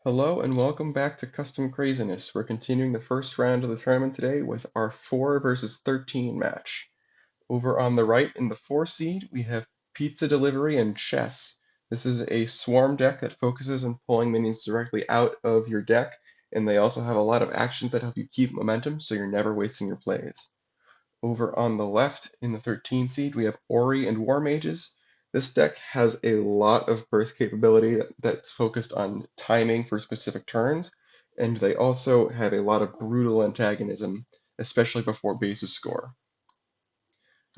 Hello and welcome back to Custom Craziness. We're continuing the first round of the tournament today with our 4 versus 13 match. Over on the right in the 4 seed, we have Pizza Delivery and Chess. This is a swarm deck that focuses on pulling minions directly out of your deck, and they also have a lot of actions that help you keep momentum so you're never wasting your plays. Over on the left in the 13 seed, we have Ori and Warmages. This deck has a lot of burst capability that's focused on timing for specific turns, and they also have a lot of brutal antagonism, especially before bases score.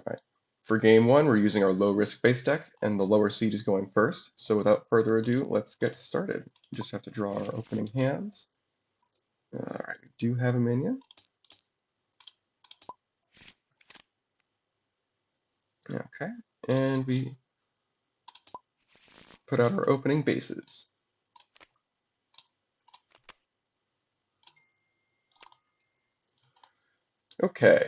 All right. For game one, we're using our low risk base deck, and the lower seed is going first. So without further ado, let's get started. We just have to draw our opening hands. All right, we do have a minion. Okay, and we put out our opening bases. Okay,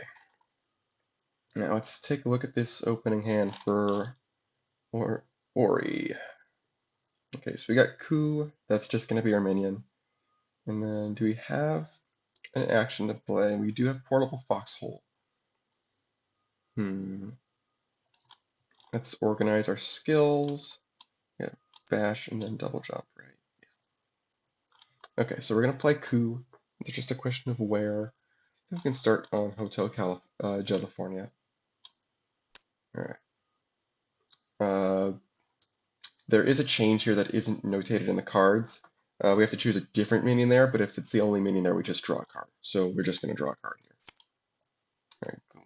now let's take a look at this opening hand for Ori. Okay, so we got Ku, that's just going to be our minion. And then do we have an action to play? We do have Portable Foxhole. Let's organize our skills. Yeah, bash and then double jump, right? Yeah. Okay, so we're going to play Ku. It's just a question of where. We can start on Hotel California. All right. There is a change here that isn't notated in the cards. We have to choose a different minion there, but if it's the only minion there, we just draw a card. So we're just going to draw a card here. All right, cool.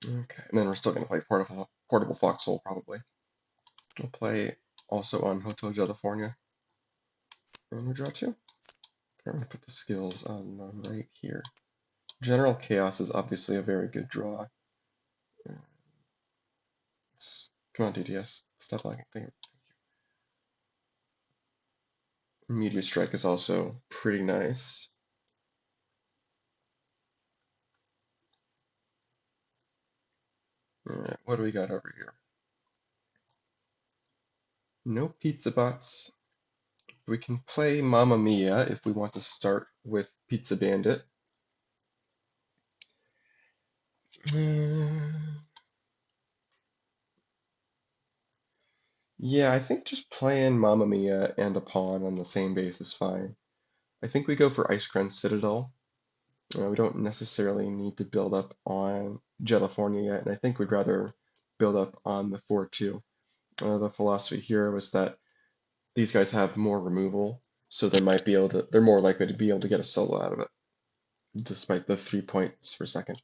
Okay, and then we're still going to play Portable Foxhole, probably. We'll play also on Hotel California. And we draw two. I'm going to put the skills on right here. General Chaos is obviously a very good draw. Come on, DDS. Stop lagging. Thank you. Meteor Strike is also pretty nice. Alright, what do we got over here? No Pizza Bots. We can play Mamma Mia if we want to start with Pizza Bandit. Yeah, I think just playing Mamma Mia and a pawn on the same base is fine. I think we go for Ice Crown Citadel. We don't necessarily need to build up on California yet, and I think we'd rather build up on the 4-2. The philosophy here was that these guys have more removal, so they're more likely to be able to get a solo out of it, despite the 3 points per second,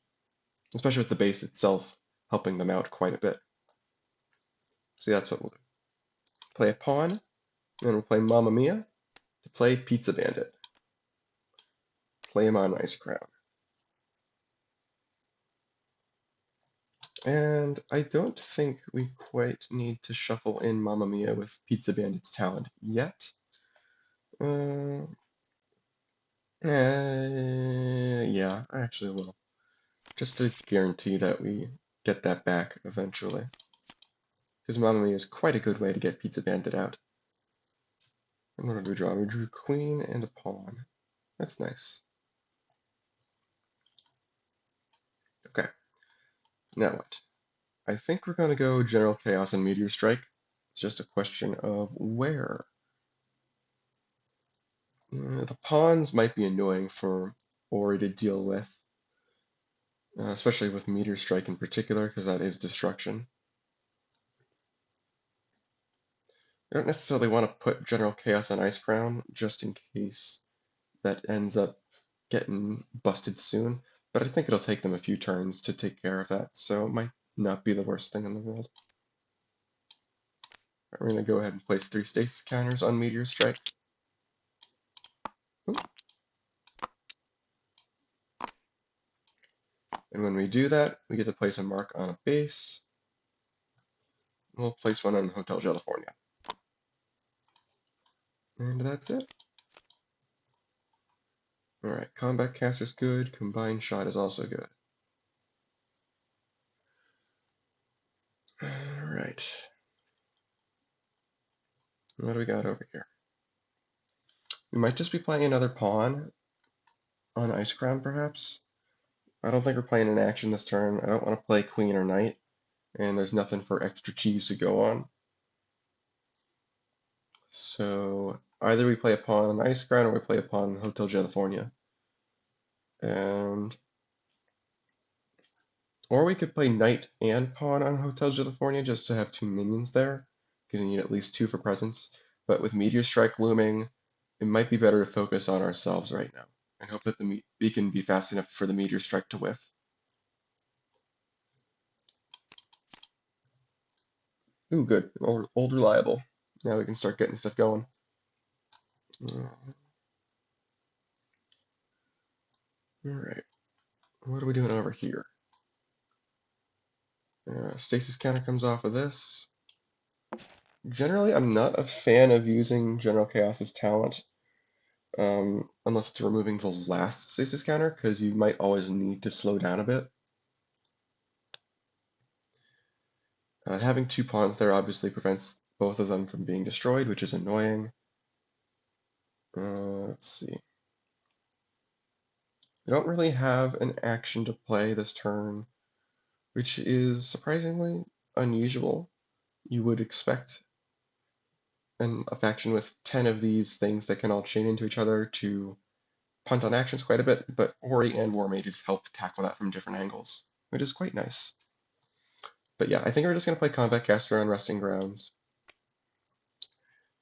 especially with the base itself helping them out quite a bit. So that's what we'll do. Play a pawn, and then we'll play Mamma Mia to play Pizza Bandit. Play him on Ice Crown. And I don't think we quite need to shuffle in Mamma Mia with Pizza Bandit's talent yet. Yeah, I actually will. Just to guarantee that we get that back eventually. Because Mamma Mia is quite a good way to get Pizza Bandit out. And what did we draw? We drew queen and a pawn. That's nice. Okay. Now what? I think we're going to go General Chaos and Meteor Strike. It's just a question of where. The pawns might be annoying for Ori to deal with. Especially with Meteor Strike in particular, because that is destruction. I don't necessarily want to put General Chaos on Ice Crown, just in case that ends up getting busted soon, but I think it'll take them a few turns to take care of that, so it might not be the worst thing in the world. We're going to go ahead and place 3 stasis counters on Meteor Strike. Ooh. And when we do that, we get to place a mark on a base. We'll place one on Hotel California. And that's it. Alright, Combat Cast is good, Combined Shot is also good. Alright. What do we got over here? We might just be playing another pawn on Ice Crown, perhaps. I don't think we're playing an action this turn. I don't want to play queen or knight, and there's nothing for extra cheese to go on. So either we play a pawn on Ice Crown or we play a pawn on Hotel California. And or we could play knight and pawn on Hotel California just to have two minions there, because you need at least two for presence. But with Meteor Strike looming, it might be better to focus on ourselves right now and hope that the beacon be fast enough for the Meteor Strike to whiff. Ooh, good. Old reliable. Now we can start getting stuff going. Alright. What are we doing over here? Stasis counter comes off of this. Generally, I'm not a fan of using General Chaos's talent, unless it's removing the last stasis counter, because you might always need to slow down a bit. Having two pawns there obviously prevents both of them from being destroyed, which is annoying. Let's see. I don't really have an action to play this turn, which is surprisingly unusual. You would expect a faction with 10 of these things that can all chain into each other to punt on actions quite a bit, but Ori and Warmages help tackle that from different angles, which is quite nice. But yeah, I think we're just going to play Combat Caster on Resting Grounds.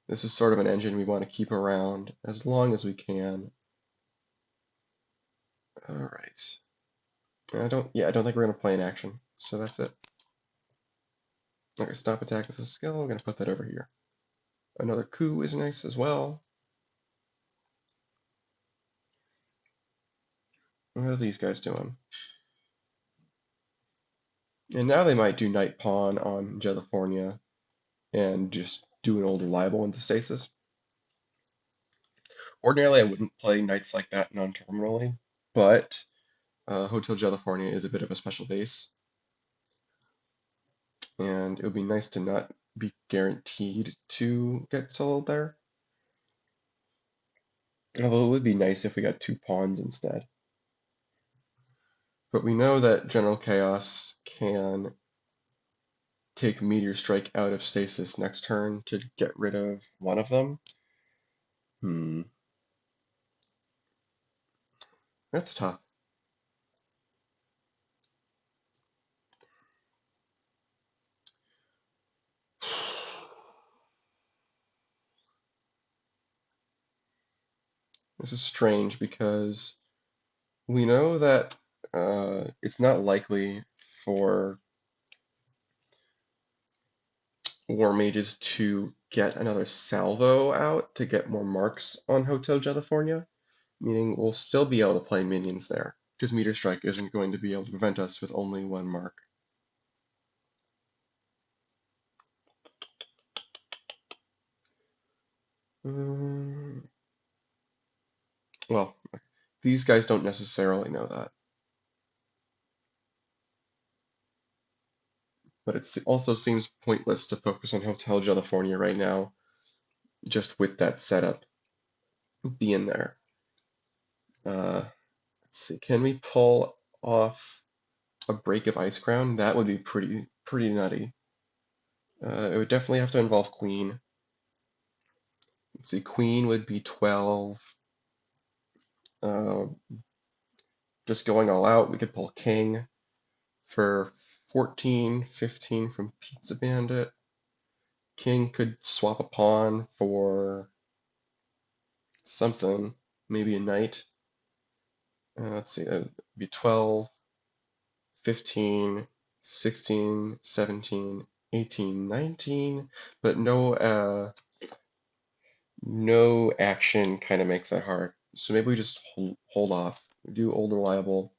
This is sort of an engine we want to keep around as long as we can. Alright. I don't think we're going to play an action, so that's it. Okay, stop attack is a skill, we're going to put that over here. Another coup is nice as well. What are these guys doing? And now they might do Knight Pawn on California and just do an older libel into stasis. Ordinarily, I wouldn't play knights like that non-terminally, but Hotel California is a bit of a special base, and it would be nice to not be guaranteed to get soloed there. Although it would be nice if we got two pawns instead. But we know that General Chaos can take Meteor Strike out of stasis next turn to get rid of one of them. That's tough. This is strange because we know that it's not likely for Warmages to get another salvo out to get more marks on Hotel California, meaning we'll still be able to play minions there, because Meteor Strike isn't going to be able to prevent us with only one mark. Well, these guys don't necessarily know that. But it also seems pointless to focus on Hotel California right now, just with that setup being there. Let's see, can we pull off a break of Ice Crown? That would be pretty nutty. It would definitely have to involve Queen. Let's see, Queen would be 12. Just going all out, we could pull King for 14, 15 from Pizza Bandit. King could swap a pawn for something, maybe a knight. Let's see, that would be 12, 15, 16, 17, 18, 19, but no action kind of makes that hard. So maybe we just hold off. We do old reliable.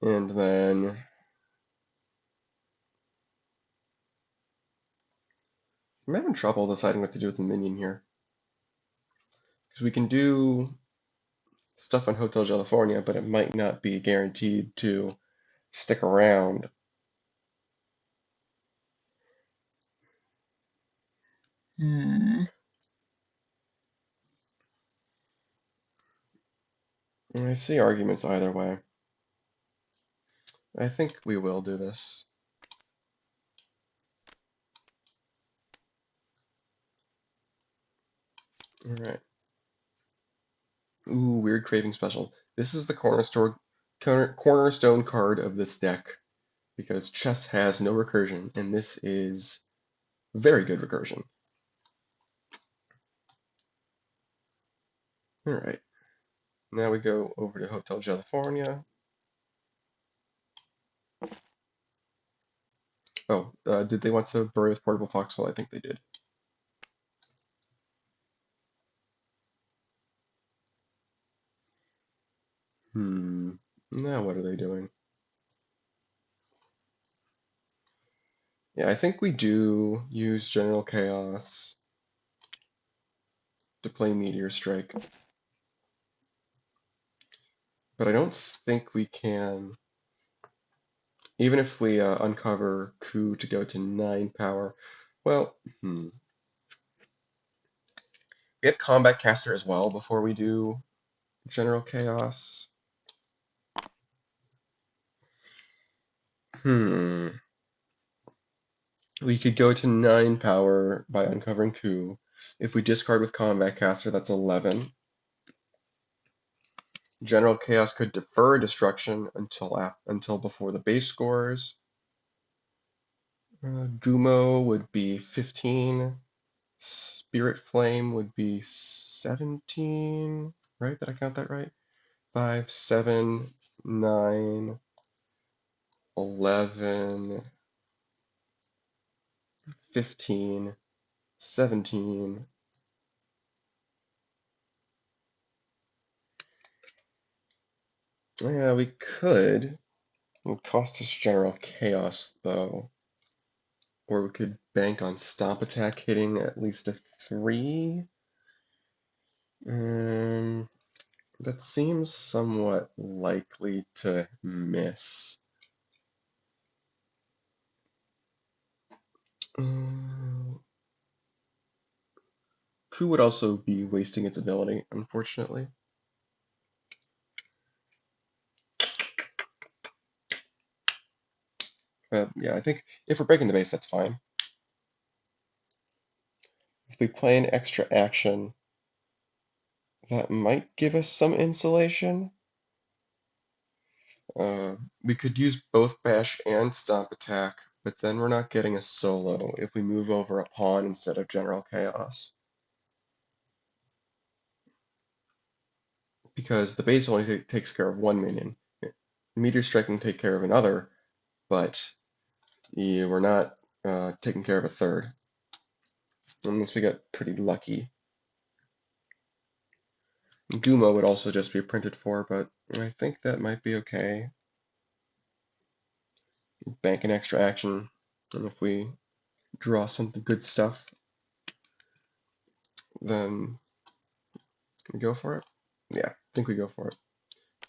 And then I'm having trouble deciding what to do with the minion here. Because we can do stuff on Hotel California, but it might not be guaranteed to stick around. I see arguments either way. I think we will do this. Alright. Ooh, Weird Cravings Special. This is the cornerstone card of this deck, because chess has no recursion, and this is very good recursion. Alright. Now we go over to Hotel California. Oh, did they want to bury with Portable Foxhole? I think they did. Now what are they doing? Yeah, I think we do use General Chaos to play Meteor Strike. But I don't think we can, even if we uncover Coup to go to 9 power. Well, we have Combat Caster as well before we do General Chaos. We could go to 9 power by uncovering Coup. If we discard with Combat Caster, that's 11. General Chaos could defer destruction until before the base scores. Gumo would be 15. Spirit Flame would be 17. Right? Did I count that right? 5, 7, 9, 11, 15, 17. Yeah, we could. It would cost us General Chaos, though. Or we could bank on Stomp Attack hitting at least a 3. That seems somewhat likely to miss. Coup would also be wasting its ability, unfortunately. Yeah, I think if we're breaking the base, that's fine. If we play an extra action, that might give us some insulation. We could use both Bash and Stomp Attack, but then we're not getting a solo if we move over a pawn instead of General Chaos. Because the base only takes care of one minion. Meteor Strike can take care of another, but yeah, we're not taking care of a third. Unless we get pretty lucky. Gumo would also just be printed for, but I think that might be okay. Bank an extra action, and if we draw some good stuff, then can we go for it? Yeah, I think we go for it.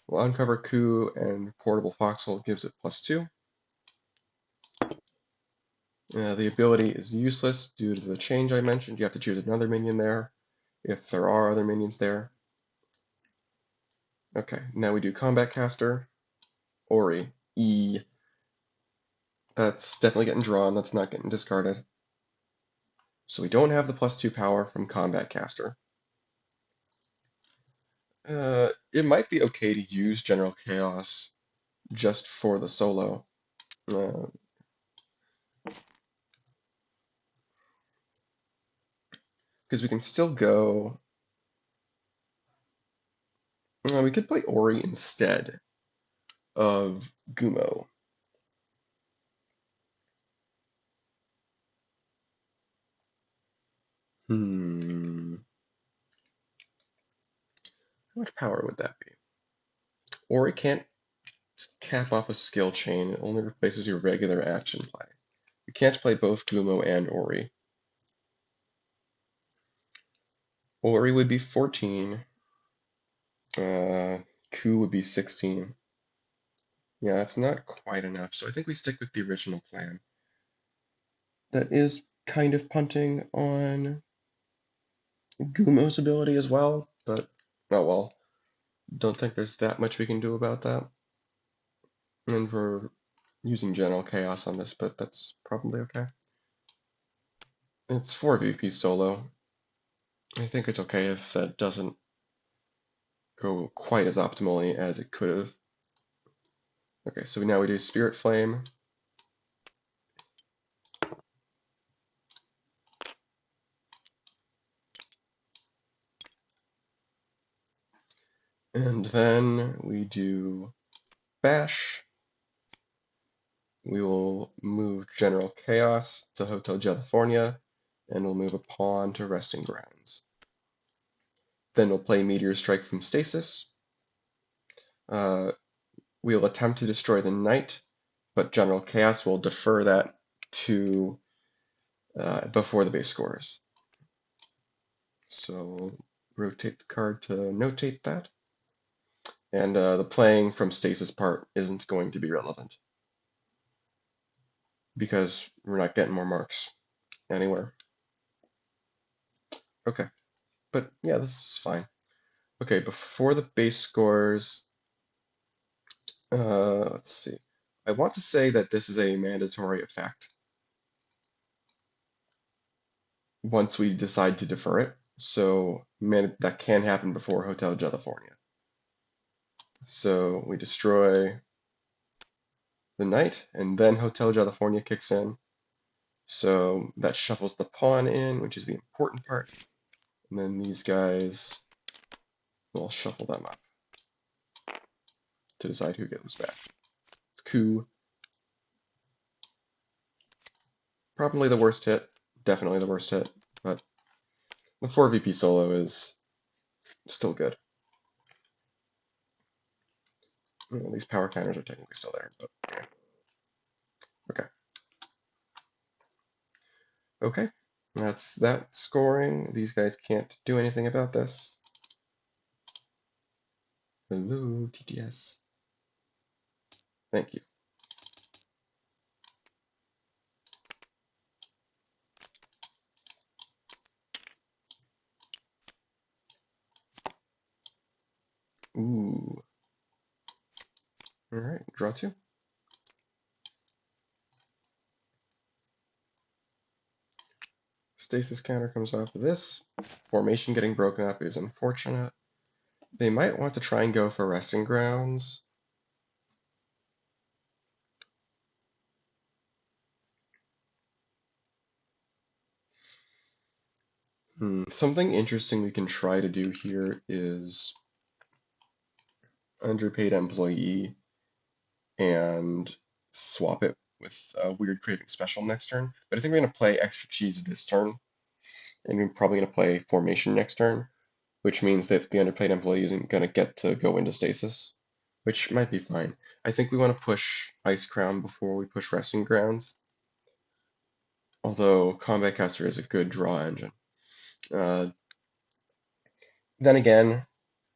We'll uncover Coup, and Portable Foxhole gives it +2. The ability is useless due to the change I mentioned. You have to choose another minion there, if there are other minions there. Okay, now we do Combat Caster. Ori. E. That's definitely getting drawn, that's not getting discarded. So we don't have the +2 power from Combat Caster. It might be okay to use General Chaos just for the solo. Because we can still go... we could play Ori instead of Gumo. How much power would that be? Ori can't cap off a skill chain, it only replaces your regular action play. You can't play both Gumo and Ori. Ori would be 14. Coup would be 16. Yeah, that's not quite enough, so I think we stick with the original plan. That is kind of punting on Gumo's ability as well, but oh well. Don't think there's that much we can do about that. And we're using General Chaos on this, but that's probably okay. It's 4 VP solo. I think it's okay if that doesn't go quite as optimally as it could have. Okay, so now we do Spirit Flame. And then we do Bash. We will move General Chaos to Hotel California, and we'll move a pawn to Resting Grounds. Then we'll play Meteor Strike from Stasis. We'll attempt to destroy the Knight, but General Chaos will defer that to before the base scores. So we'll rotate the card to notate that. And the playing from Stasis part isn't going to be relevant because we're not getting more marks anywhere. Okay, but yeah, this is fine. Okay, before the base scores, let's see. I want to say that this is a mandatory effect once we decide to defer it. So that can happen before Hotel California. So we destroy the knight, and then Hotel California kicks in. So that shuffles the pawn in, which is the important part. And then these guys, we'll shuffle them up to decide who goes back. It's coup. Probably the worst hit. Definitely the worst hit. But the 4 VP solo is still good. Well, these power counters are technically still there, but yeah. Okay. Okay. That's that scoring. These guys can't do anything about this. Hello, TTS. Thank you. Ooh. All right, draw 2. Stasis counter comes off of this. Formation getting broken up is unfortunate. They might want to try and go for resting grounds. Something interesting we can try to do here is Underpaid Employee and swap it with Weird Cravings Special next turn. But I think we're going to play Extra Cheese this turn, and we're probably going to play Formation next turn, which means that the Underpaid Employee isn't going to get to go into Stasis, which might be fine. I think we want to push Ice Crown before we push Resting Grounds, although Combat Caster is a good draw engine. Then again,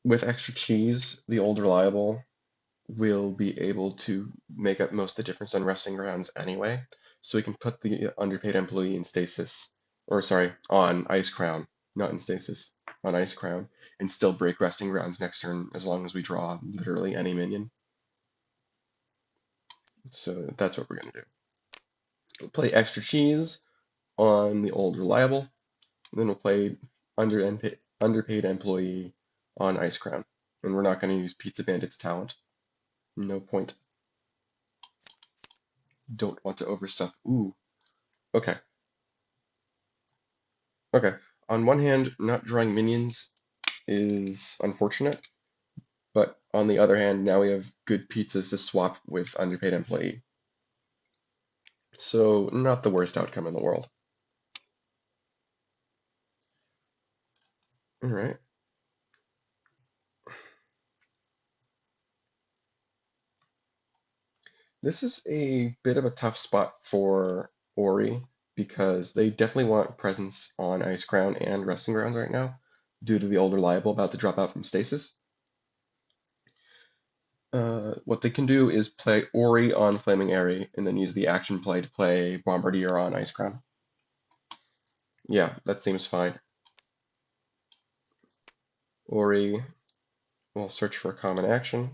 with Extra Cheese, the old reliable will be able to make up most of the difference on Resting Grounds anyway. So we can put the Underpaid Employee in Stasis, or sorry, on Ice Crown, not in Stasis, on Ice Crown, and still break Resting Grounds next turn as long as we draw literally any minion. So that's what we're going to do. We'll play Extra Cheese on the old Reliable, then we'll play Underpaid Employee on Ice Crown. And we're not going to use Pizza Bandit's talent. No point. Don't want to overstuff. Ooh. Okay. Okay. On one hand, not drawing minions is unfortunate, but on the other hand, now we have good pizzas to swap with Underpaid Employee. So, not the worst outcome in the world. Alright. This is a bit of a tough spot for Ori because they definitely want presence on Ice Crown and Resting Grounds right now due to the older Reliable about to drop out from Stasis. What they can do is play Ori on Flaming Airy, and then use the action play to play Bombardier on Ice Crown. Yeah, that seems fine. Ori, we'll search for a common action.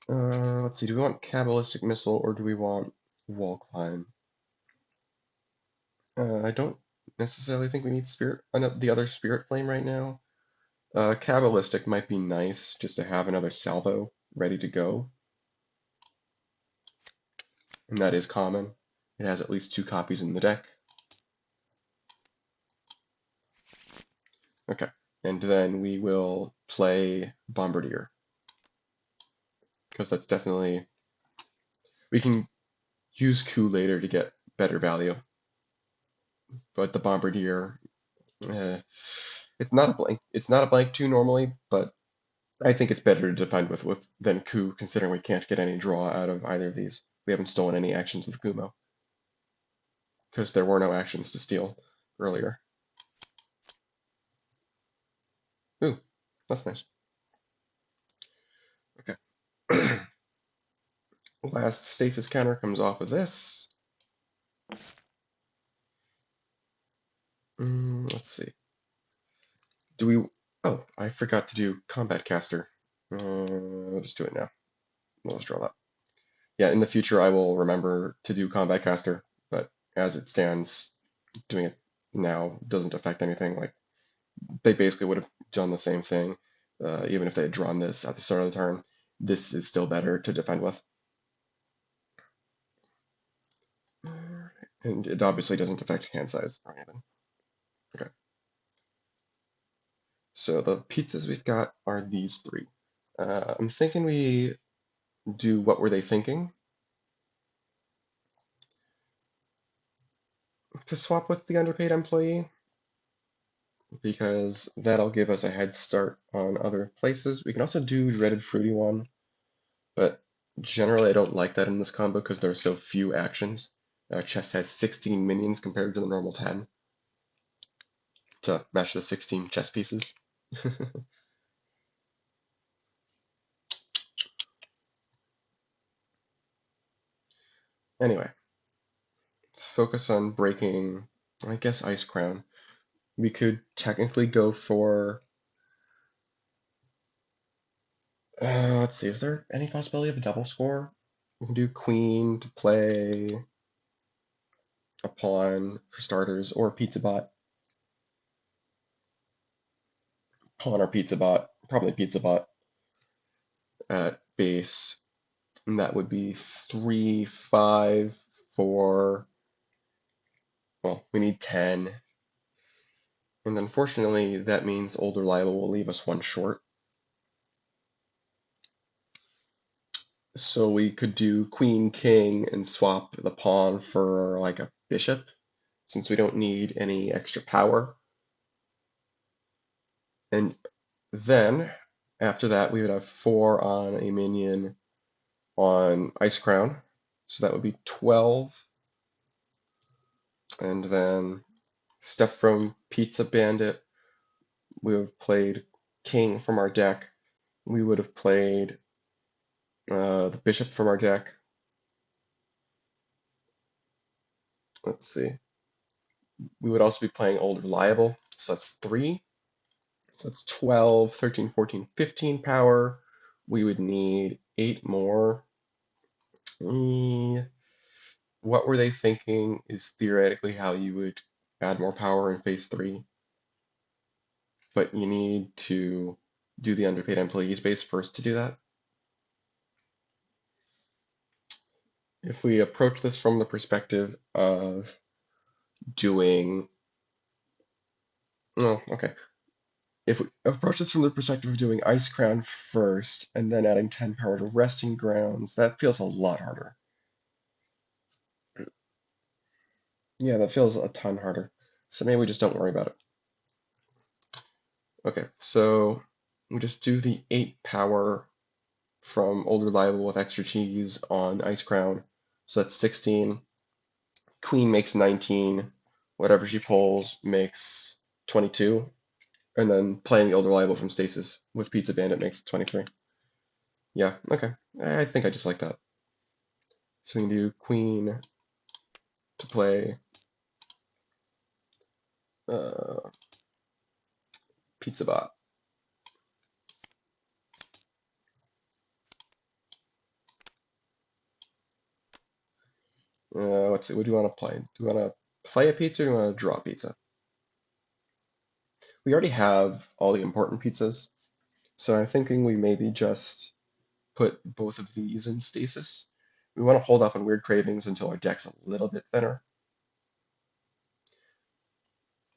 Let's see, do we want Cabalistic Missile or do we want Wall Climb? I don't necessarily think we need the other Spirit Flame right now. Cabalistic might be nice just to have another salvo ready to go. And that is common. It has at least 2 copies in the deck. Okay, and then we will play Bombardier. Because that's definitely... We can use coup later to get better value. But the Bombardier... it's not a blank 2 normally, but I think it's better to defend with than coup, considering we can't get any draw out of either of these. We haven't stolen any actions with Kumo. Because there were no actions to steal earlier. Ooh, that's nice. Okay. Last stasis counter comes off of this. Let's see. Do we... Oh, I forgot to do Combat Caster. I'll just do it now. We'll just draw that. Yeah, in the future I will remember to do Combat Caster, but as it stands, doing it now doesn't affect anything. Like, they basically would have done the same thing, even if they had drawn this at the start of the turn. This is still better to defend with. And it obviously doesn't affect hand size or anything. Okay. So the pizzas we've got are these 3. I'm thinking we do What Were They Thinking? To swap with the Underpaid Employee, because that'll give us a head start on other places. We can also do Dreaded Fruity One, but generally I don't like that in this combo because there are so few actions. Chess has 16 minions compared to the normal 10 to match the 16 chess pieces. Anyway, let's focus on breaking, I guess, Ice Crown. We could technically go for... let's see, is there any possibility of a double score? We can do Queen to play a pawn for starters, or Pizza Bot. Pawn or Pizza Bot, probably Pizza Bot at base. And that would be 3, 5, 4. Well, we need 10. And unfortunately, that means Old Reliable will leave us 1 short. So we could do Queen, King, and swap the pawn for like a bishop, since we don't need any extra power. And then, after that, we would have 4 on a minion on Ice Crown. So that would be 12. And then stuff from Pizza Bandit. We would have played King from our deck. We would have played the Bishop from our deck. Let's see. We would also be playing Old Reliable. So that's 3. So that's 12, 13, 14, 15 power. We would need 8 more. What Were They Thinking is theoretically how you would add more power in phase 3. But you need to do the Underpaid Employees base first to do that. If we approach this from the perspective of doing... Oh, okay. If we approach this from the perspective of doing Ice Crown first and then adding 10 power to Resting Grounds, that feels a lot harder. Yeah, that feels a ton harder. So maybe we just don't worry about it. Okay, so we just do the 8 power from Old Reliable with extra cheese on Ice Crown. So that's 16. Queen makes 19. Whatever she pulls makes 22. And then playing the Old Reliable from Stasis with Pizza Bandit makes 23. Yeah, okay. I think I just like that. So we can do queen to play uh, Pizza Bot. Let's see, what do you want to play? Do you want to play a pizza or do you want to draw a pizza? We already have all the important pizzas, so I'm thinking we maybe just put both of these in stasis. We want to hold off on Weird Cravings until our deck's a little bit thinner.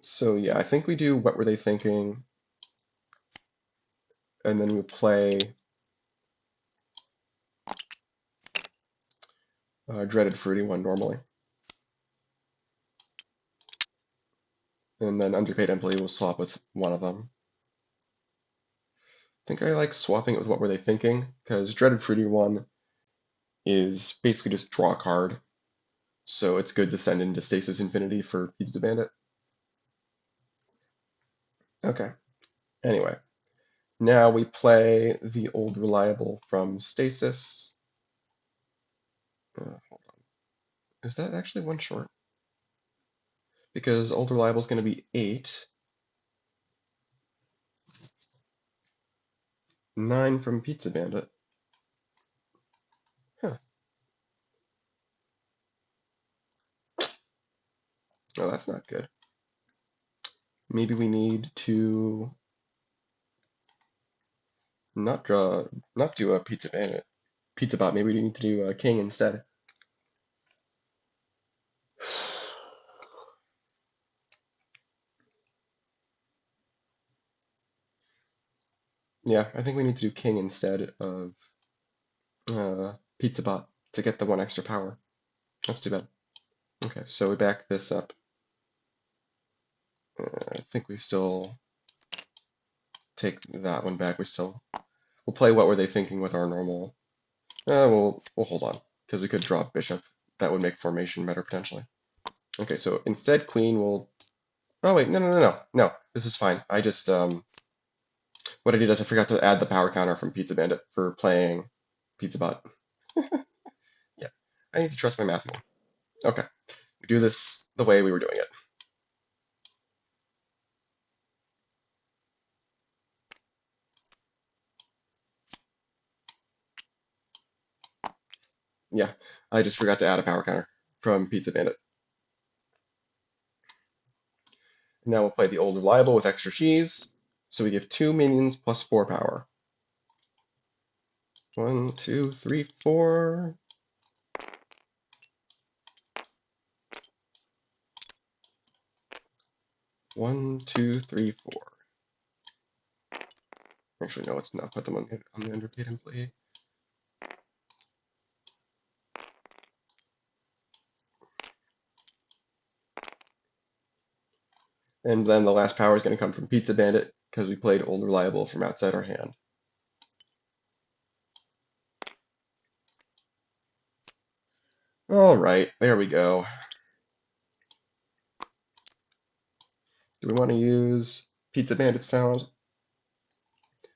So yeah, I think we do What Were They Thinking, and then we play Dreaded Fruity one normally. And then Underpaid Employee will swap with one of them. I think I like swapping it with What Were They Thinking, because Dreaded Fruity one is basically just draw a card, so it's good to send into Stasis Infinity for Pizza Bandit. Okay, anyway, now we play the Old Reliable from Stasis. Hold on. Is that actually one short? Because Old Reliable is going to be 8. 9 from Pizza Bandit. Huh. Oh, that's not good. Maybe we need to not do a Pizza Bandit. Pizza Bot. Maybe we need to do a King instead. Yeah, I think we need to do King instead of Pizza Bot to get the 1 extra power. That's too bad. Okay, so we back this up. I think we still take that one back. We'll play What Were They Thinking with our normal. We'll hold on because we could drop Bishop. That would make formation better potentially. Okay, so instead Queen will. Oh wait, no. This is fine. I just what I did is I forgot to add the power counter from Pizza Bandit for playing Pizza Bot. Yeah, I need to trust my math more. Okay, we do this the way we were doing it. Yeah, I just forgot to add a power counter from Pizza Bandit. Now we'll play the old reliable with extra cheese. So we give 2 minions plus 4 power. 1, 2, 3, 4. 1, 2, 3, 4. Actually, no, let's not put them on the underpaid employee. And then the last power is going to come from Pizza Bandit because we played old reliable from outside our hand. All right, there we go. Do we want to use Pizza Bandit's talent?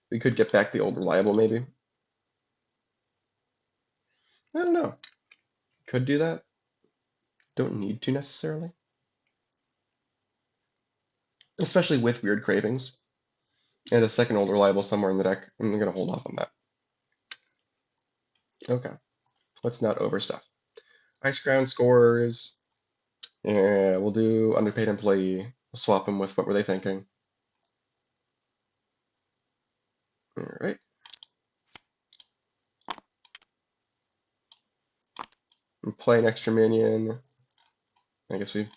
We could get back the old reliable, maybe. I don't know. Could do that. Don't need to necessarily. Especially with Weird Cravings. And a second old reliable somewhere in the deck. I'm going to hold off on that. Okay. Let's not overstuff. Ice Crown scores. And we'll do Underpaid Employee. We'll swap them with What Were They Thinking. All right. And play an extra minion. I guess we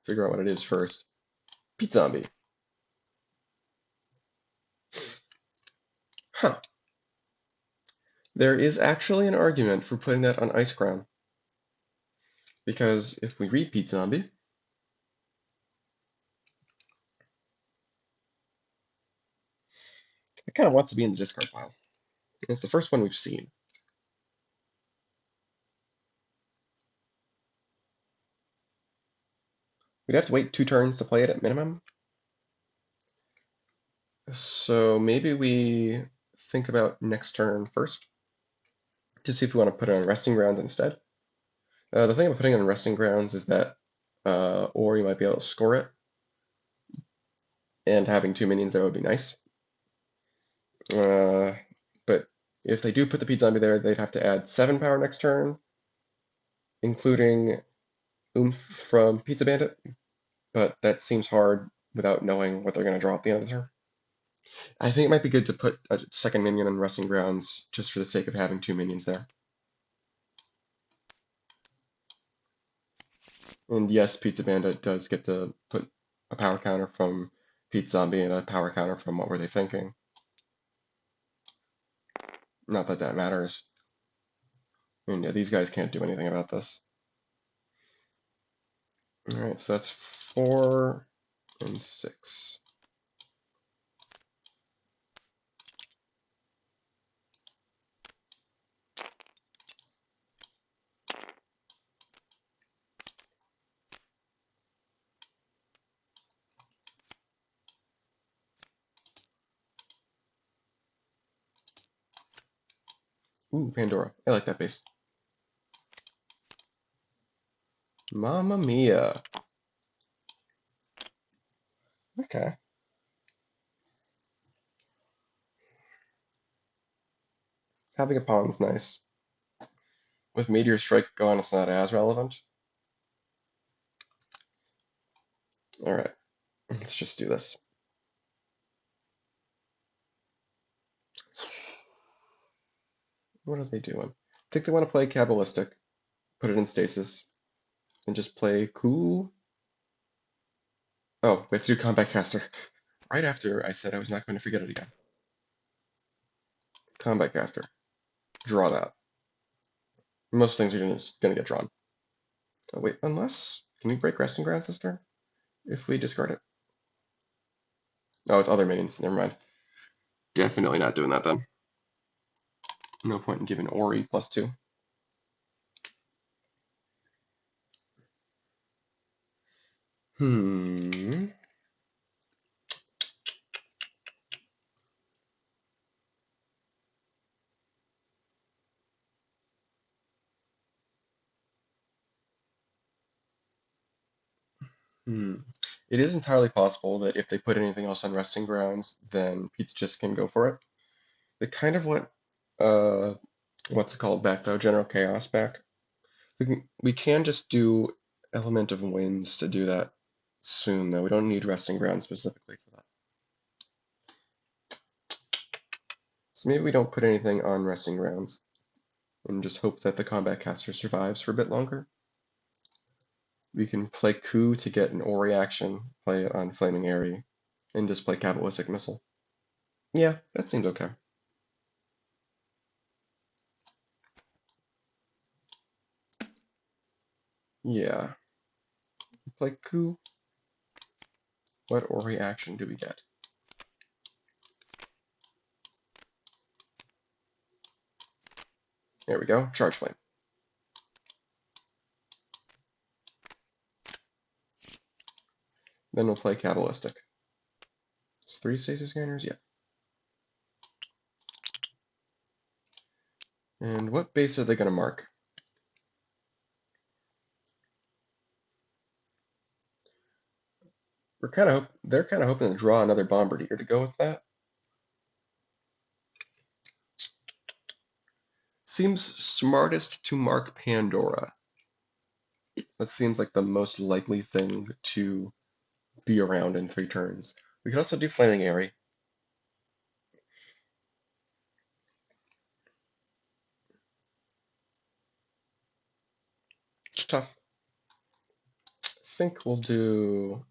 figure out what it is first. Pizza Zombie. Huh. There is actually an argument for putting that on Ice Crown. Because if we read Pizza Zombie, it kind of wants to be in the discard pile. It's the first one we've seen. We'd have to wait 2 turns to play it at minimum. So maybe we think about next turn first to see if we want to put it on resting grounds instead. The thing about putting it on resting grounds is that Ori might be able to score it, and having 2 minions there would be nice. But if they do put the Pizza Zombie there, they'd have to add 7 power next turn, including Oomph from Pizza Bandit, but that seems hard without knowing what they're going to draw at the end of the turn. I think it might be good to put a second minion on resting grounds just for the sake of having 2 minions there. And yes, Pizza Bandit does get to put a power counter from Pizza Zombie and a power counter from What Were They Thinking? Not that that matters. And yeah, these guys can't do anything about this. Alright, so that's 4 and 6. Ooh, Pandora. I like that base. Mamma mia. Okay. Having a pawn's nice. With Meteor Strike gone, it's not as relevant. Alright, let's just do this. What are they doing? I think they want to play Kabbalistic, put it in stasis, and just play cool. Oh, we have to do Combat Caster. Right after I said I was not going to forget it again. Combat Caster. Draw that. Most things are just going to get drawn. Oh, wait, unless... Can we break Resting Grounds this turn? If we discard it? Oh, it's other minions. Never mind. Definitely not doing that then. No point in giving Ori +2. Hmm. Hmm. It is entirely possible that if they put anything else on Resting Grounds, then Pizza just can go for it. They kind of want, what's it called back though? General Chaos back. We can just do Element of Winds to do that soon though. We don't need Resting Grounds specifically for that. So maybe we don't put anything on Resting Grounds and just hope that the Combat Caster survives for a bit longer. We can play Coup to get an Ori action, play it on Flaming Airy, and just play Cabalistic Missile. Yeah, that seems okay. Yeah. Play Coup. What Ori action do we get? There we go, Charge Flame. Then we'll play Cabalistic. It's 3 stasis scanners? Yeah. And what base are they going to mark? They're kind of hoping to draw another Bombardier to go with that. Seems smartest to mark Pandora. That seems like the most likely thing to be around in 3 turns. We could also do Flaming Airy. It's tough. I think we'll do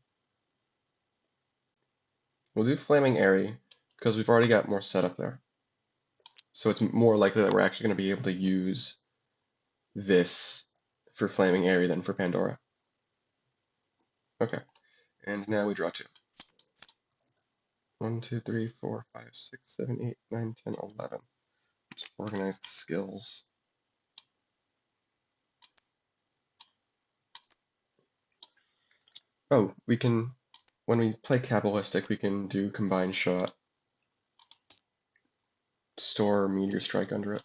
Flaming Airy because we've already got more setup there. So it's more likely that we're actually going to be able to use this for Flaming Airy than for Pandora. Okay, and now we draw 2. 1, 2, 3, 4, 5, 6, 7, 8, 9, 10, 11. Let's organize the skills. Oh, we can, when we play Cabalistic, we can do Combined Shot. store Meteor Strike under it.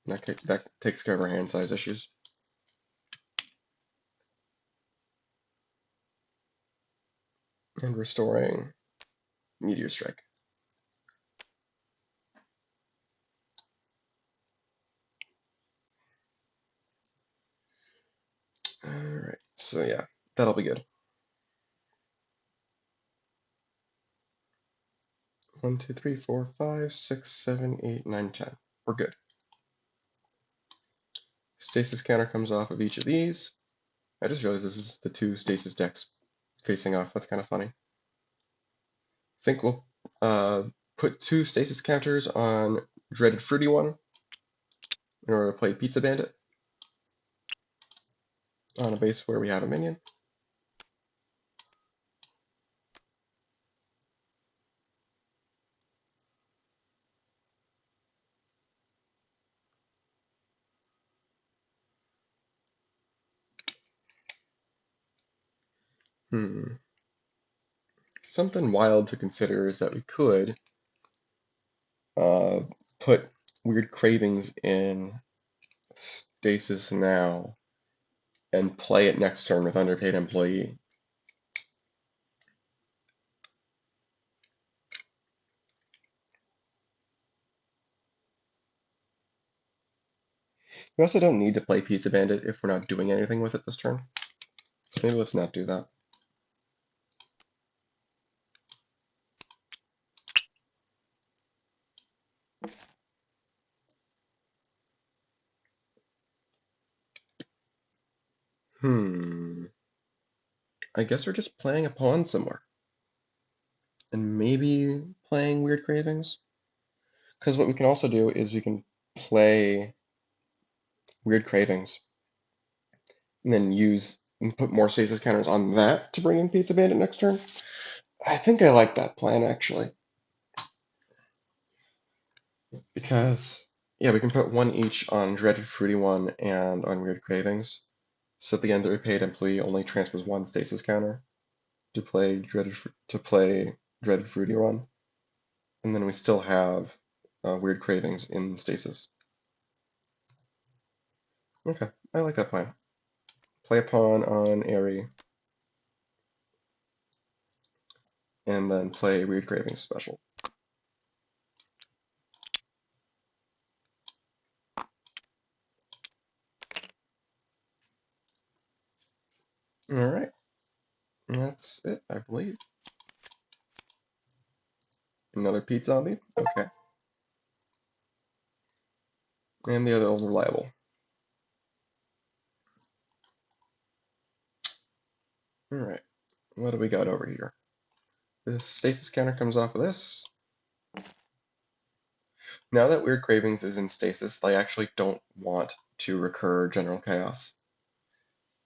That takes care of our hand size issues. And restoring Meteor Strike. Alright, so yeah, that'll be good. 1, 2, 3, 4, 5, 6, 7, 8, 9, 10. We're good. Stasis counter comes off of each of these. I just realized this is the two stasis decks facing off. That's kind of funny. I think we'll put 2 stasis counters on Dreaded Fruity One in order to play Pizza Bandit on a base where we have a minion. Something wild to consider is that we could put Weird Cravings in stasis now and play it next turn with Underpaid Employee. We also don't need to play Pizza Bandit if we're not doing anything with it this turn. So maybe let's not do that. I guess we're just playing a pawn somewhere. And maybe playing Weird Cravings? Because what we can also do is we can play Weird Cravings and then put more stasis counters on that to bring in Pizza Bandit next turn. I think I like that plan actually. Because yeah, we can put one each on Dreaded Fruity One and on Weird Cravings. So the Underpaid Employee only transfers one stasis counter to play Dreaded Fruity One. And then we still have Weird Cravings in stasis. Okay, I like that plan. Play a pawn on Ori, and then play Weird Cravings Special. Alright, that's it, I believe. Another Pete Zombie, okay. And the other old reliable. Alright, what do we got over here? The stasis counter comes off of this. Now that Weird Cravings is in stasis, they actually don't want to recur General Chaos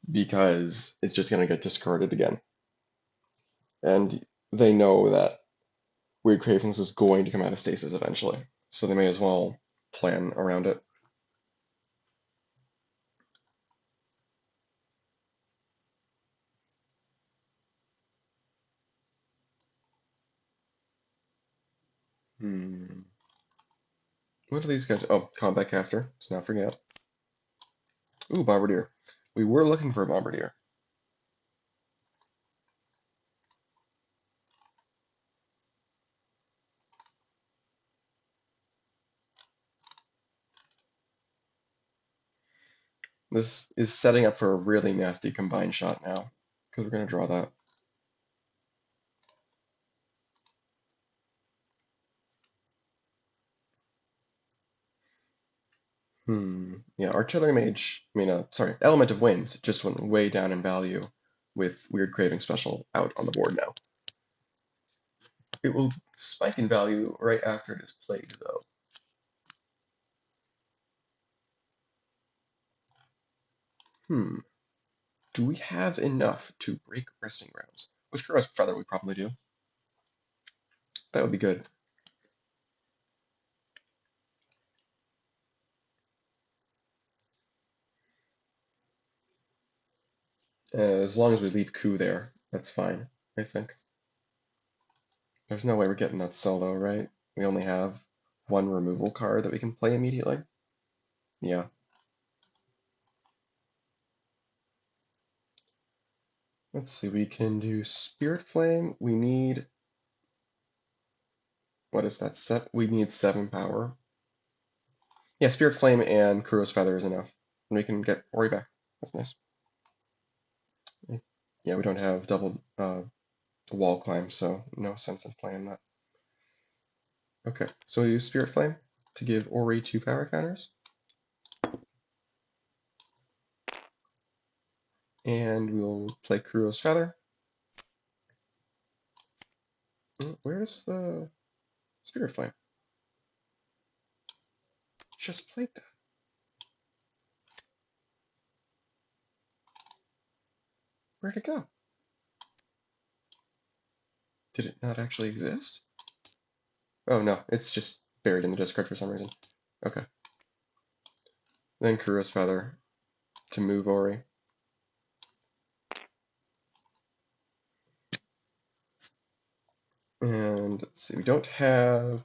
because it's just going to get discarded again. And they know that Weird Cravings is going to come out of stasis eventually, so they may as well plan around it. What are these guys? Oh, Combat Caster. Let's not forget. Ooh, Bombardier. We were looking for a Bombardier. This is setting up for a really nasty combined shot now, because we're going to draw that. Yeah, Artillery Mage, Element of Winds just went way down in value with Weird Craving Special out on the board now. It will spike in value right after it is played, though. Do we have enough to break Resting Grounds? With Kuro's Feather, we probably do. That would be good. As long as we leave Ku there, that's fine, I think. There's no way we're getting that solo, right? We only have one removal card that we can play immediately. Yeah. Let's see, we can do Spirit Flame. We need, what is that set? We need 7 power. Yeah, Spirit Flame and Kuro's Feather is enough. And we can get Ori back. That's nice. Yeah, we don't have double wall climb, so no sense in playing that. Okay, so we use Spirit Flame to give Ori 2 power counters. And we'll play Kuro's Feather. Where's the Spirit Flame? Just played that. Where'd it go? Did it not actually exist? Oh no, it's just buried in the discard for some reason. Okay. Then Kuro's Feather to move Ori. And let's see, we don't have.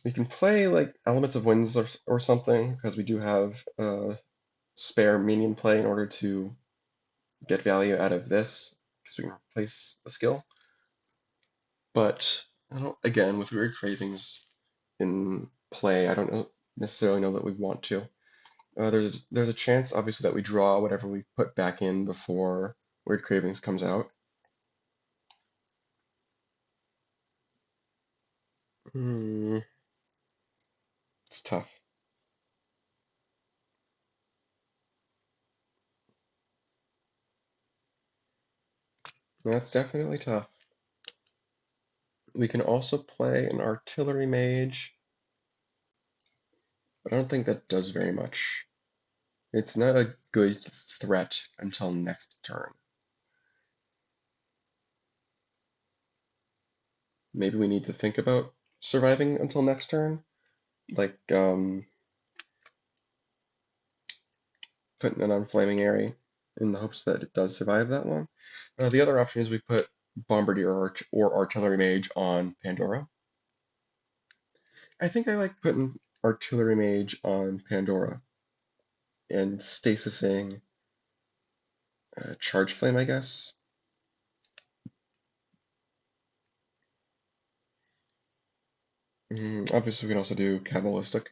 We can play like Elements of Winds or something, because we do have spare minion play in order to get value out of this, because we can replace a skill. But I don't, again, with Weird Cravings in play, I don't necessarily know that we want to. There's a chance, obviously, that we draw whatever we put back in before Weird Cravings comes out. It's tough. That's definitely tough. We can also play an Artillery Mage, but I don't think that does very much. It's not a good threat until next turn. Maybe we need to think about surviving until next turn, like putting it on Flaming Airy in the hopes that it does survive that long. The other option is we put Bombardier or Artillery Mage on Pandora. I think I like putting Artillery Mage on Pandora and stasising Charge Flame, I guess. Obviously, we can also do Cabalistic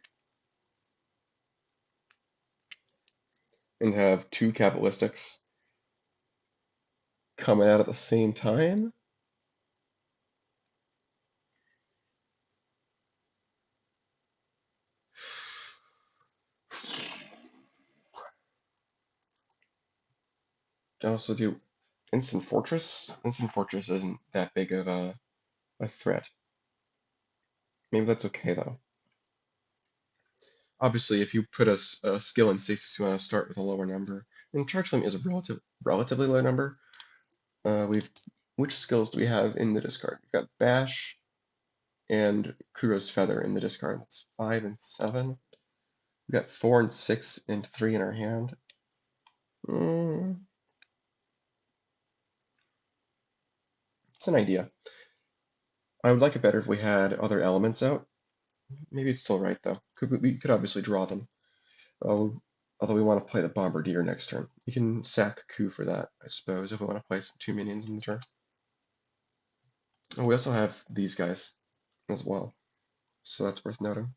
and have 2 Cabalistics coming out at the same time. Can also do Instant Fortress. Instant Fortress isn't that big of a threat. Maybe that's okay though. Obviously, if you put a skill in stasis, you want to start with a lower number. And Charge Flame is a relatively low number. Which skills do we have in the discard? We've got Bash and Kuro's Feather in the discard. That's 5 and 7. We've got 4 and 6 and 3 in our hand. It's an idea. I would like it better if we had other elements out. Maybe it's still right though. We could obviously draw them. Although we want to play the Bombardier next turn. We can sack Ku for that, I suppose, if we want to place 2 minions in the turn. And we also have these guys as well, so that's worth noting.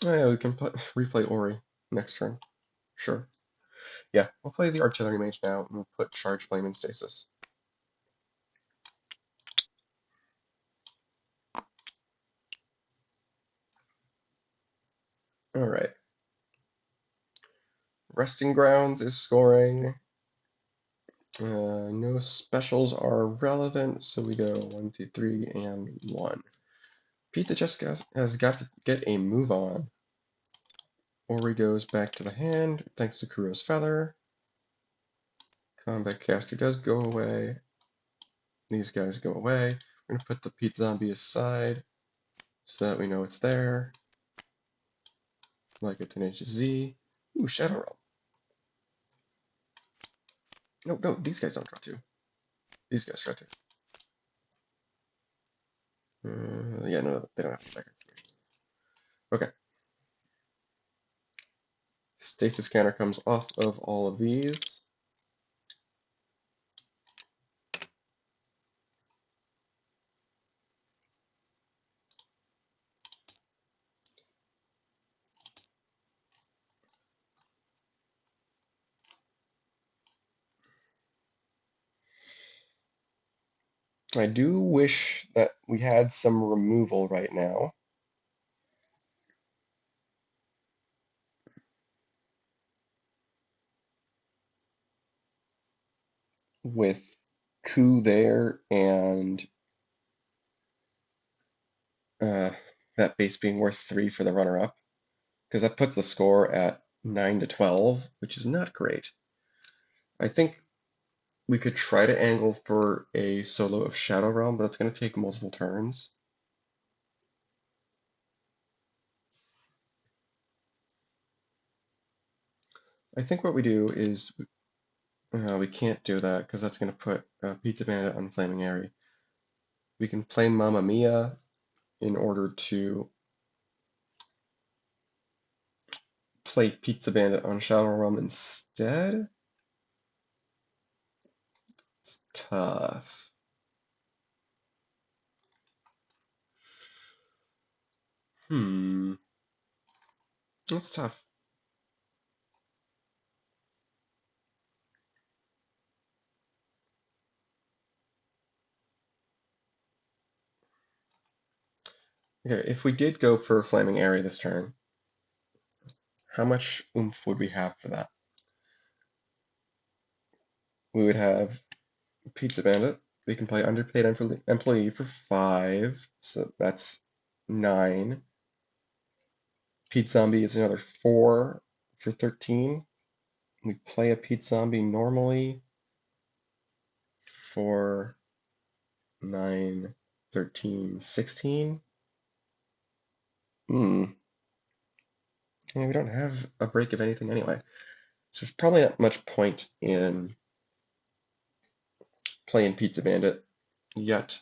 Oh yeah, we can replay Ori next turn. Sure. Yeah, we'll play the Artillery Mage now, and we'll put Charge Flame in stasis. Alright. Resting Grounds is scoring. No specials are relevant, so we go 1, 2, 3, and 1. Pizza just has got to get a move on. Ori goes back to the hand, thanks to Kuro's Feather. Combat Caster does go away. These guys go away. We're going to put the Pete Zombie aside so that we know it's there. Like a Tenacious Z. Ooh, Shadow Realm. No, these guys don't draw 2. These guys draw 2. Yeah, no, they don't have to back information. Okay. Stasis counter comes off of all of these. I do wish that we had some removal right now. With coup there and uh, that base being worth 3 for the runner-up, because that puts the score at 9 to 12, which is not great. I think we could try to angle for a solo of Shadow Realm, but it's going to take multiple turns. I think what we do is we can't do that because that's going to put Pizza Bandit on Flaming Airy. We can play Mamma Mia in order to play Pizza Bandit on Shadow Realm instead. It's tough. That's tough. Okay, if we did go for Flaming Airy this turn, how much oomph would we have for that? We would have Pizza Bandit. We can play Underpaid Employee for 5, so that's 9. Pete Zombie is another 4 for 13. We play a Pete Zombie normally for 9, 13, 16. Hmm. Yeah, we don't have a break of anything anyway. So there's probably not much point in playing Pizza Bandit yet.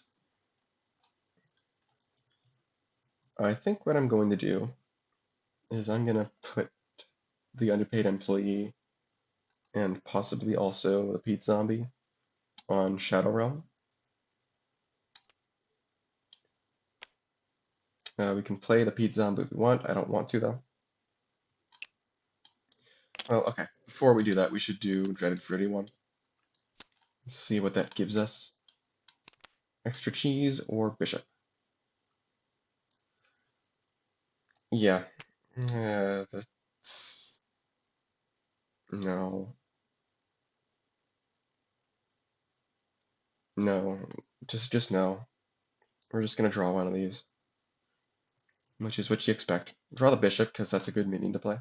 I think what I'm going to do is I'm going to put the Underpaid Employee and possibly also the Pete Zombie on Shadow Realm. We can play the Pete Zombie if we want. I don't want to, though. Well, okay. Before we do that, we should do Dreaded Fruity one. Let's see what that gives us. Extra cheese or bishop? Yeah. That's... No. No. Just no. We're just going to draw one of these, which is what you expect. Draw the bishop, because that's a good minion to play.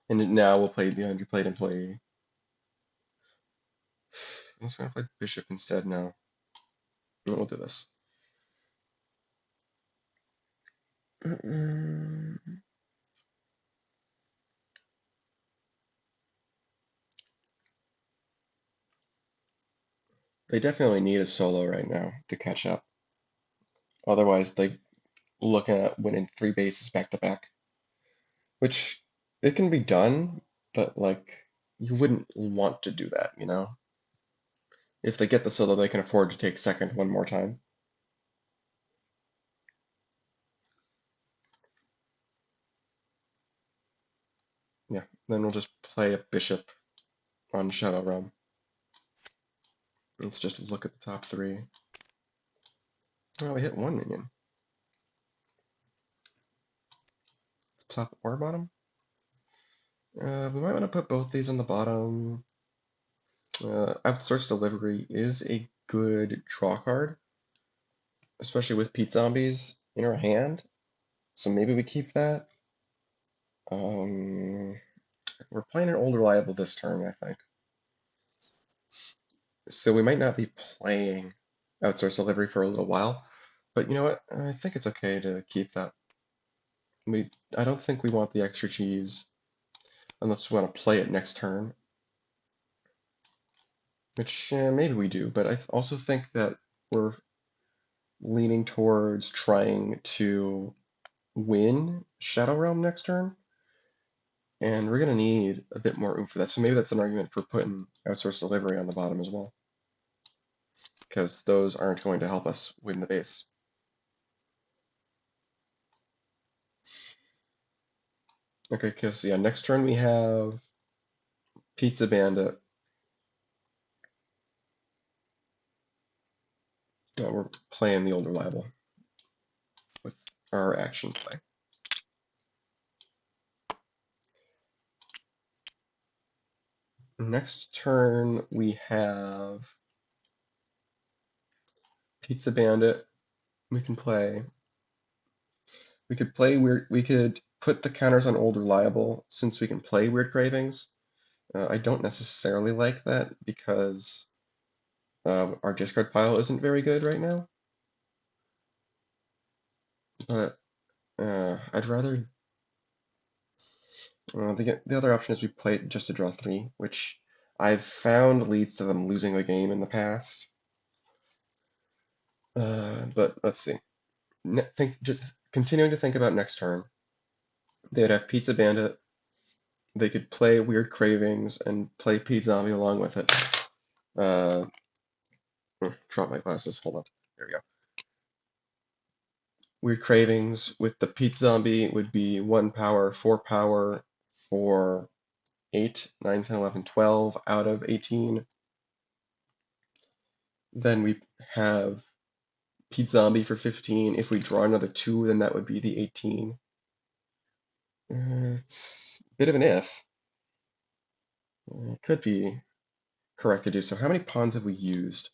And now we'll play the Underplayed Employee. I'm just going to play bishop instead now. We'll do this. They definitely need a solo right now to catch up. Otherwise, they're looking at winning 3 bases back to back. Which, it can be done, but like, you wouldn't want to do that, you know? If they get the solo, they can afford to take second one more time. Yeah, then we'll just play a bishop on Shadow Realm. Let's just look at the top 3. Oh, we hit 1 minion. Top or bottom? We might want to put both these on the bottom. Outsource Delivery is a good draw card, especially with Pete Zombies in our hand. So maybe we keep that. We're playing an old reliable this turn, I think. So we might not be playing Outsource Delivery for a little while. But you know what? I think it's okay to keep that. I don't think we want the extra cheese unless we want to play it next turn. Which maybe we do, but I also think that we're leaning towards trying to win Shadow Realm next turn, and we're going to need a bit more oomph for that. So maybe that's an argument for putting outsourced delivery on the bottom as well, because those aren't going to help us win the base. Okay, because yeah, next turn we have Pizza Bandit. We're playing the old reliable with our action play. Next turn we have Pizza Bandit. We can play. We could play weird. We could put the counters on old reliable since we can play Weird Cravings. I don't necessarily like that because our discard pile isn't very good right now. But I'd rather. The other option is we play it just to draw 3, which I've found leads to them losing the game in the past. But let's see. Just continuing to think about next turn. They'd have Pizza Bandit. They could play Weird Cravings and play Pete Zombie along with it. Drop my glasses. Hold on. There we go. Weird Cravings with the Pete Zombie would be 1 power, 4 power for 8, 9, 10, 11, 12 out of 18. Then we have Pete Zombie for 15. If we draw another 2, then that would be the 18. It's a bit of an if. It could be correct to do so. How many pawns have we used?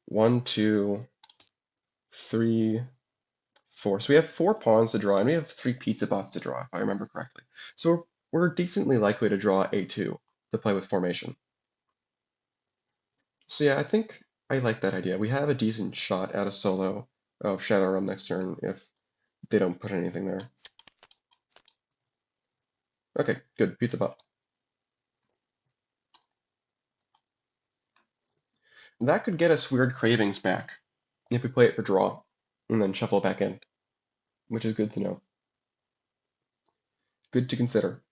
1, 2, 3, 4. So we have 4 pawns to draw, and we have 3 pizza bots to draw, if I remember correctly. So we're decently likely to draw A2 to play with formation. So yeah, I think I like that idea. We have a decent shot at a solo of Shadow Realm next turn if they don't put anything there. Okay, good. Pizza bot. That could get us Weird Cravings back if we play it for draw and then shuffle it back in, which is good to know. Good to consider.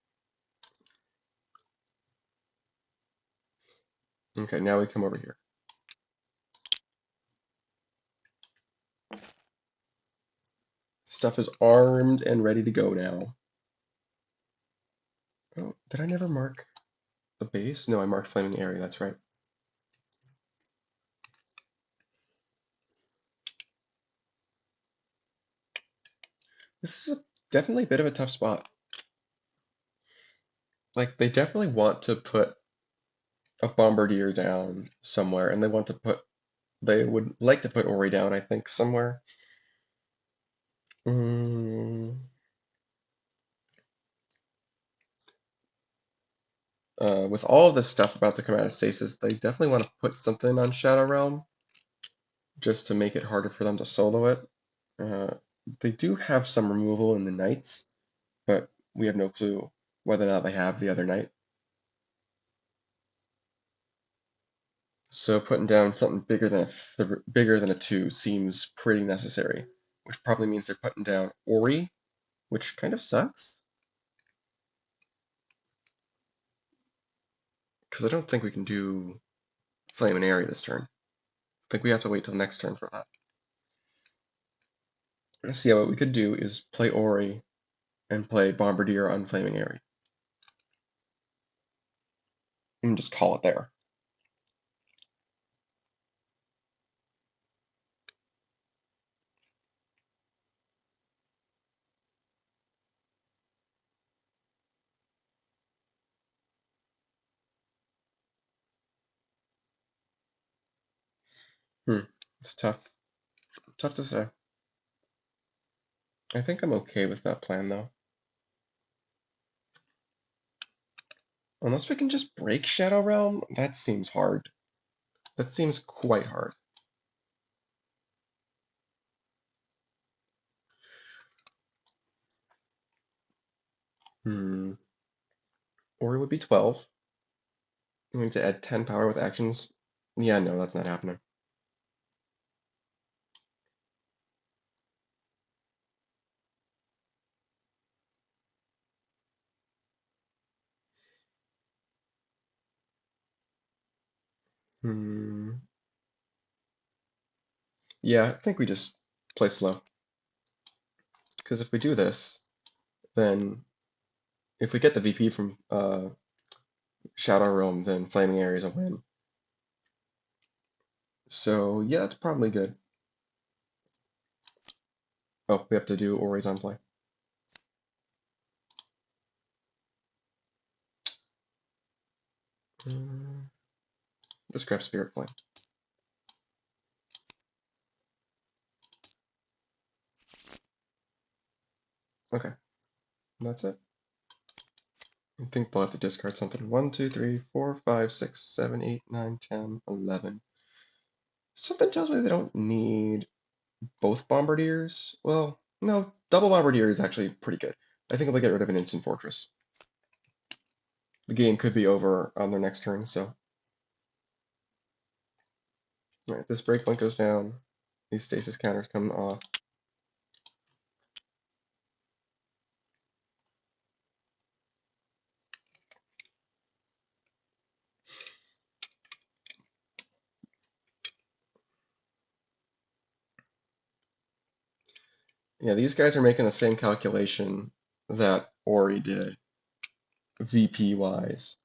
Okay, now we come over here. Stuff is armed and ready to go now. Oh, did I never mark the base? No, I marked Flaming Area, that's right. This is definitely a bit of a tough spot. Like, they definitely want to put a Bombardier down somewhere, and they would like to put Ori down, I think, somewhere. With all of this stuff about to come out of stasis, they definitely want to put something on Shadow Realm just to make it harder for them to solo it. They do have some removal in the knights, but we have no clue whether or not they have the other knight. So putting down something bigger than a 2 seems pretty necessary, which probably means they're putting down Ori, which kind of sucks. Because I don't think we can do Flame and Area this turn. I think we have to wait till next turn for that. Let's see, what we could do is play Ori and play Bombardier on Flaming Area. And just call it there. It's tough. Tough to say. I think I'm okay with that plan, though. Unless we can just break Shadow Realm, that seems hard. That seems quite hard. Or it would be 12. I'm going to add 10 power with actions. Yeah, no, that's not happening. Hmm. Yeah, I think we just play slow. Because if we do this, then if we get the VP from Shadow Realm, then Flaming Area is a win. So yeah, that's probably good. Oh, we have to do Ori's on play. Just grab Spirit Flame. Okay, that's it. I think they'll have to discard something. 1, 2, 3, 4, 5, 6, 7, 8, 9, 10, 11. Something tells me they don't need both Bombardiers. Well, no, double Bombardier is actually pretty good. I think they'll get rid of an Instant Fortress. The game could be over on their next turn, so. Alright, this breakpoint goes down. These stasis counters come off. Yeah, these guys are making the same calculation that Ori did, VP wise.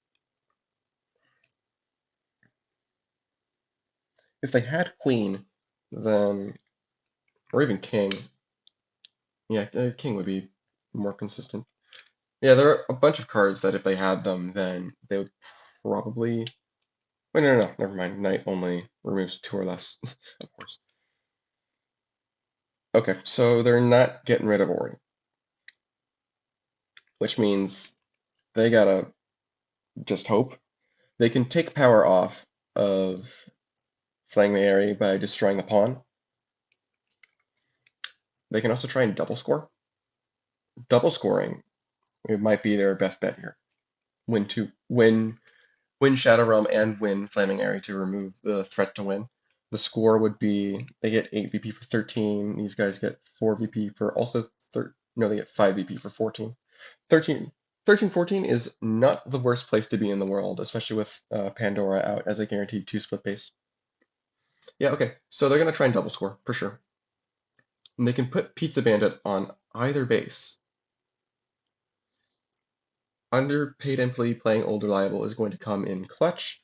If they had Queen, then, or even King, yeah, King would be more consistent. Yeah, there are a bunch of cards that if they had them, then they would probably. Wait, no, never mind. Knight only removes 2 or less, of course. Okay, so they're not getting rid of Ori, which means they gotta just hope. They can take power off of Flangmary by destroying the pawn. They can also try and double score. Double scoring, it might be their best bet here. Win Shadow Realm and win Flaming Area to remove the threat to win. The score would be they get 8 VP for 13. These guys get 4 VP for also no, they get 5 VP for 14. 13, 14 is not the worst place to be in the world, especially with Pandora out as a guaranteed 2 split base. Yeah, okay, so they're going to try and double score for sure. And they can put Pizza Bandit on either base. Underpaid Employee playing Old Reliable is going to come in clutch.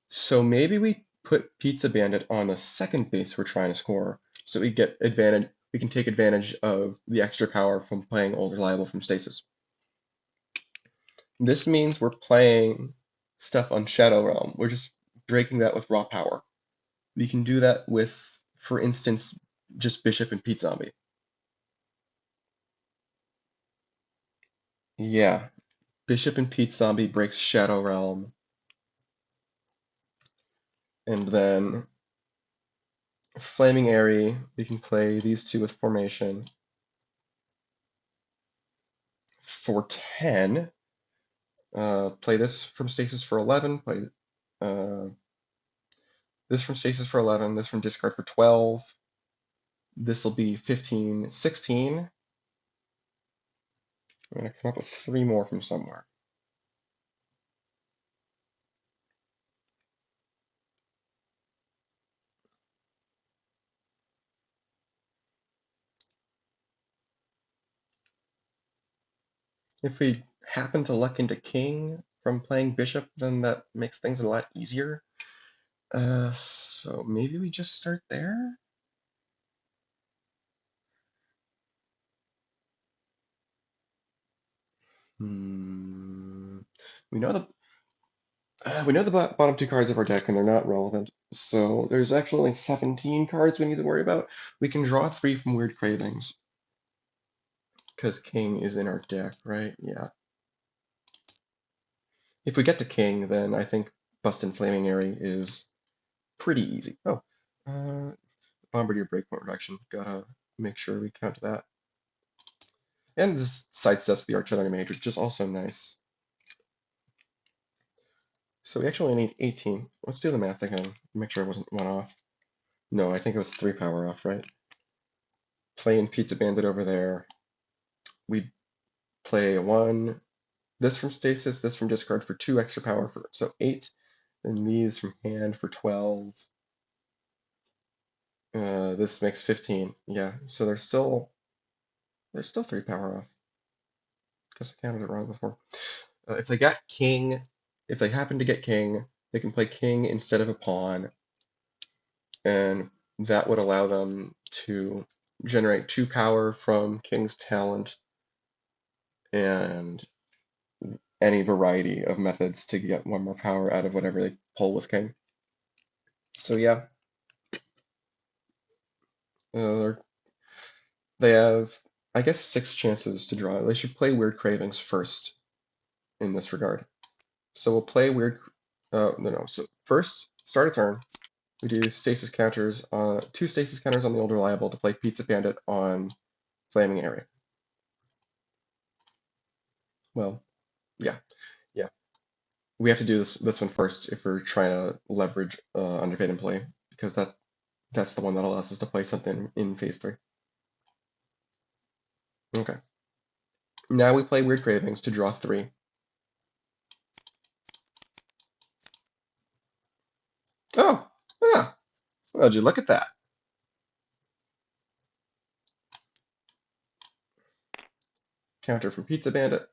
So maybe we put Pizza Bandit on the second base we're trying to score, so we get advantage. We can take advantage of the extra power from playing Old Reliable from Stasis. This means we're playing stuff on Shadow Realm. We're just breaking that with raw power. We can do that with, for instance, just Bishop and Pete Zombie. Yeah, Bishop and Pete Zombie breaks Shadow Realm, and then Flaming Airy, we can play these two with formation for 10. Play this from Stasis for 11, play uh, this from Stasis for 11, this from discard for 12. This will be 15, 16. I'm going to come up with 3 more from somewhere. If we happen to luck into King from playing Bishop, then that makes things a lot easier. So maybe we just start there? Hmm. We know the bottom 2 cards of our deck, and they're not relevant. So there's actually only 17 cards we need to worry about. We can draw 3 from Weird Cravings, because King is in our deck, right? Yeah. If we get to King, then I think Bustin' Flaming Airy is pretty easy. Oh, Bombardier Breakpoint Reduction. Gotta make sure we count that. And this sidesteps the Artillery Mage, which is also nice. So we actually need 18. Let's do the math again. Make sure it wasn't 1 off. No, I think it was 3 power off, right? Playing Pizza Bandit over there. We play 1, this from Stasis, this from discard for 2 extra power, for so 8. and these from hand for 12. This makes 15. Yeah, so there's still 3 power off. Guess I counted it wrong before. If they got king, if they happen to get king, they can play king instead of a pawn, and that would allow them to generate 2 power from king's talent and any variety of methods to get 1 more power out of whatever they pull with king. So yeah, they're they have, I guess, 6 chances to draw. They should play Weird Cravings first in this regard. So we'll play Weird. No. So first, start a turn. We do stasis counters, 2 stasis counters on the old reliable to play Pizza Bandit on Flaming Area. Well, yeah, yeah. We have to do this one first if we're trying to leverage Underpaid Employee, because that's the one that allows us to play something in phase 3. Okay. Now we play Weird Cravings to draw 3. Oh, yeah. Would you look at that? Counter from Pizza Bandit.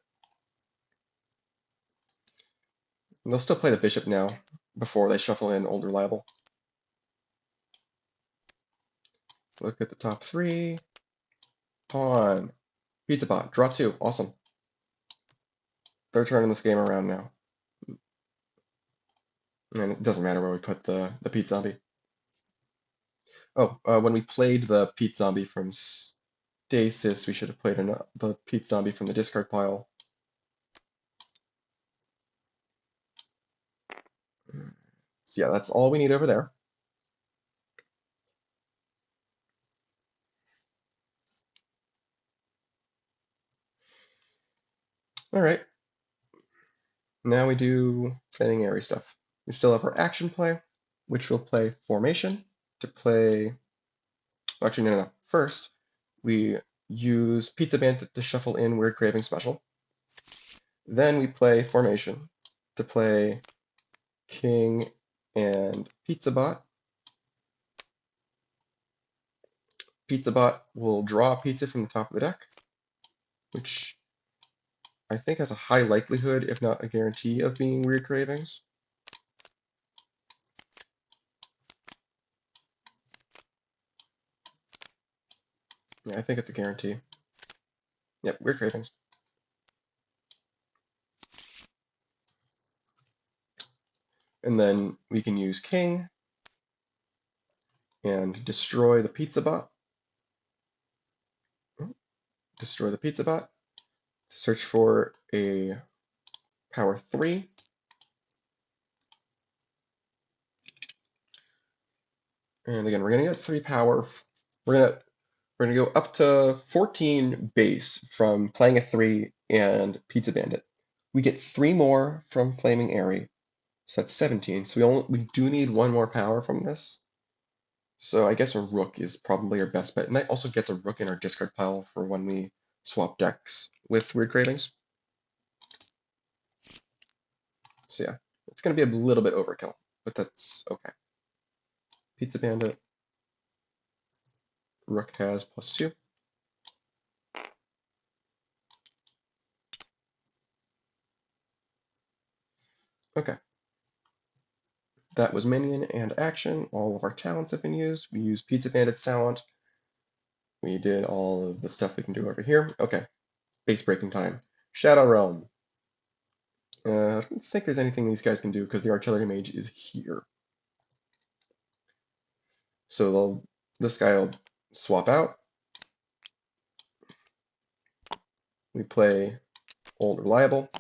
And they'll still play the bishop now before they shuffle in Old Reliable. Look at the top 3. Pawn. Pizza Bot. Draw 2. Awesome. Third turn in this game around now. And it doesn't matter where we put the Pete Zombie. Oh, when we played the Pete Zombie from Stasis, we should have played the Pete Zombie from the discard pile. So yeah, that's all we need over there. All right. Now we do Flaming Area stuff. We still have our action play, which will play Formation to play. Actually, no. First, we use Pizza Bandit to shuffle in Weird Cravings Special. Then we play Formation to play King and Pizza Bot. Pizza Bot will draw a pizza from the top of the deck, which I think has a high likelihood, if not a guarantee, of being Weird Cravings. Yeah, I think it's a guarantee. Yep, Weird Cravings. And then we can use King and destroy the Pizza Bot. Destroy the Pizza Bot. Search for a power 3. And again, we're gonna get 3 power. We're gonna go up to 14 base from playing a 3 and Pizza Bandit. We get 3 more from Flaming Airy, so that's 17. So we do need 1 more power from this. So I guess a rook is probably our best bet, and that also gets a rook in our discard pile for when we swap decks with Weird Cravings. So yeah, it's gonna be a little bit overkill, but that's okay. Pizza Bandit. Rook has +2. Okay. That was minion and action. All of our talents have been used. We used Pizza Bandit's talent. We did all of the stuff we can do over here. Okay. Base breaking time. Shadow Realm. I don't think there's anything these guys can do because the Artillery Mage is here. So this guy will swap out. We play Old Reliable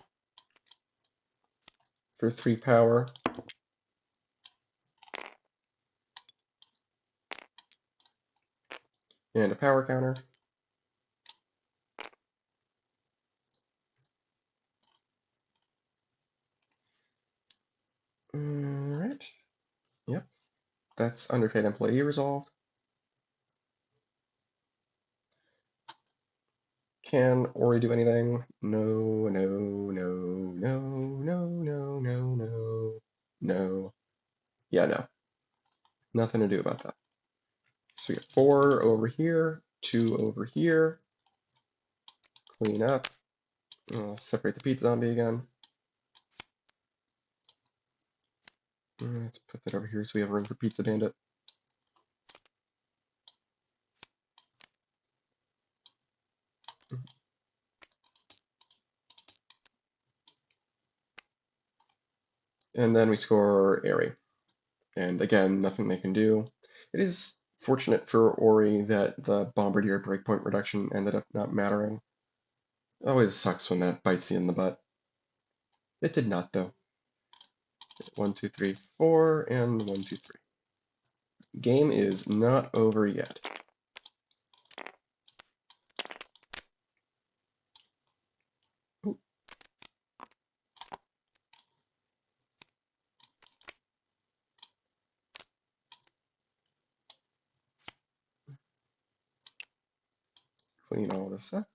for 3 power. And a power counter. Alright. Yep. That's Underpaid Employee resolved. Can Ori do anything? No, no, no, no, no, no, no, no. No. Yeah, no. Nothing to do about that. So we have 4 over here, 2 over here. Clean up. I'll separate the pizza zombie again. Let's put that over here so we have room for Pizza Bandit. And then we score Ori. And again, nothing they can do. It is fortunate for Ori that the Bombardier breakpoint reduction ended up not mattering. It always sucks when that bites you in the butt. It did not, though. 1, 2, 3, 4, and 1, 2, 3. Game is not over yet. Ooh. Clean all this up.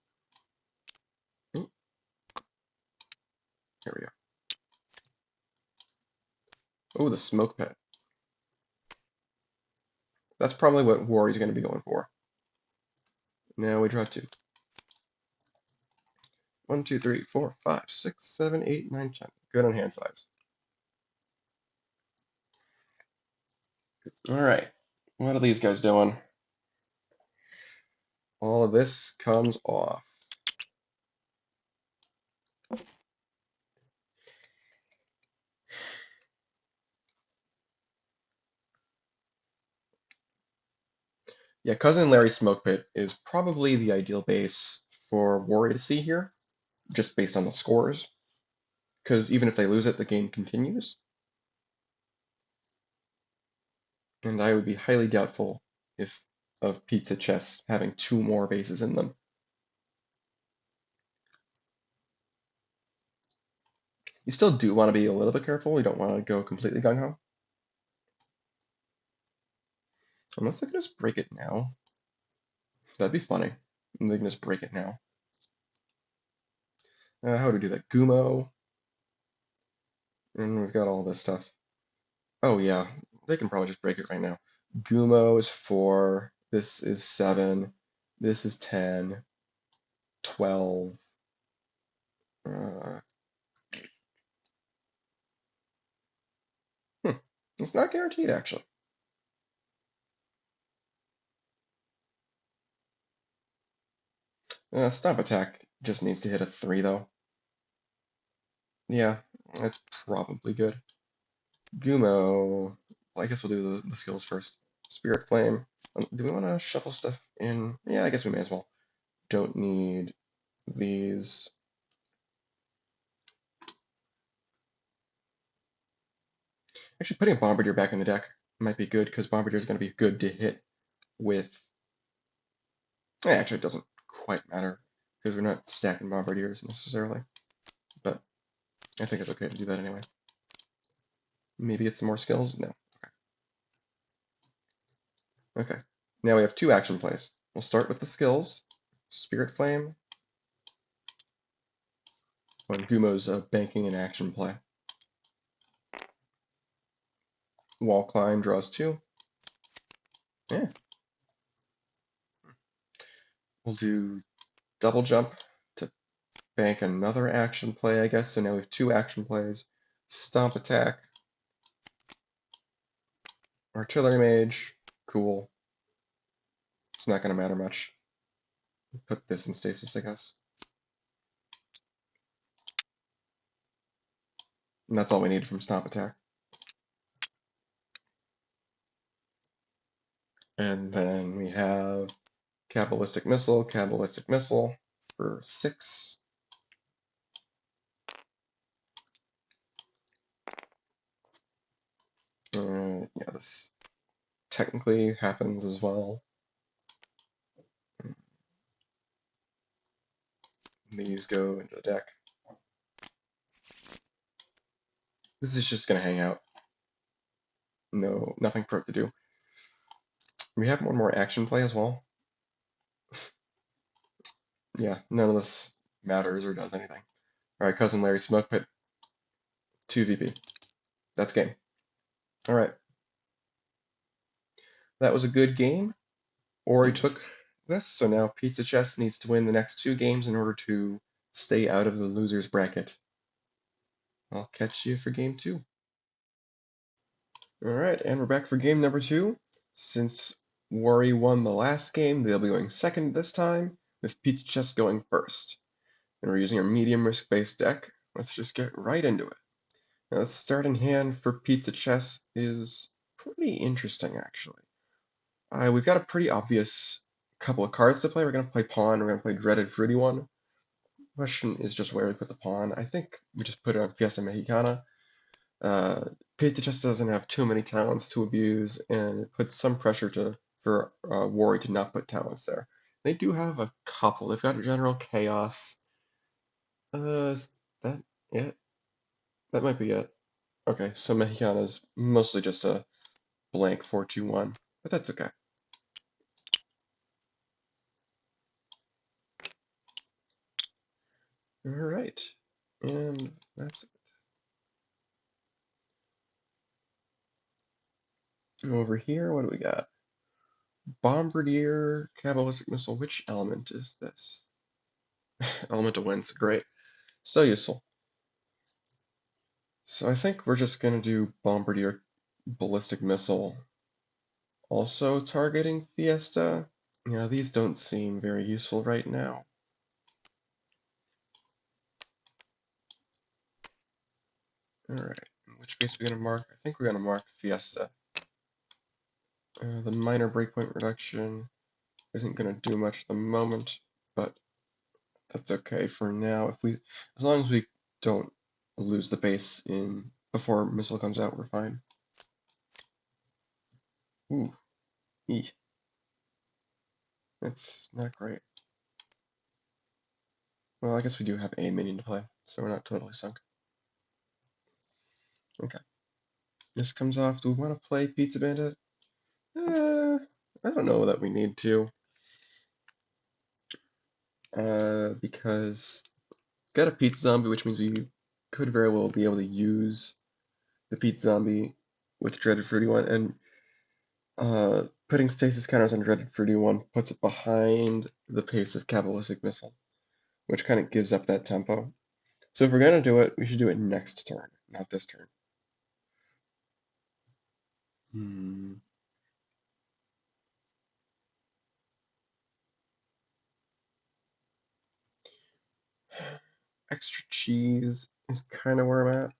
Ooh. Here we go. Oh, the smoke pit. That's probably what Warrior's going to be going for. Now we draw 2. 1, 2, 3, 4, 5, 6, 7, 8, 9, 10. Good on hand size. All right. What are these guys doing? All of this comes off. Yeah, Cousin Larry's Smoke Pit is probably the ideal base for Warrior to see here, just based on the scores. Because even if they lose it, the game continues. And I would be highly doubtful if of Pizza Chess having 2 more bases in them. You still do want to be a little bit careful. You don't want to go completely gung-ho. Unless they can just break it now. That'd be funny. And they can just break it now. How would we do that? Gumo. And we've got all this stuff. Oh yeah, they can probably just break it right now. Gumo is 4. This is 7. This is 10. 12. Uh, hmm. It's not guaranteed, actually. Stomp attack just needs to hit a 3, though. Yeah, that's probably good. Gumo. Well, I guess we'll do the skills first. Spirit Flame. Do we want to shuffle stuff in? Yeah, I guess we may as well. Don't need these. Actually, putting a Bombardier back in the deck might be good, because Bombardier is going to be good to hit with. Actually, it doesn't quite matter, because we're not stacking Bombardiers necessarily. But I think it's okay to do that anyway. Maybe get some more skills? No. Okay. Okay. Now we have 2 action plays. We'll start with the skills. Spirit Flame. When Gumo's banking an action play. Wall Climb draws 2. Yeah. We'll do Double Jump to bank another action play, I guess. So now we have 2 action plays. Stomp Attack. Artillery Mage. Cool. It's not going to matter much. Put this in stasis, I guess. And that's all we need from Stomp Attack. And then we have Cabalistic Missile for 6. Yeah, this technically happens as well. These go into the deck. This is just going to hang out. No, nothing for it to do. We have one more action play as well. Yeah, none of this matters or does anything. Alright, Cousin Larry Smoke Pit. 2 VP. That's game. All right. That was a good game. Ori took this, so now Pizza Chess needs to win the next 2 games in order to stay out of the loser's bracket. I'll catch you for game 2. All right, and we're back for game number 2. Since Ori won the last game, they'll be going second this time, with Pizza Chess going first. And we're using a medium risk-based deck. Let's just get right into it. Now, the starting hand for Pizza Chess is pretty interesting, actually. We've got a pretty obvious couple of cards to play. We're going to play Pawn, we're going to play Dreaded Fruity One. Question is just where we put the Pawn. I think we just put it on Fiesta Mexicana. Pizza just doesn't have too many talents to abuse, and it puts some pressure for Wari to not put talents there. They do have a couple. They've got General Chaos. Is that it? That might be it. Okay, so Mexicana's mostly just a blank 4-2-1, but that's okay. All right, and that's it. Over here, what do we got? Bombardier, Caballistic Missile. Which element is this? Elemental Winds, great. So useful. So I think we're just going to do Bombardier Ballistic Missile. Also targeting Fiesta. Yeah, these don't seem very useful right now. Alright, which base are we going to mark? I think we're going to mark Fiesta. The minor breakpoint reduction isn't going to do much at the moment, but that's okay for now. As long as we don't lose the base before missile comes out, we're fine. Ooh, that's not great. Well, I guess we do have a minion to play, so we're not totally sunk. Okay. This comes off. Do we want to play Pizza Bandit? I don't know that we need to. Because we've got a Pizza Zombie, which means we could very well be able to use the Pizza Zombie with Dreaded Fruity One, and putting stasis counters on Dreaded Fruity One puts it behind the pace of Cabalistic Missile, which kind of gives up that tempo. So if we're going to do it, we should do it next turn, not this turn. Extra cheese is kind of where I'm at.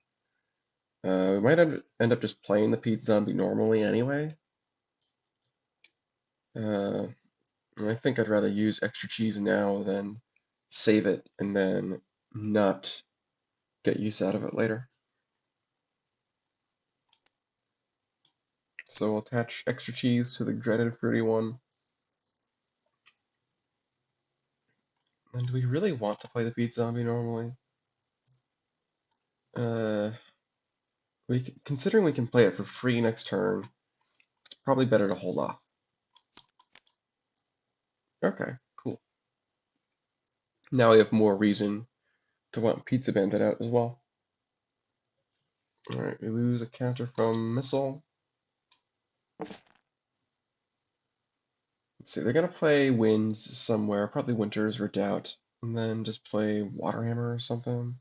We might end up just playing the Pete Zombie normally anyway. I think I'd rather use extra cheese now than save it and then not get use out of it later. So we'll attach extra cheese to the dreaded fruity one. And do we really want to play the Pete Zombie normally? Considering we can play it for free next turn, it's probably better to hold off. Okay, cool. Now we have more reason to want Pizza Bandit out as well. Alright, we lose a counter from Missile. Let's see, they're gonna play Winds somewhere, probably Winters or Doubt, and then just play Waterhammer or something.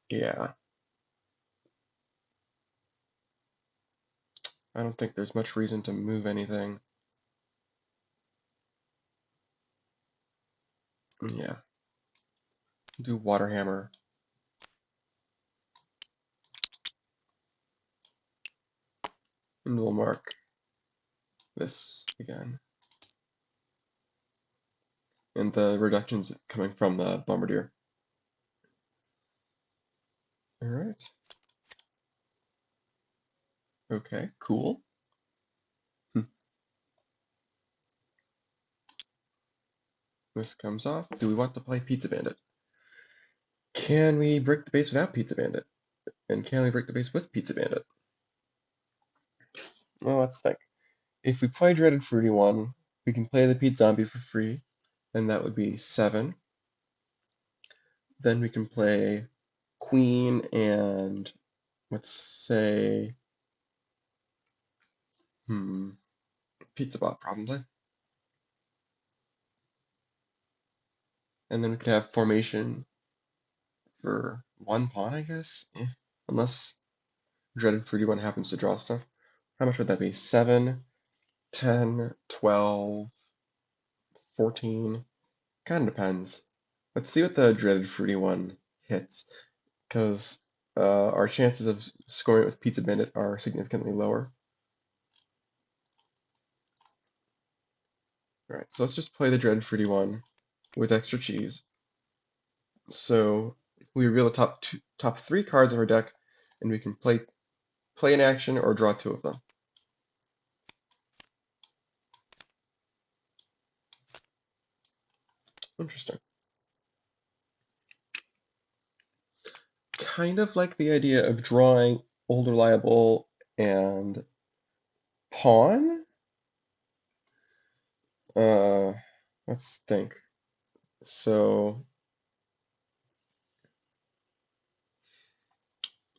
Yeah. I don't think there's much reason to move anything. Yeah. Do Waterhammer. And we'll mark this again. And the reductions coming from the Bombardier. Alright. Okay, cool. This comes off. Do we want to play Pizza Bandit? Can we break the base without Pizza Bandit? And can we break the base with Pizza Bandit? Well, let's think. If we play Dreaded Fruity One, we can play the Pete Zombie for free, and that would be 7. Then we can play queen and let's say Pizza Bot probably. And then we could have formation for one pawn, I guess. Unless dreaded fruity one happens to draw stuff. How much would that be? 7, 10, 12, 14. Kind of depends. Let's see what the dreaded fruity one hits, because our chances of scoring it with Pizza Bandit are significantly lower. Alright, so let's just play the dreaded fruity one with extra cheese. So we reveal the top 3 cards of our deck, and we can play an action or draw 2 of them. Interesting. Kind of like the idea of drawing old reliable and pawn. Let's think. So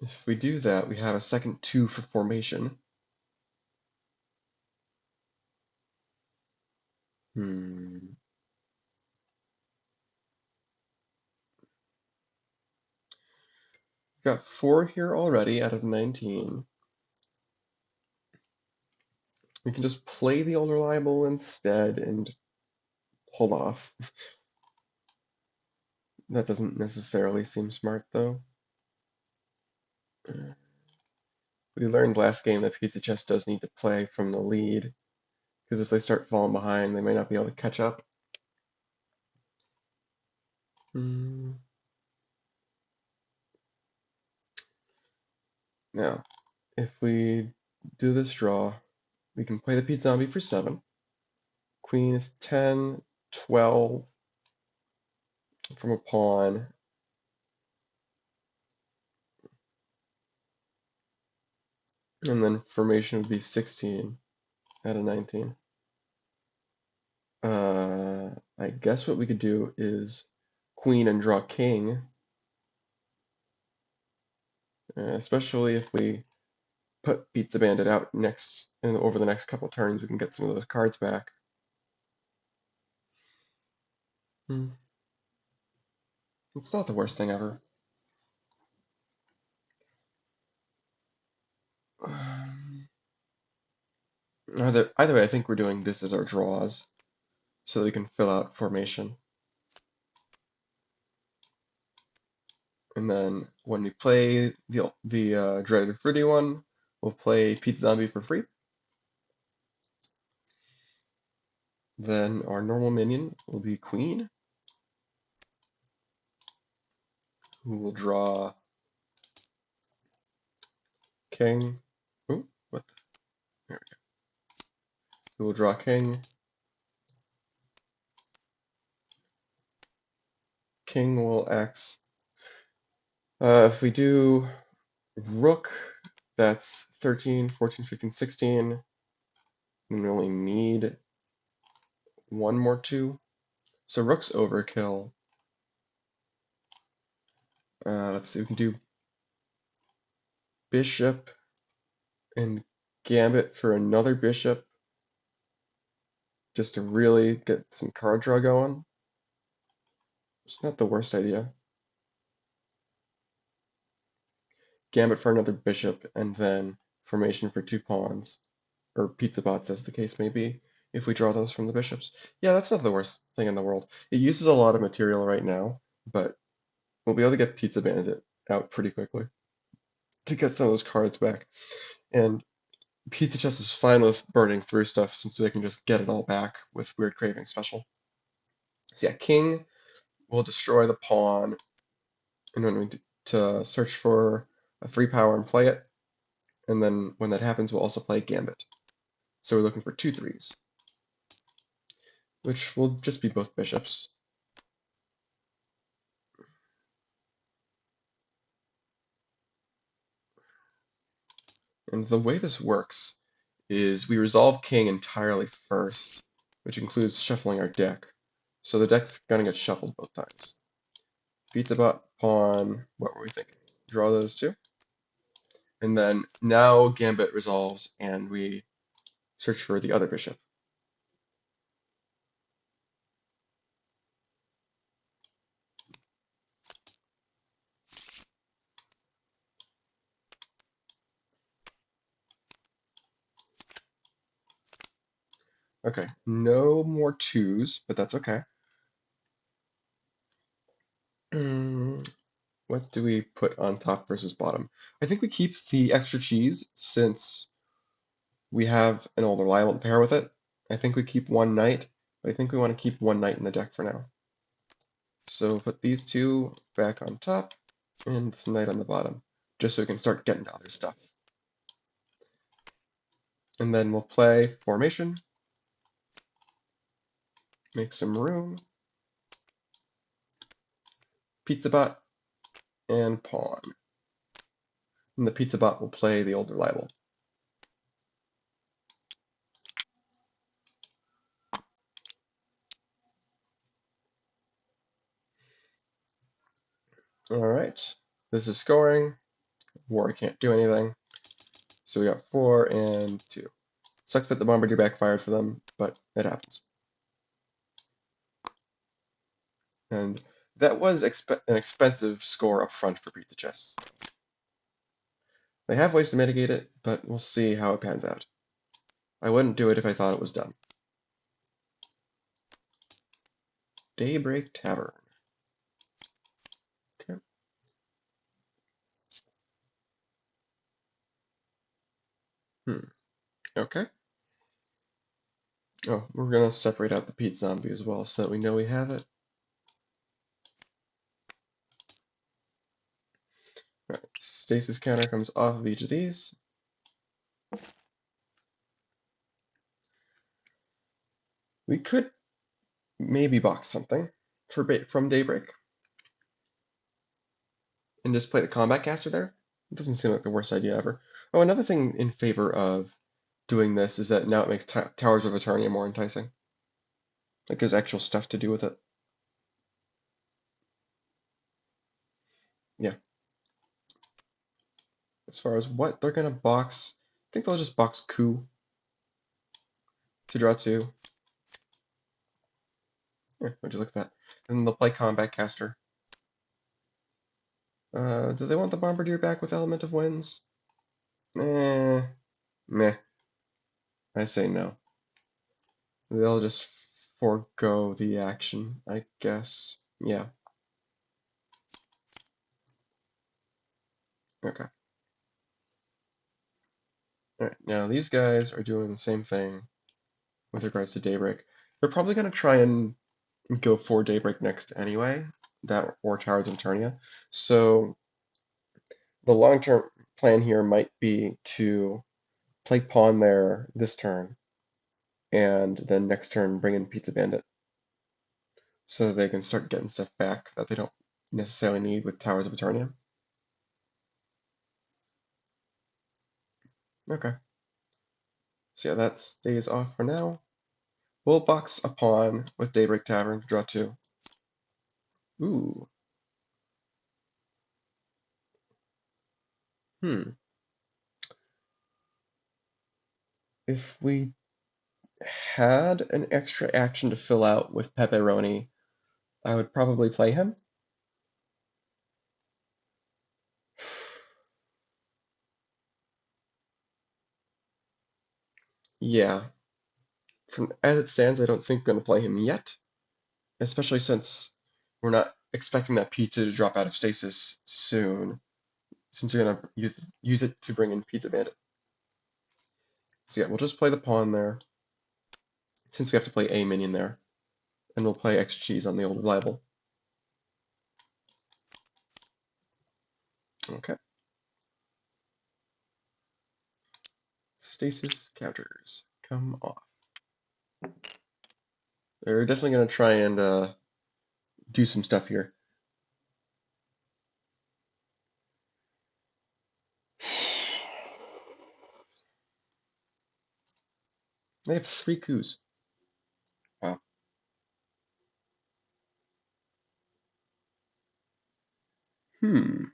if we do that, we have a second 2 for formation. Got 4 here already out of 19. We can just play the old reliable instead and hold off. That doesn't necessarily seem smart, though. We learned last game that Pizza Chest does need to play from the lead, because if they start falling behind, they might not be able to catch up. Now, if we do this draw, we can play the Pizza Zombie for 7. Queen is 10, 12 from a pawn. And then formation would be 16 out of 19. I guess what we could do is queen and draw king, especially if we put Pizza Bandit out next and over the next couple turns, we can get some of those cards back. It's not the worst thing ever. Either way, I think we're doing this as our draws, so that we can fill out formation. And then when we play the dreaded fruity one, we'll play Pizza Zombie for free. Then our normal minion will be Queen, who will draw King. Oh, what? There we go. Who will draw King. King will X. If we do Rook, that's 13, 14, 15, 16. And we only need one more 2. So Rook's overkill. Let's see, we can do Bishop and Gambit for another Bishop, just to really get some card draw going. It's not the worst idea. Gambit for another Bishop, and then formation for 2 pawns, or Pizza Bots as the case may be, if we draw those from the bishops. Yeah, that's not the worst thing in the world. It uses a lot of material right now, but we'll be able to get Pizza Bandit out pretty quickly to get some of those cards back. And Pizza Chest is fine with burning through stuff since they can just get it all back with Weird Cravings Special. So yeah, King will destroy the pawn, and then we need to search for a 3 power and play it. And then when that happens, we'll also play Gambit. So we're looking for 2 3s, which will just be both bishops. And the way this works is we resolve king entirely first, which includes shuffling our deck. So the deck's gonna get shuffled both times. Pizza bot, pawn. What were we thinking? Draw those two. And then now Gambit resolves and we search for the other bishop. Okay, no more twos, but that's okay. What do we put on top versus bottom? I think we keep the extra cheese since we have an older reliable to pair with it. I think we keep one knight, but I think we want to keep one knight in the deck for now. So put these two back on top and this knight on the bottom, just so we can start getting to other stuff. And then we'll play formation, make some room, pizza bot, and pawn. And the pizza bot will play the older reliable. All right, this is scoring. War can't do anything. So we got 4 and 2. Sucks that the bombardier backfired for them, but it happens. And that was an expensive score up front for Pizza Chess. They have ways to mitigate it, but we'll see how it pans out. I wouldn't do it if I thought it was done. Daybreak Tavern. Okay. Okay. Oh, we're gonna separate out the Pete Zombie as well so that we know we have it. Right. Stasis counter comes off of each of these. We could maybe box something from Daybreak and just play the combat caster there. It doesn't seem like the worst idea ever. Oh, another thing in favor of doing this is that now it makes Towers of Eternia more enticing. Like there's actual stuff to do with it. Yeah. As far as what they're gonna box, I think they'll just box Coup to draw 2. Yeah, would you look at that? And they'll play Combat Caster. Do they want the Bombardier back with Element of Winds? Eh, meh. I say no. They'll just forego the action, I guess. Yeah. Okay. Alright, now these guys are doing the same thing with regards to Daybreak. They're probably going to try and go for Daybreak next anyway, that or Towers of Eternia. So the long-term plan here might be to play pawn there this turn, and then next turn bring in Pizza Bandit, so that they can start getting stuff back that they don't necessarily need with Towers of Eternia. Okay. So yeah, that stays off for now. We'll box a pawn with Daybreak Tavern, draw 2. Ooh. Hmm. If we had an extra action to fill out with Pepperoni, I would probably play him. Yeah. From as it stands, I don't think I'm going to play him yet, especially since we're not expecting that pizza to drop out of stasis soon, since we're going to use it to bring in Pizza Bandit. So yeah, we'll just play the pawn there, since we have to play a minion there, and we'll play extra cheese on the old reliable. Okay. Stasis counters come off. They're definitely going to try and do some stuff here. They have 3 coups. Wow. Can't.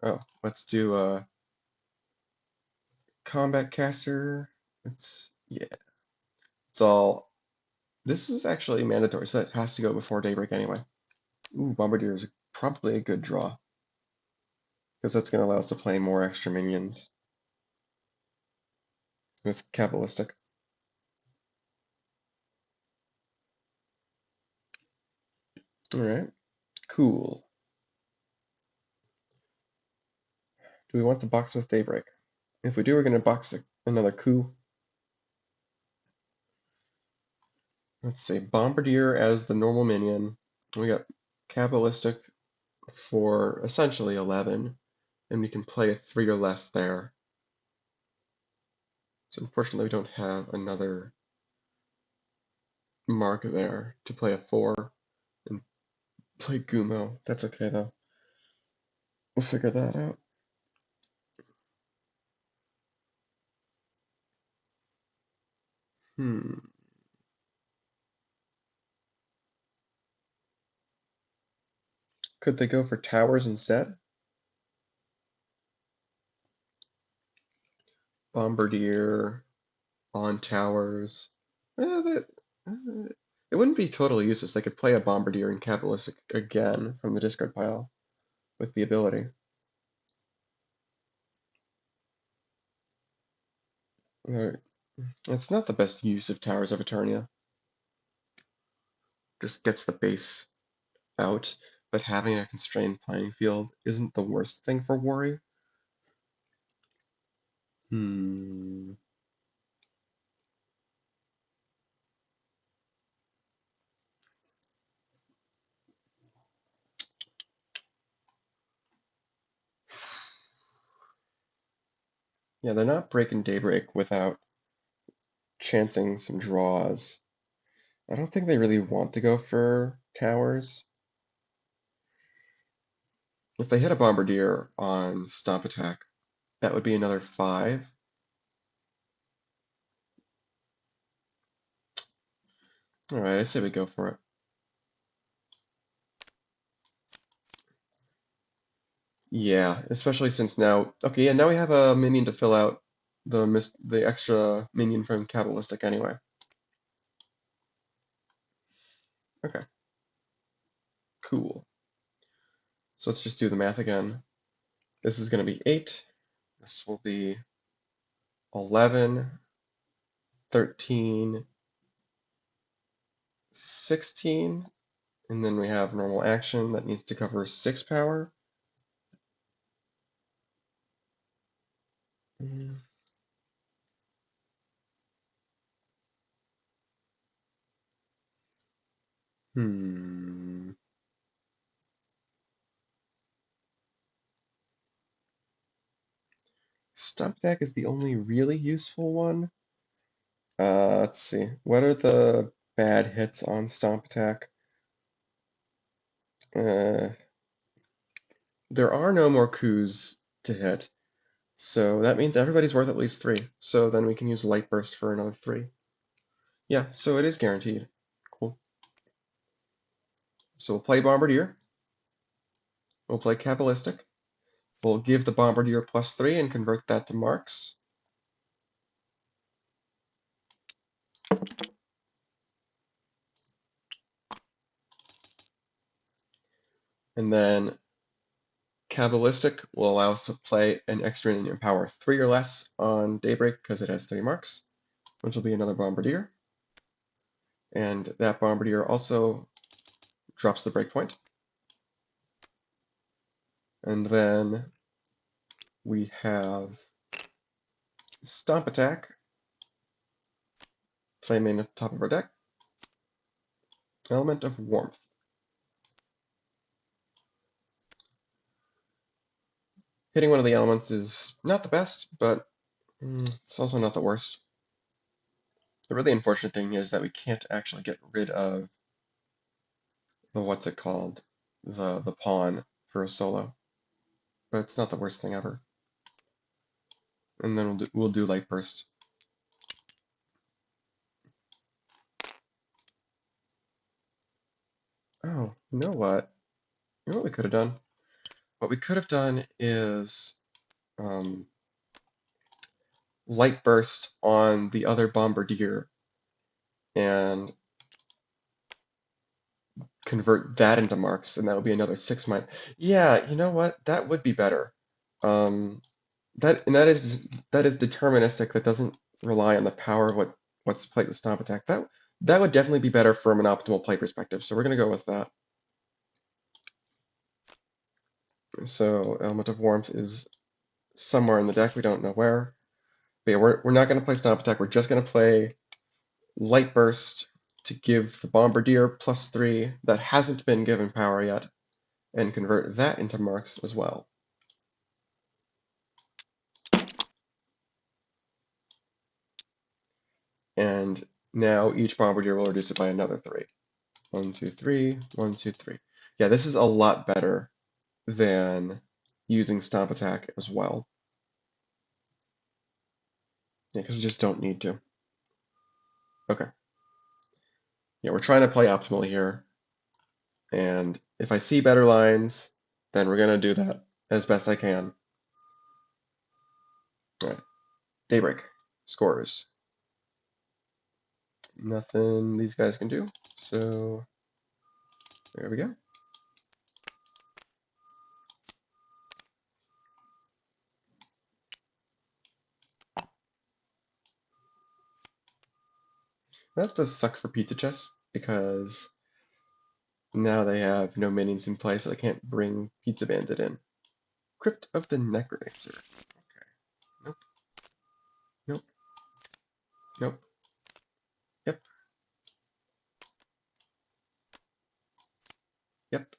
Oh, let's do combat caster. Yeah. It's all. This is actually mandatory, so it has to go before daybreak anyway. Ooh, Bombardier is probably a good draw because that's going to allow us to play more extra minions with Cabalistic. All right, cool. Do we want to box with daybreak? If we do, we're going to box another coup. Let's say Bombardier as the normal minion. We got Cabalistic for essentially 11, and we can play a 3 or less there. So unfortunately, we don't have another mark there to play a 4 and play Gumo. That's okay though. We'll figure that out. Could they go for towers instead? Bombardier on towers. It wouldn't be totally useless. They could play a Bombardier and Cabalistic again from the discard pile with the ability. It's not the best use of Towers of Eternia. Just gets the base out, but having a constrained playing field isn't the worst thing for Worry. Yeah, they're not breaking Daybreak without chancing some draws. I don't think they really want to go for towers. If they hit a Bombardier on Stomp Attack, that would be another 5. Alright, I say we go for it. Yeah, especially since now... Okay, yeah, now we have a minion to fill out the extra minion from Cabalistic anyway. Okay. Cool. So let's just do the math again. This is going to be 8. This will be 11, 13, 16, and then we have normal action that needs to cover 6 power. Hmm. Stomp attack is the only really useful one. Let's see. What are the bad hits on stomp attack? There are no more coups to hit, so that means everybody's worth at least 3. So then we can use Light Burst for another 3. Yeah, so it is guaranteed. Cool. So we'll play Bombardier. We'll play Cabalistic. We'll give the Bombardier +3 and convert that to marks. And then Cabalistic will allow us to play an extra in power 3 or less on Daybreak because it has 3 marks, which will be another Bombardier. And that Bombardier also drops the breakpoint. And then we have Stomp Attack, play main at the top of our deck, Element of Warmth. Hitting one of the elements is not the best, but it's also not the worst. The really unfortunate thing is that we can't actually get rid of the what's it called, the pawn for a solo, but it's not the worst thing ever. And then we'll do Light Burst. Oh, you know what? You know what we could have done? What we could have done is light burst on the other bombardier and convert that into marks, and that would be another 6 mine. Yeah, you know what? That would be better. Um, that is deterministic. That doesn't rely on the power of what's plate with stomp attack. That would definitely be better from an optimal play perspective. So we're gonna go with that. So element of warmth is somewhere in the deck. We don't know where. But yeah, we're not gonna play stomp attack. We're just gonna play light burst to give the bombardier +3 that hasn't been given power yet, and convert that into marks as well. And now each bombardier will reduce it by another 3. 1, 2, 3, 1, 2, 3. Yeah, this is a lot better than using stomp attack as well. Yeah, because we just don't need to. Okay. Yeah, we're trying to play optimally here. And if I see better lines, then we're going to do that as best I can. All right. Daybreak. Scores. Nothing these guys can do. So there we go. That does suck for Pizza Chess because now they have no minions in play, so they can't bring Pizza Bandit in. Crypt of the Necrodancer. Okay. Nope. Nope. Nope. Yep. Yep.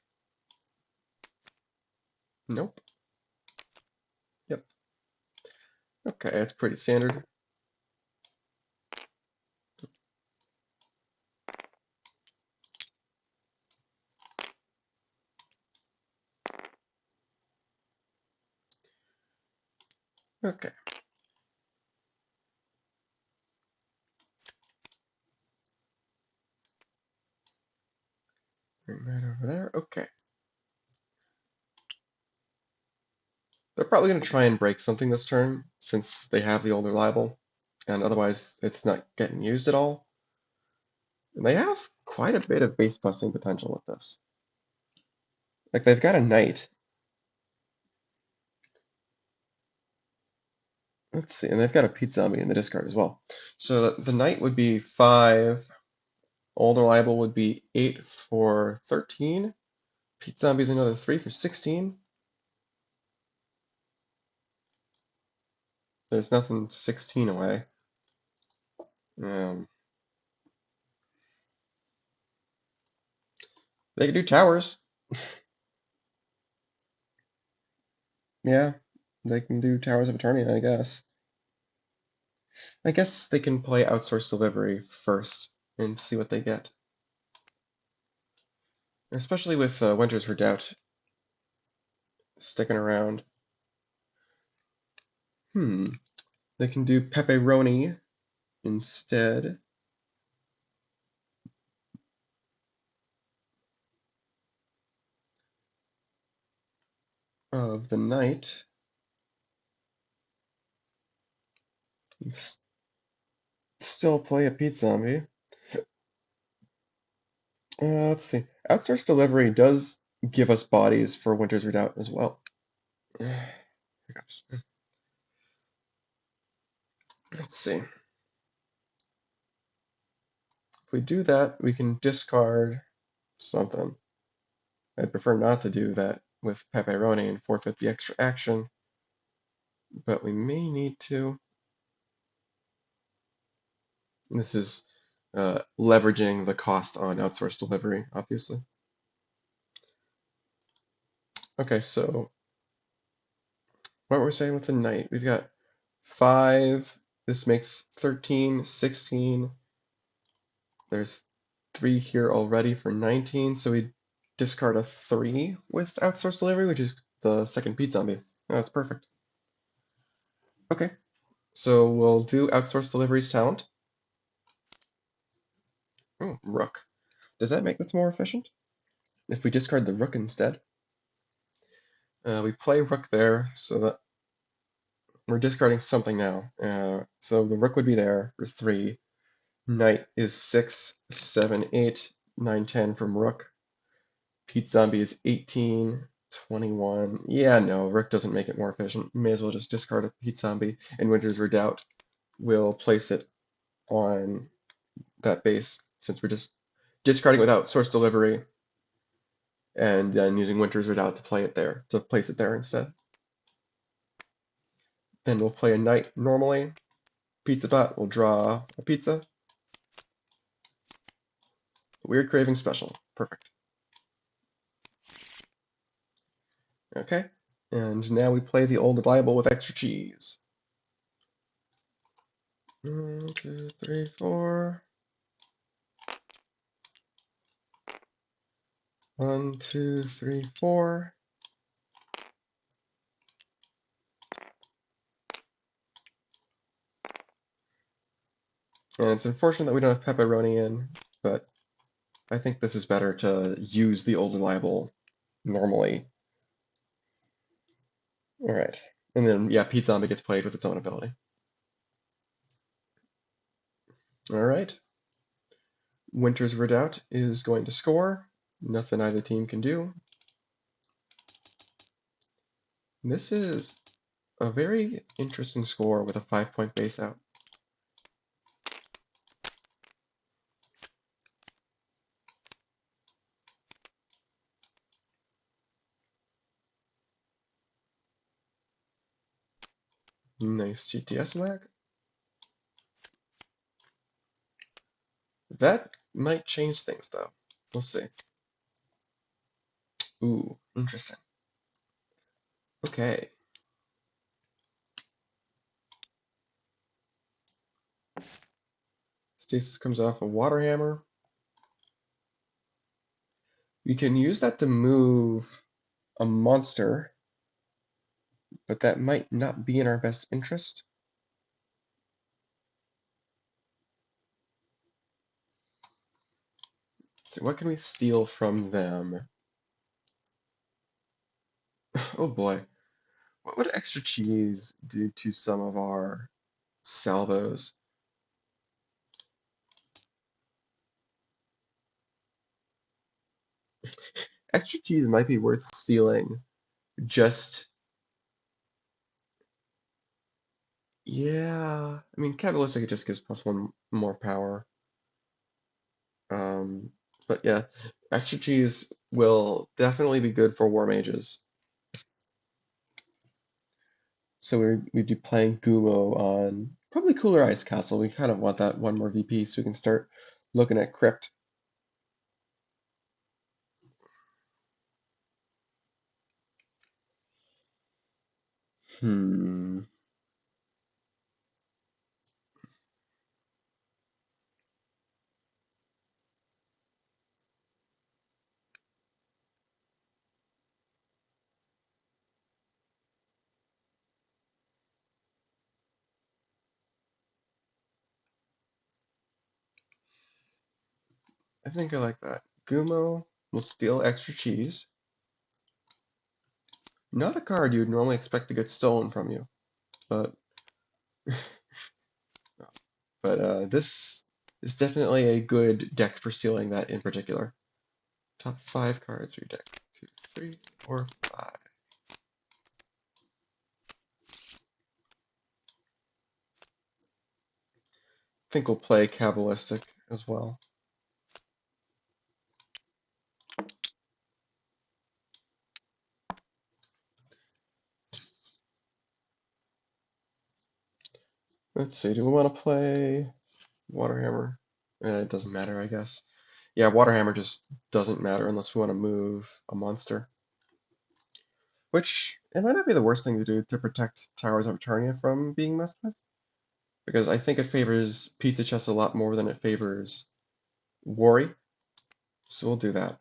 Nope. Yep. Okay, that's pretty standard. Okay. Bring that over there. Okay. They're probably going to try and break something this turn, since they have the older libel, and otherwise it's not getting used at all. And they have quite a bit of base busting potential with this. Like, they've got a knight. Let's see, and they've got a Pete Zombie in the discard as well. So the knight would be 5, older libel would be 8 for 13, Pete Zombie's another 3 for 16. There's nothing 16 away. They can do towers. Yeah, they can do Towers of Eternity, I guess. I guess they can play Outsourced Delivery first and see what they get. Especially with Winter's Redoubt sticking around. They can do Pepperoni instead. Of the knight. Still play a Pete Zombie. Let's see. Outsourced Delivery does give us bodies for Winter's Redoubt as well. Let's see. If we do that, we can discard something. I'd prefer not to do that with Pepperoni and forfeit the extra action, but we may need to. This is leveraging the cost on outsourced delivery, obviously. Okay, so what we're saying with the knight, we've got 5, this makes 13, 16. There's 3 here already for 19, so we discard a 3 with outsourced delivery, which is the second Pete Zombie. Oh, that's perfect. Okay, so we'll do outsourced delivery's talent. Oh, Rook. Does that make this more efficient? If we discard the Rook instead? We play rook there, so that we're discarding something now. So the rook would be there for 3. Knight is 6, 7, 8, 9, 10 from rook. Pete Zombie is 18, 21. Yeah, no, rook doesn't make it more efficient. May as well just discard a Pete Zombie, and Winter's Redoubt will place it on that base, since we're just discarding without source delivery, and then using Winter's Redoubt to place it there instead. Then we'll play a knight normally. Pizza Bot will draw a pizza. Weird Cravings Special. Perfect. Okay. And now we play the old Bible with extra cheese. 1, 2, 3, 4. 1, 2, 3, 4. And it's unfortunate that we don't have pepperoni in, but I think this is better to use the old reliable normally. All right. And then, yeah, Pete Zombie gets played with its own ability. All right. Winter's Redoubt is going to score. Nothing either team can do. This is a very interesting score with a 5-point base out. Nice GTS lag. That might change things, though. We'll see. Ooh, interesting. Okay. Stasis comes off a Water Hammer. We can use that to move a monster, but that might not be in our best interest. So what can we steal from them? Oh boy. What would extra cheese do to some of our salvos? Extra cheese might be worth stealing. Just, yeah. I mean, Cabalistic, it just gives +1 more power. But yeah, extra cheese will definitely be good for Warmages. So we'd be playing Gumo on probably Cooler Ice Castle. We kind of want that 1 more VP so we can start looking at Crypt. Hmm. I think I like that. Gumo will steal extra cheese. Not a card you would normally expect to get stolen from you, but this is definitely a good deck for stealing that in particular. Top 5 cards for your deck. 2, 3, 4, 5. I think we'll play Cabalistic as well. Let's see, do we want to play Waterhammer? It doesn't matter, I guess. Yeah, Waterhammer just doesn't matter unless we want to move a monster. Which, it might not be the worst thing to do to protect Towers of Eternia from being messed with, because I think it favors Pizza Chess a lot more than it favors Worry. So we'll do that.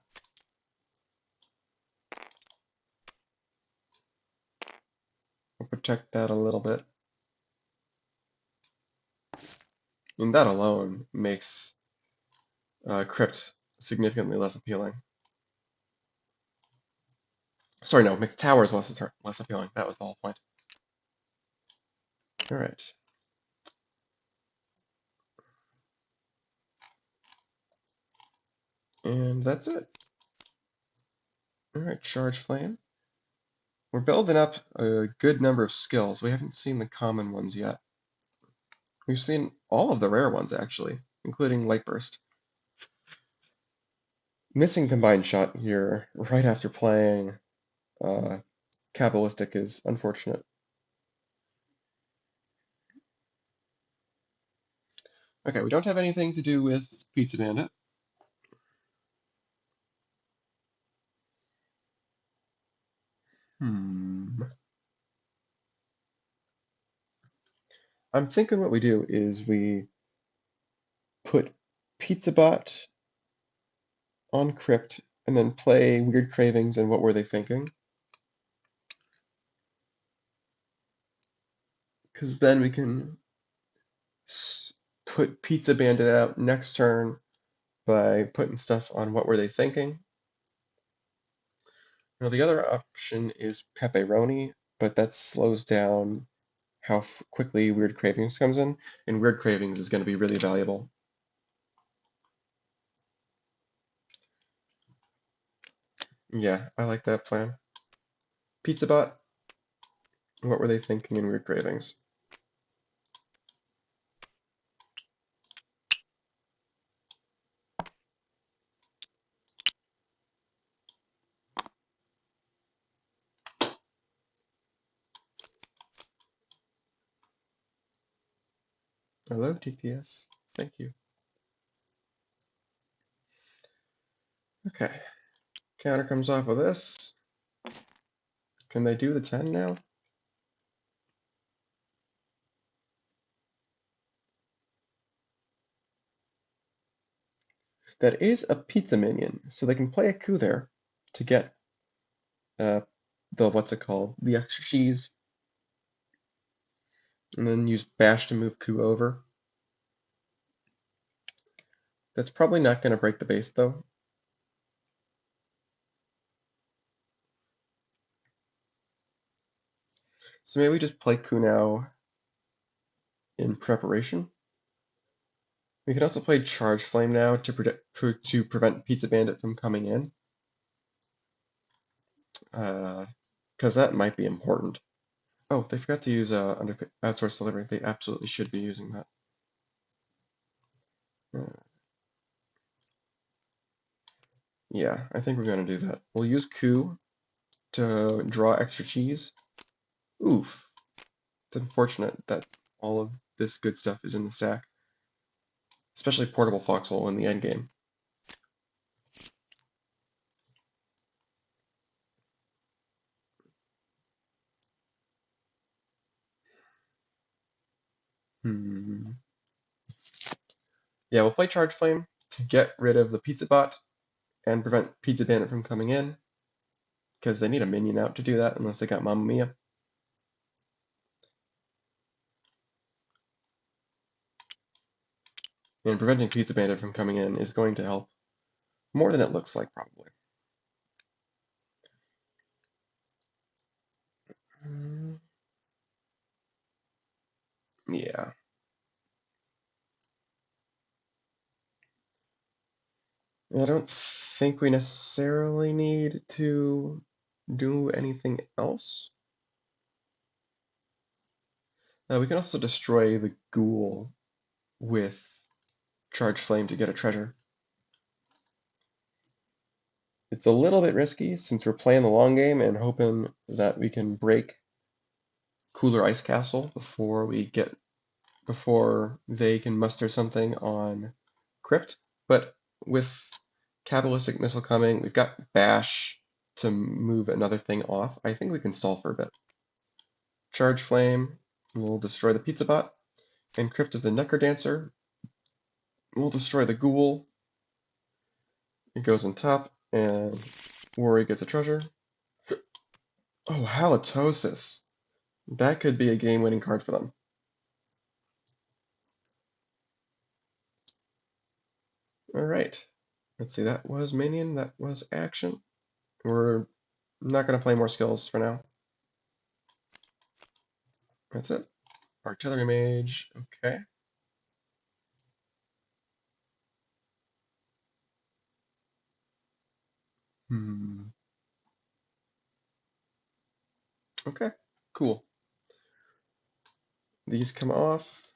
We'll protect that a little bit. And that alone makes Crypt significantly less appealing. Sorry, no, makes towers less appealing. That was the whole point. All right. And that's it. All right, charge flame. We're building up a good number of skills. We haven't seen the common ones yet. We've seen all of the rare ones, actually, including light burst. Missing combined shot here right after playing Kabbalistic is unfortunate. Okay, we don't have anything to do with Pizza Bandit. Hmm. I'm thinking what we do is we put PizzaBot on Crypt and then play Weird Cravings and What Were They Thinking? Because then we can put Pizza Bandit out next turn by putting stuff on What Were They Thinking? Now the other option is Pepperoni, but that slows down how quickly Weird Cravings comes in, and Weird Cravings is going to be really valuable. Yeah, I like that plan. PizzaBot, What Were They Thinking in Weird Cravings? Hello, TTS. Thank you. Okay. Counter comes off of this. Can they do the 10 now? That is a pizza minion, so they can play a coup there to get what's it called? The extra cheese. And then use bash to move coup over. That's probably not going to break the base though. So maybe we just play coup now in preparation. We can also play charge flame now to prevent Pizza Bandit from coming in. Because that might be important. Oh, they forgot to use underpaid outsourced delivery. They absolutely should be using that. Yeah, I think we're going to do that. We'll use coup to draw extra cheese. Oof. It's unfortunate that all of this good stuff is in the stack. Especially portable foxhole in the endgame. Hmm. Yeah, we'll play Charge Flame to get rid of the Pizza Bot and prevent Pizza Bandit from coming in. Because they need a minion out to do that unless they got Mamma Mia. And preventing Pizza Bandit from coming in is going to help more than it looks like, probably. Yeah. I don't think we necessarily need to do anything else. We can also destroy the ghoul with Charge Flame to get a treasure. It's a little bit risky since we're playing the long game and hoping that we can break Cooler Ice Castle before they can muster something on Crypt. But with Kabbalistic Missile coming, we've got Bash to move another thing off. I think we can stall for a bit. Charge Flame will destroy the Pizza Bot, and Crypt of the Necrodancer will destroy the Ghoul. It goes on top, and Worry gets a treasure. Oh, Halitosis. That could be a game-winning card for them. All right. Let's see, that was Minion, that was Action. We're I'm not going to play more skills for now. That's it. Artillery mage. Okay. Hmm. Okay. Cool. These come off.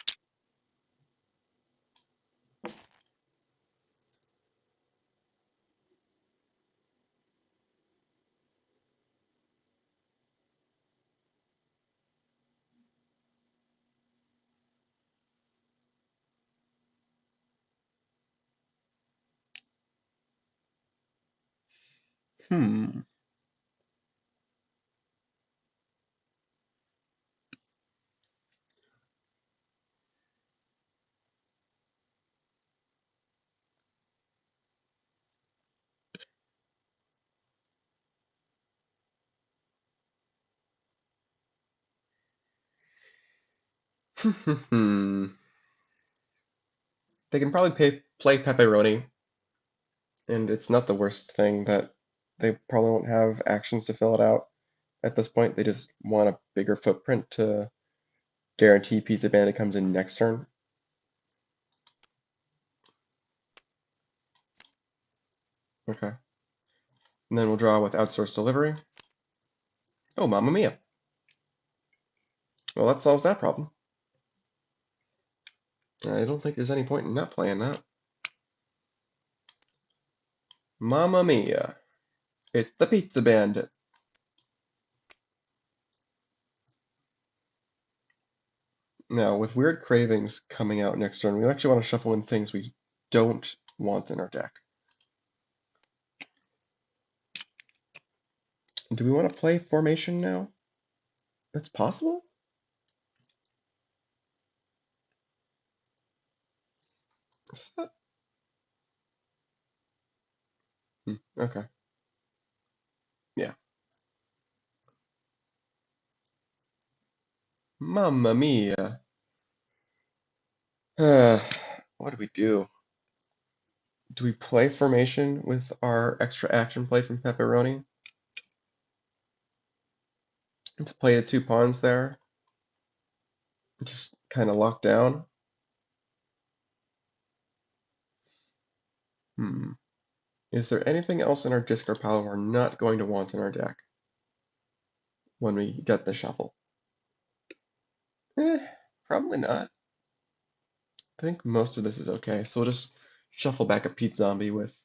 Hmm. Hmm. They can probably play pepperoni, and it's not the worst thing that they probably won't have actions to fill it out at this point. They just want a bigger footprint to guarantee Pizza Bandit comes in next turn. Okay. And then we'll draw with outsourced delivery. Oh, Mamma Mia. Well, that solves that problem. I don't think there's any point in not playing that. Mamma Mia. It's the Pizza Bandit. Now, with Weird Cravings coming out next turn, we actually want to shuffle in things we don't want in our deck. Do we want to play Formation now? That's possible? Is that... Okay. Yeah. Mamma Mia. What do we do? Do we play Formation with our extra action play from Pepperoni? To play the two pawns there? Just kind of lock down? Hmm. Is there anything else in our discard pile we're not going to want in our deck when we get the shuffle? Probably not. I think most of this is okay, so we'll just shuffle back a Pete Zombie with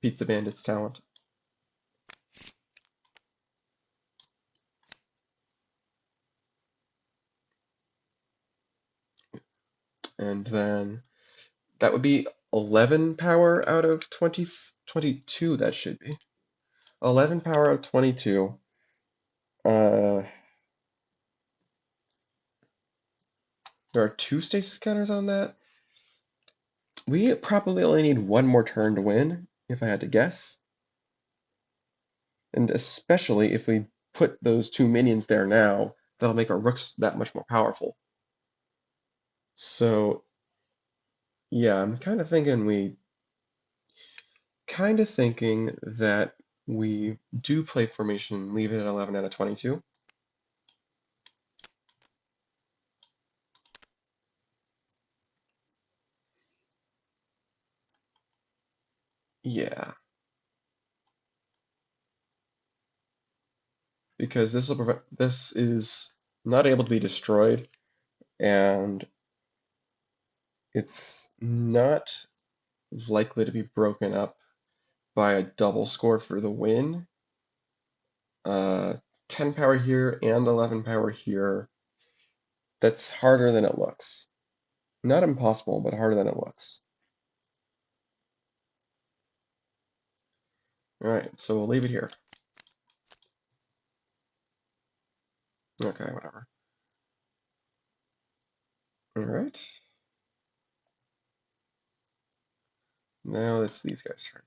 Pizza Bandit's talent. And then that would be 11 power out of 22, that should be. 11 power out of 22. There are two stasis counters on that. We probably only need one more turn to win, if I had to guess. And especially if we put those two minions there now, that'll make our rooks that much more powerful. So, yeah, I'm kind of thinking that we do play formation, leave it at 11 out of 22. Yeah, because this is not able to be destroyed, and it's not likely to be broken up by a double score for the win. 10 power here and 11 power here. That's harder than it looks. Not impossible, but harder than it looks. Alright, so we'll leave it here. Okay, whatever. Alright. Now it's these guys' turn.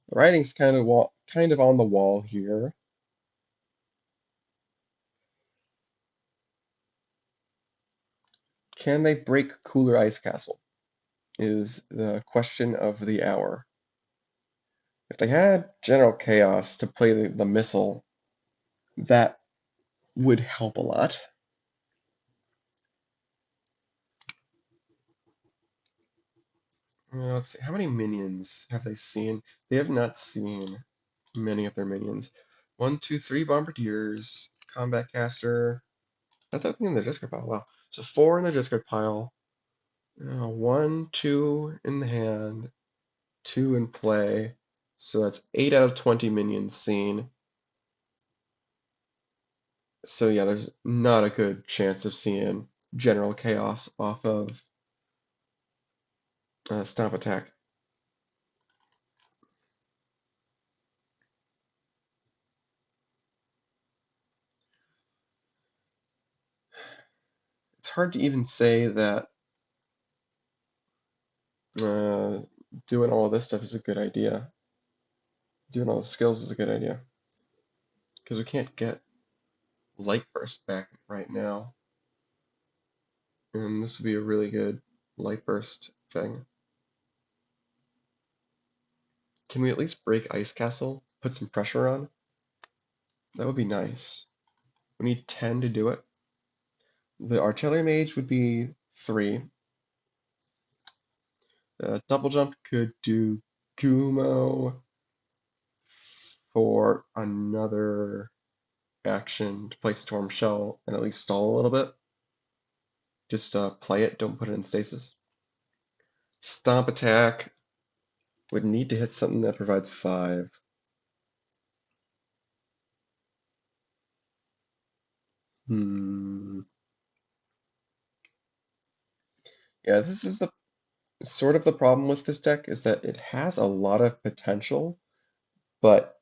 The writing's kind of on the wall here. Can they break Cooler Ice Castle? Is the question of the hour. If they had General Chaos to play the missile, that would help a lot. Let's see, how many minions have they seen? They have not seen many of their minions. 1, 2, 3 Bombardiers, Combat Caster. That's everything in the discard pile. Wow. So 4 in the discard pile. 1, 2 in the hand, 2 in play. So that's 8 out of 20 minions seen. So yeah, there's not a good chance of seeing General Chaos off of Stomp Attack. It's hard to even say that uh, doing all this stuff is a good idea. Doing all the skills is a good idea. Because we can't get Light Burst back right now. And this would be a really good Light Burst thing. Can we at least break Ice Castle? Put some pressure on? That would be nice. We need 10 to do it. The Artillery Mage would be 3. Double Jump could do Gumo for another action to play Storm Shell and at least stall a little bit. Just play it, don't put it in stasis. Stomp Attack would need to hit something that provides 5. Hmm. Yeah, this is the sort of the problem with this deck is that it has a lot of potential, but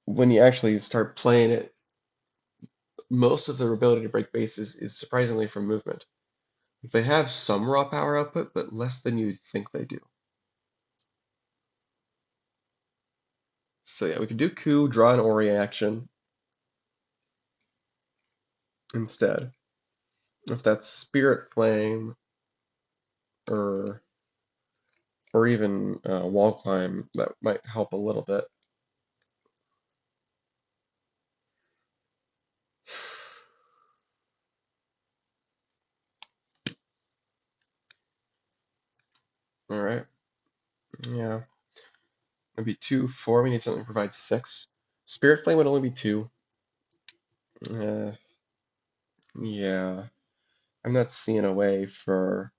when you actually start playing it, most of their ability to break bases is surprisingly from movement. They have some raw power output, but less than you'd think they do. So yeah, we could do coup, draw an Ori action instead. If that's Spirit Flame or even Wall Climb, that might help a little bit. All right, yeah, maybe 2, 4. We need something to provide 6. Spirit Flame would only be 2. Uh, yeah, I'm not seeing a way for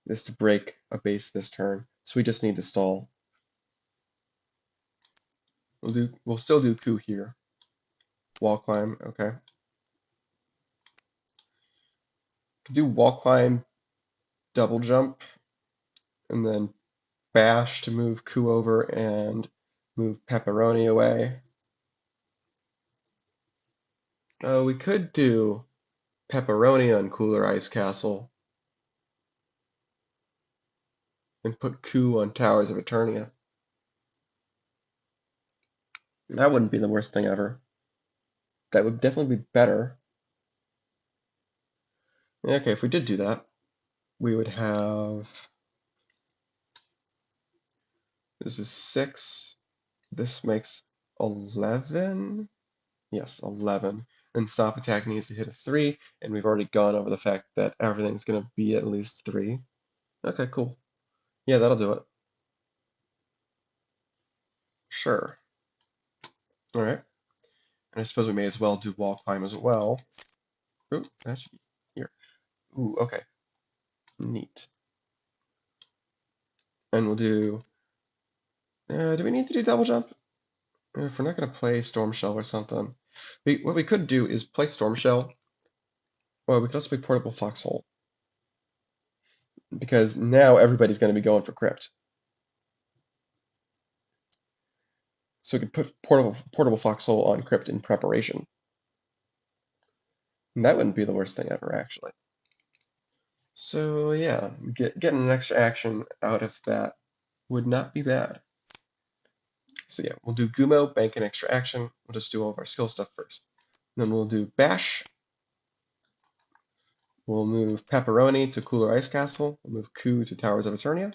this to break a base this turn, so we just need to stall. We'll still do coup here. Wall Climb, okay. Do Wall Climb, Double Jump, and then bash to move coup over and move pepperoni away. We could do pepperoni on Cooler Ice Castle and put coup on Towers of Eternia. That wouldn't be the worst thing ever. That would definitely be better. Okay, if we did do that, we would have, this is 6. This makes 11. Yes, 11. And Stop Attack needs to hit a 3, and we've already gone over the fact that everything's going to be at least 3. Okay, cool. Yeah, that'll do it. Sure. All right. And I suppose we may as well do Wall Climb as well. Ooh, that should be here. Ooh, okay. Neat. And we'll do we need to do Double Jump? If we're not going to play Storm Shell or something. What we could do is play Storm Shell. Well, we could also play Portable Foxhole. Because now everybody's going to be going for Crypt. So we could put Portable Foxhole on Crypt in preparation. And that wouldn't be the worst thing ever, actually. So yeah, getting an extra action out of that would not be bad. So yeah, we'll do Gumo, bank an extra action. We'll just do all of our skill stuff first. Then we'll do Bash. We'll move Pepperoni to Cooler Ice Castle. We'll move Coup to Towers of Eternia.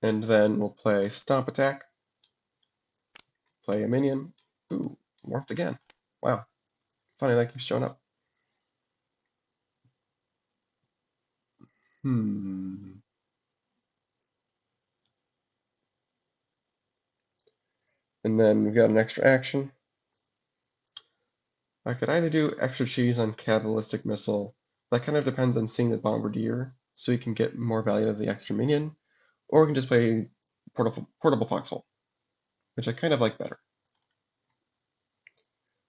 And then we'll play Stomp Attack, play a minion. Ooh, morphed again. Wow, funny that keeps showing up. And then we've got an extra action. I could either do extra cheese on Cabalistic Missile. That kind of depends on seeing the Bombardier, so you can get more value out of the extra minion, or we can just play Portable Foxhole, which I kind of like better.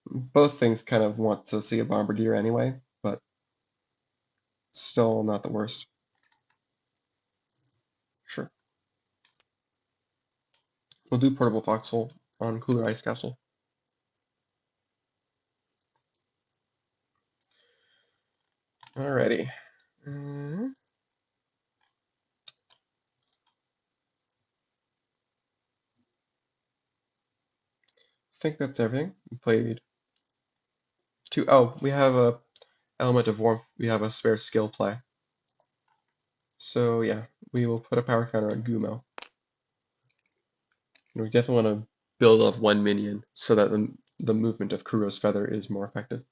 Both things kind of want to see a Bombardier anyway, but still not the worst. Sure. We'll do Portable Foxhole on Cooler Ice Castle. Alrighty. I think that's everything. We played two. Oh, we have a element of warmth. We have a spare skill play. So yeah, we will put a power counter on Gumo. And we definitely want to build up one minion so that the movement of Kuro's feather is more effective.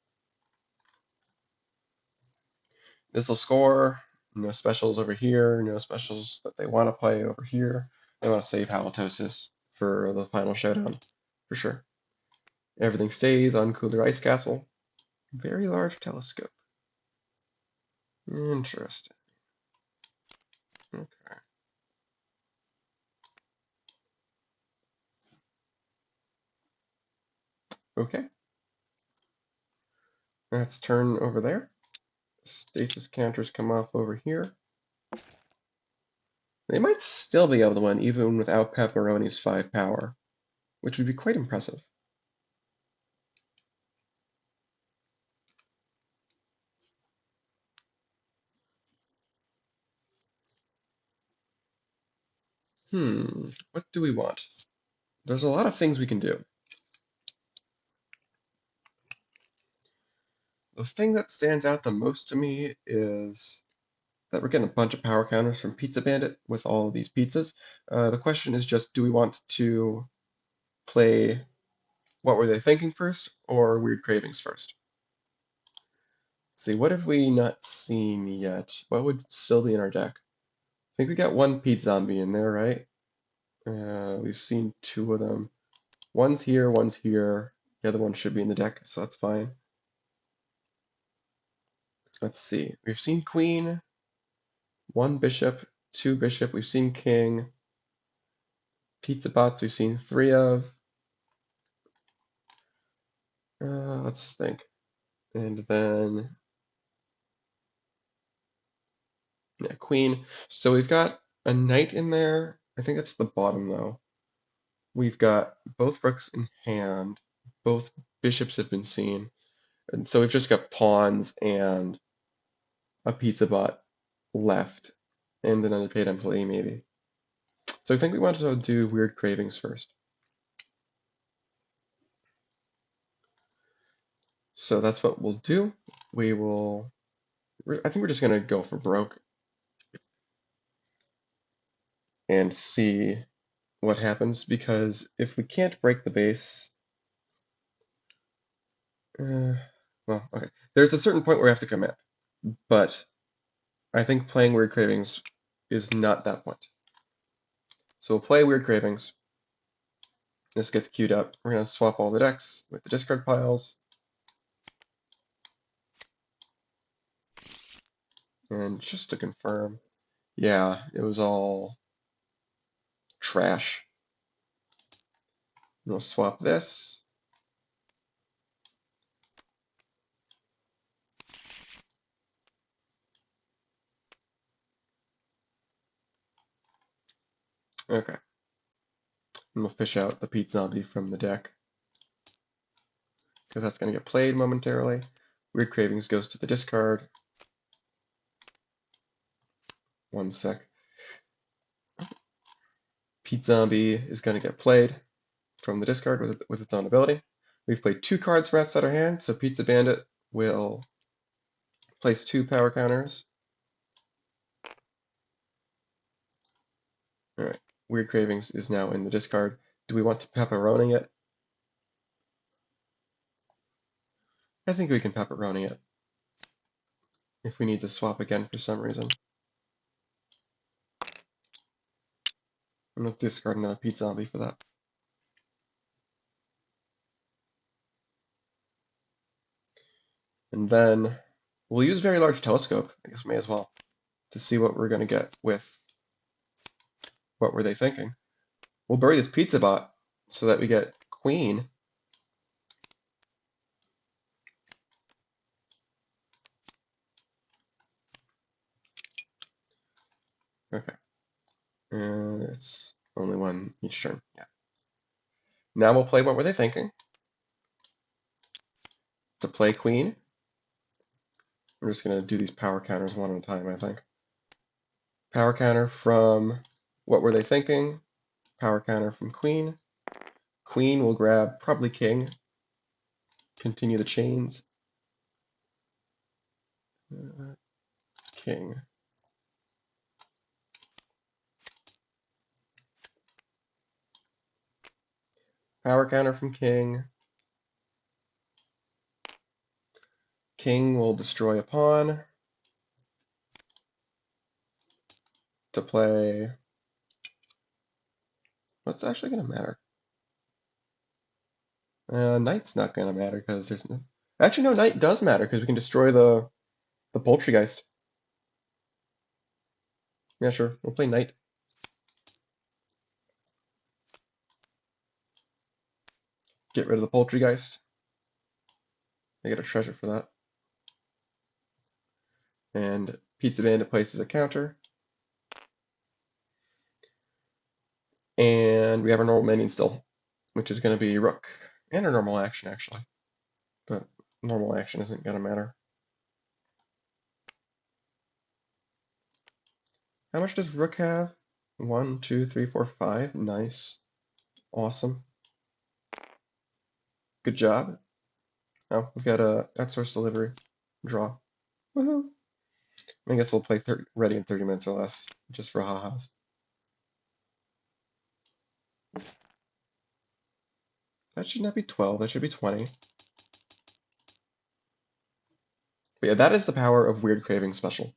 This will score. No specials over here. No specials that they want to play over here. They want to save Halitosis for the final showdown, for sure. Everything stays on Cooler Ice Castle. Very large telescope. Interesting. Okay. Okay. Let's turn over there. Stasis counters come off over here. They might still be able to win even without Pepperoni's 5 power, which would be quite impressive. What do we want? There's a lot of things we can do. The thing that stands out the most to me is that we're getting a bunch of power counters from Pizza Bandit with all of these pizzas. The question is just, do we want to play What Were They Thinking first or Weird Cravings first? Let's see, what have we not seen yet? What would still be in our deck? I think we got one Pete Zombie in there, right? We've seen 2 of them. One's here, one's here. The other one should be in the deck, so that's fine. Let's see. We've seen Queen, 1 Bishop, 2 Bishop. We've seen King. Pizza Bots we've seen 3 of. Let's think. And then, yeah, Queen. So we've got a Knight in there. I think that's the bottom, though. We've got both Rooks in hand. Both Bishops have been seen. And so we've just got pawns and a Pizza Bot left. And an Underpaid Employee, maybe. So I think we wanted to do Weird Cravings first. So that's what we'll do. I think we're just gonna go for broke and see what happens, because if we can't break the base, well, okay. There's a certain point where we have to commit, but I think playing Weird Cravings is not that point. So we'll play Weird Cravings. This gets queued up. We're gonna swap all the decks with the discard piles. And just to confirm, yeah, it was all trash. We'll swap this. Okay. And we'll fish out the Pete Zombie from the deck, because that's going to get played momentarily. Weird Cravings goes to the discard. 1 sec. Pete Zombie is going to get played from the discard with its own ability. We've played 2 cards from outside our hand, so Pizza Bandit will place 2 power counters. Alright, Weird Cravings is now in the discard. Do we want to pepperoni it? I think we can pepperoni it if we need to swap again for some reason. I'm going to discard another Pizza Zombie for that. And then we'll use Very Large Telescope, I guess we may as well, to see what we're going to get with What Were They Thinking. We'll bury this Pizza Bot so that we get Queen. Okay. And it's only one each turn. Yeah. Now we'll play What Were They Thinking? To play Queen. I'm just going to do these power counters one at a time, I think. Power counter from What Were They Thinking? Power counter from Queen. Queen will grab probably King. Continue the chains. King. Power counter from King. King will destroy a pawn. To play. What's actually going to matter? Knight's not going to matter because there's no. Actually, no, Knight does matter because we can destroy the Poultrygeist. Yeah, sure. We'll play Knight. Get rid of the Poultrygeist. I get a treasure for that. And Pizza Bandit places a counter. And we have our normal minion still, which is going to be Rook. And our normal action, actually. But normal action isn't going to matter. How much does Rook have? 1, 2, 3, 4, 5. Nice. Awesome. Good job. Oh, we've got a outsourced delivery. Draw. Woohoo! I guess we'll play ready in 30 minutes or less, just for ha-has. That should not be 12, that should be 20. But yeah, that is the power of Weird Cravings Special.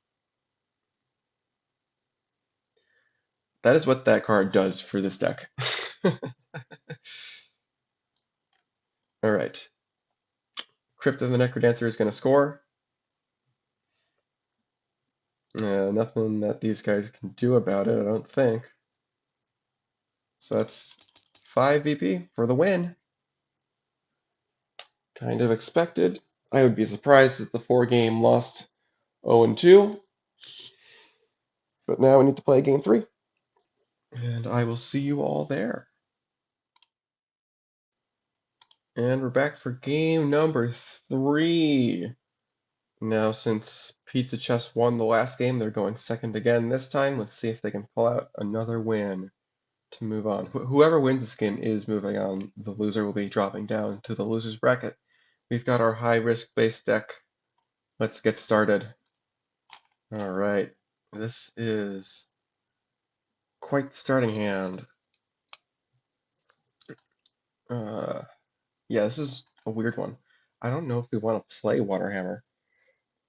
That is what that card does for this deck. Alright. Crypt of the Necrodancer is going to score. Nothing that these guys can do about it, I don't think. So that's 5 VP for the win. Kind of expected. I would be surprised if the 4-game lost 0-2. But now we need to play game 3. And I will see you all there. And we're back for game number 3. Now, since Pizza Chess won the last game, they're going second again this time. Let's see if they can pull out another win to move on. Whoever wins this game is moving on. The loser will be dropping down to the loser's bracket. We've got our high-risk base deck. Let's get started. All right. This is quite the starting hand. Yeah, this is a weird one. I don't know if we want to play Waterhammer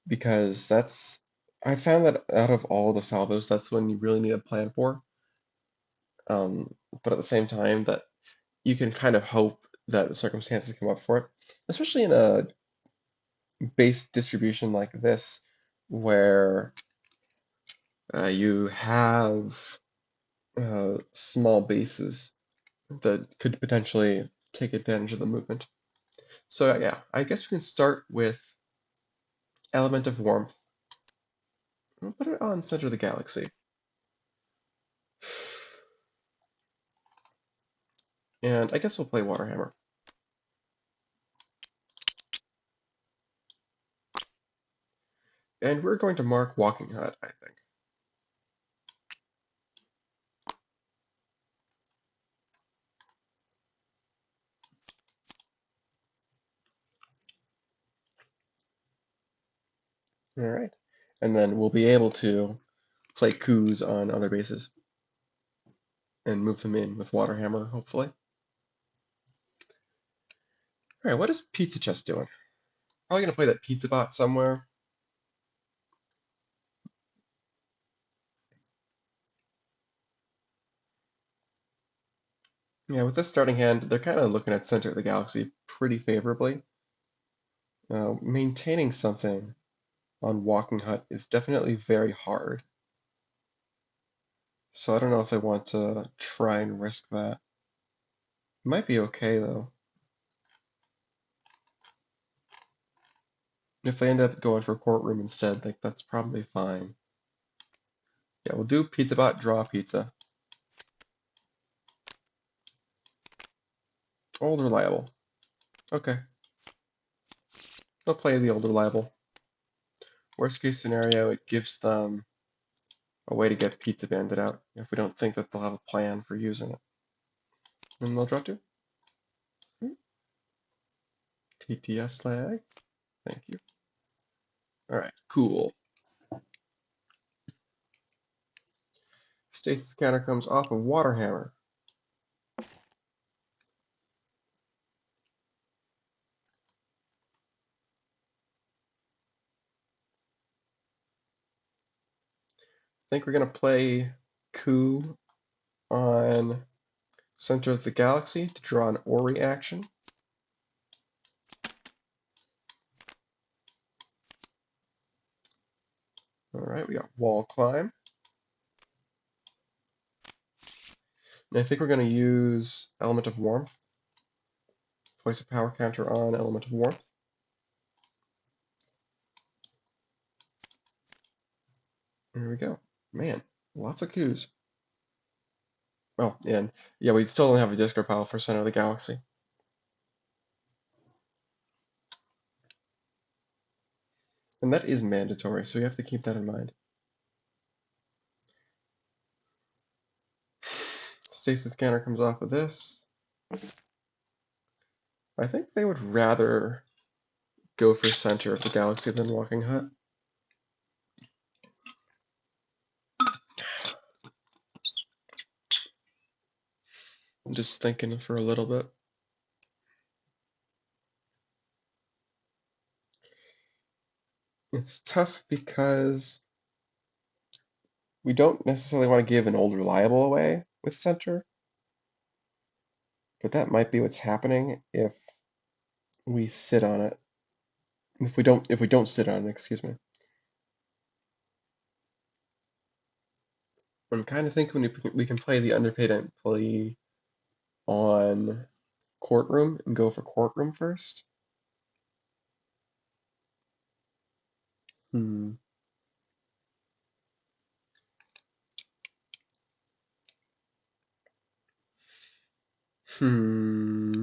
because I found that out of all the salvos, that's when you really need a plan for. But at the same time, that you can kind of hope that the circumstances come up for it, especially in a base distribution like this, where you have small bases that could potentially take advantage of the movement. So yeah, I guess we can start with Element of Warmth. We'll put it on Center of the Galaxy. And I guess we'll play Waterhammer. And we're going to mark Walking Hut, I think. All right. And then we'll be able to play coups on other bases. and move them in with water hammer, hopefully. Alright, what is Pizza Chest doing? Probably gonna play that Pizza Bot somewhere. Yeah, with this starting hand, they're kind of looking at center of the galaxy pretty favorably. Maintaining something on Walking Hut is definitely very hard. So I don't know if I want to try and risk that. Might be okay though. If they end up going for courtroom instead, like that's probably fine. Yeah, we'll do Pizza Bot, draw pizza. Old reliable. Okay. They'll play the old reliable. Worst case scenario, it gives them a way to get Pizza Bandit out if we don't think that they'll have a plan for using it. And they'll draw two. TTS lag. Thank you. Alright, cool. Stasis counter comes off of Water Hammer. I think we're going to play Coup on Center of the Galaxy to draw an Ori action. Alright, we got Wall Climb. And I think we're going to use Element of Warmth. Place a power counter on Element of Warmth. There we go. Man, lots of coups. Oh, and yeah, we still don't have a discard pile for Center of the Galaxy. And that is mandatory, so you have to keep that in mind. Stasis counter comes off of this. I think they would rather go for Center of the Galaxy than Walking Hut. I'm just thinking for a little bit. It's tough because we don't necessarily want to give an old reliable away with Center, but that might be what's happening if we sit on it. If we don't sit on it, excuse me. I'm kind of thinking we can play the Underpaid Employee on Courtroom and go for Courtroom first. Hmm. Hmm.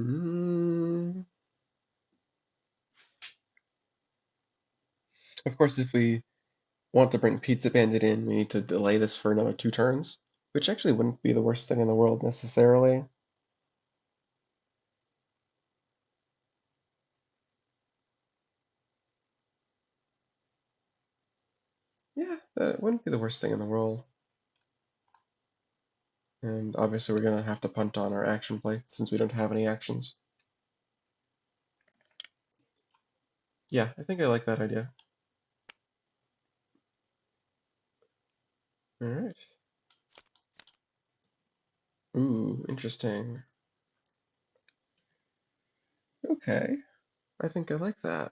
Of course, if we want to bring Pizza Bandit in, we need to delay this for another 2 turns, which actually wouldn't be the worst thing in the world necessarily. Yeah, that wouldn't be the worst thing in the world. And obviously we're gonna have to punt on our action play since we don't have any actions. Yeah, I think I like that idea. Alright. Ooh, interesting. Okay, I think I like that.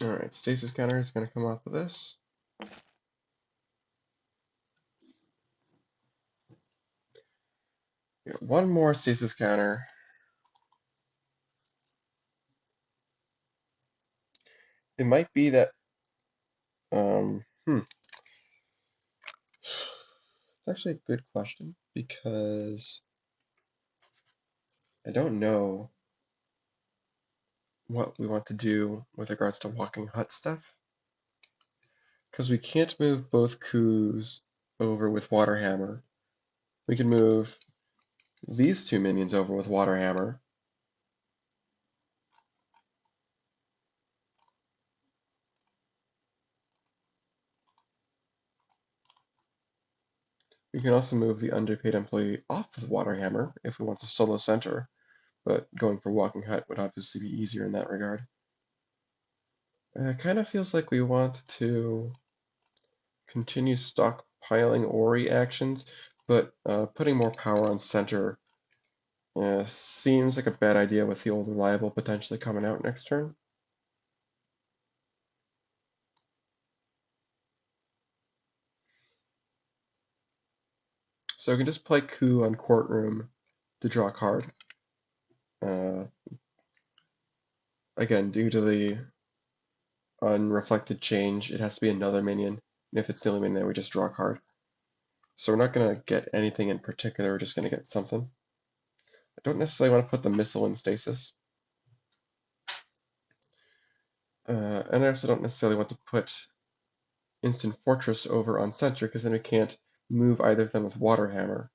Alright, stasis counter is gonna come off of this. We got one more stasis counter. It might be that it's actually a good question because I don't know what we want to do with regards to Walking Hut stuff. Because we can't move both coups over with Water Hammer. We can move these 2 minions over with Water Hammer. We can also move the underpaid employee off with Waterhammer if we want to solo center, but going for Walking Hut would obviously be easier in that regard. It kind of feels like we want to continue stockpiling Ori actions, but putting more power on center seems like a bad idea with the old reliable potentially coming out next turn. So we can just play coup on courtroom to draw a card. Again, due to the unreflected change, it has to be another minion. And if it's the only minion, we just draw a card. So we're not going to get anything in particular, we're just going to get something. I don't necessarily want to put the missile in stasis. And I also don't necessarily want to put Instant Fortress over on center, because then we can't move either of them with Waterhammer.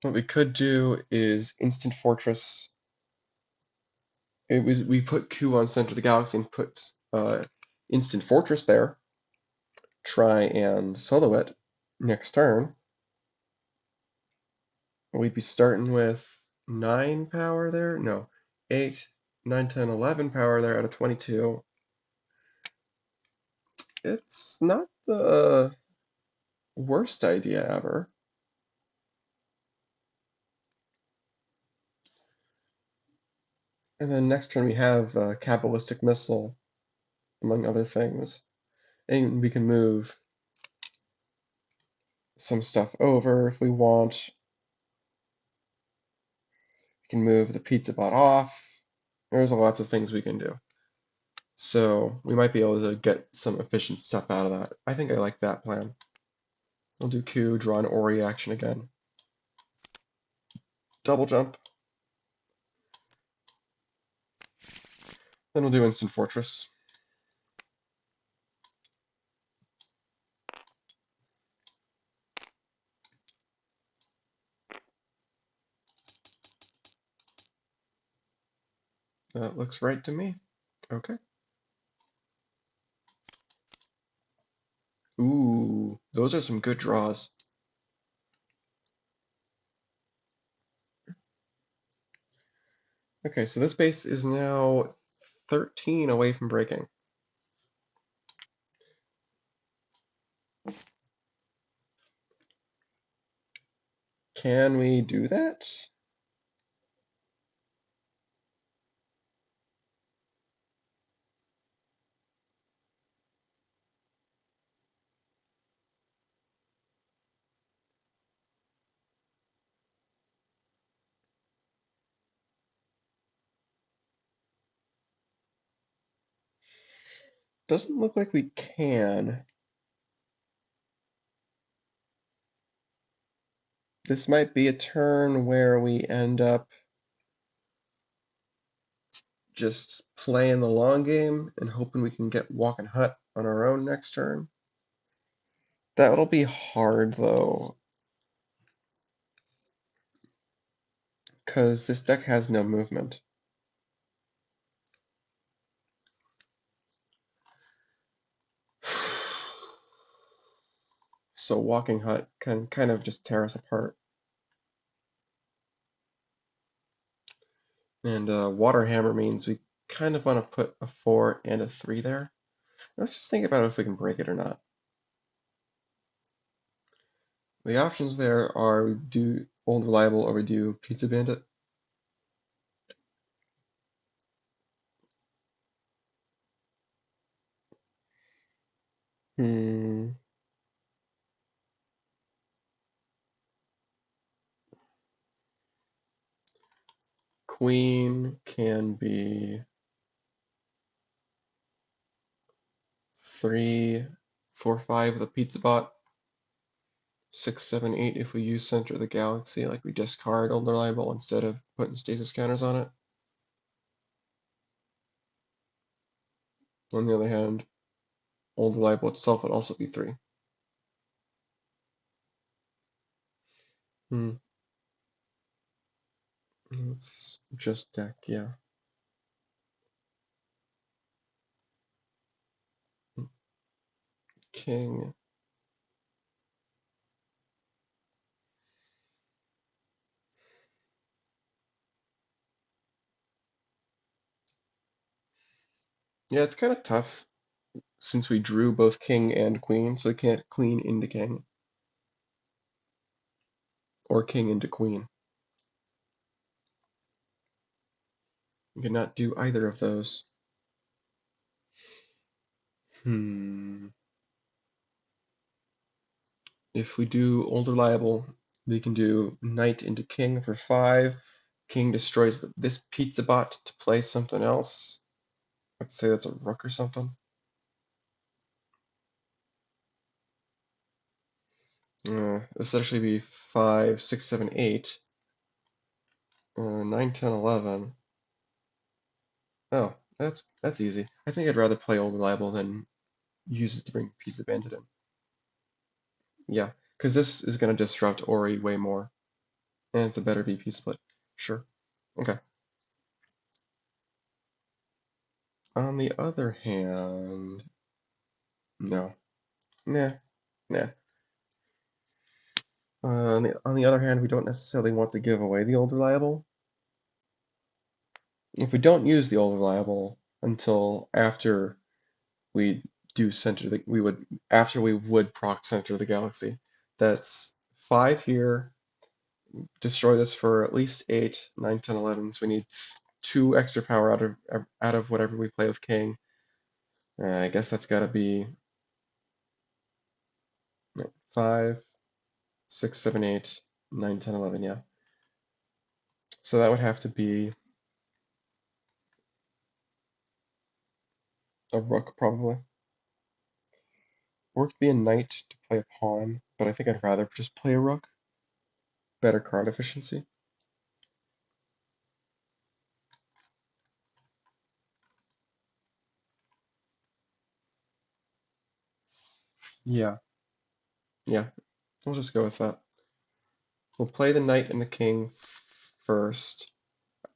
What we could do is Instant Fortress. We put Q on center of the galaxy and put Instant Fortress there. Try and solo it next turn. We'd be starting with 9 power there? No, 8, 9, 10, 11 power there out of 22. It's not the worst idea ever. And then next turn we have Cabalistic Missile, among other things. And we can move some stuff over if we want. We can move the Pizza Bot off. There's lots of things we can do. So we might be able to get some efficient stuff out of that. I think I like that plan. We'll do Q, draw an Ori action again. Double jump. Then we'll do Instant Fortress. That looks right to me. Okay. Ooh, those are some good draws. Okay, so this base is now 13 away from breaking. Can we do that? Doesn't look like we can. This might be a turn where we end up just playing the long game and hoping we can get Walking Hut on our own next turn. That'll be hard though, because this deck has no movement. So Walking Hut can kind of just tear us apart. And Water Hammer means we kind of want to put a 4 and a 3 there. Let's just think about if we can break it or not. The options there are we do Old Reliable or we do Pizza Bandit. Hmm. Queen can be 3, 4, 5 with a Pizza Bot. 6, 7, 8 if we use Center of the Galaxy, like we discard Old Reliable instead of putting stasis counters on it. On the other hand, Old Reliable itself would also be 3. Let's just deck, yeah. king. Yeah, it's kind of tough since we drew both king and queen, so we can't queen into king or king into queen. We cannot do either of those. If we do old reliable, we can do knight into king for 5. King destroys this pizza bot to play something else. Let's say that's a rook or something. This would actually be 5, 6, 7, 8. 9, 10, 11. Oh, that's easy. I think I'd rather play old reliable than use it to bring Pizza Bandit in. Yeah, because this is going to disrupt Ori way more. And it's a better VP split. Sure. Okay. On the other hand, no. Nah. Nah. On the other hand, we don't necessarily want to give away the old reliable. If we don't use the old reliable until after we do center the, we would after we would proc center the galaxy. That's 5 here. Destroy this for at least 8, 9, 10, 11. So we need 2 extra power out of whatever we play with king. I guess that's got to be 5, 6, 7, 8, 9, 10, 11. Yeah. So that would have to be a rook probably. Or it could be a knight to play a pawn, but I think I'd rather just play a rook. Better card efficiency. Yeah, yeah, we'll just go with that. We'll play the knight and the king first.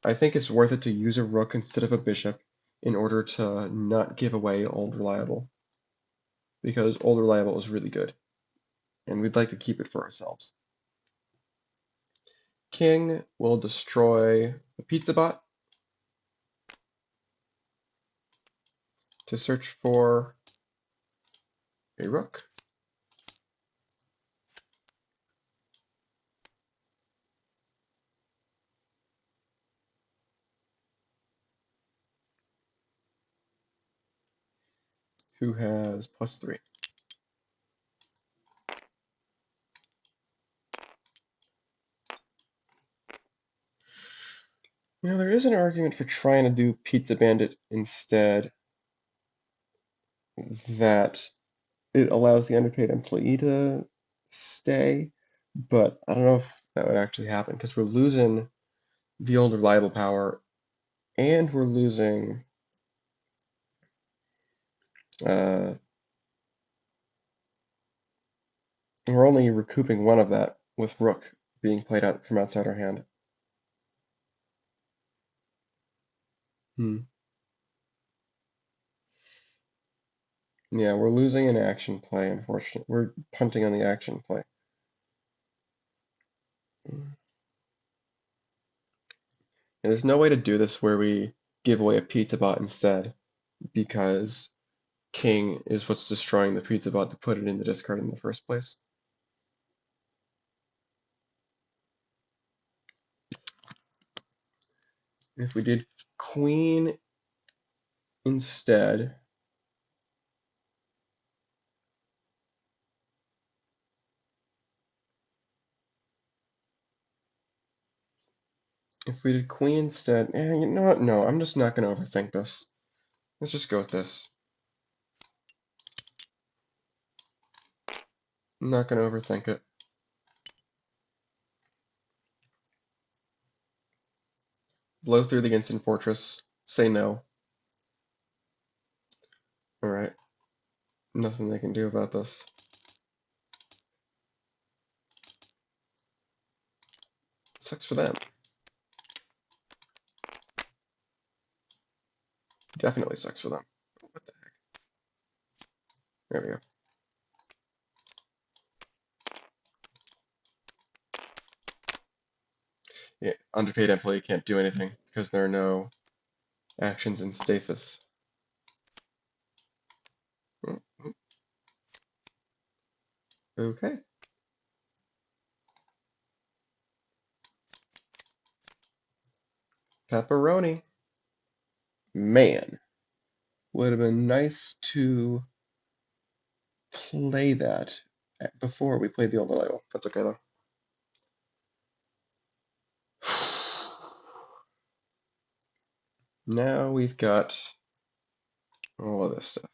I think it's worth it to use a rook instead of a bishop in order to not give away old reliable. Because old reliable is really good, and we'd like to keep it for ourselves. King will destroy the pizza bot to search for a rook. Who has +3. Now there is an argument for trying to do Pizza Bandit instead, that it allows the underpaid employee to stay, but I don't know if that would actually happen because we're losing the old reliable power and we're losing uh, we're only recouping one of that with rook being played out from outside our hand. Yeah, we're losing an action play, unfortunately. We're punting on the action play. And there's no way to do this where we give away a pizza bot instead, because king is what's destroying the pizza bot to put it in the discard in the first place. If we did queen instead, you know what? No, I'm just not going to overthink this. Let's just go with this. I'm not going to overthink it. Blow through the instant fortress. Say no. Alright. Nothing they can do about this. Sucks for them. Definitely sucks for them. What the heck? There we go. Yeah, underpaid employee can't do anything because there are no actions in stasis. Okay. Pepperoni. Man, would have been nice to play that before we played the older level. That's okay though. Now we've got all of this stuff.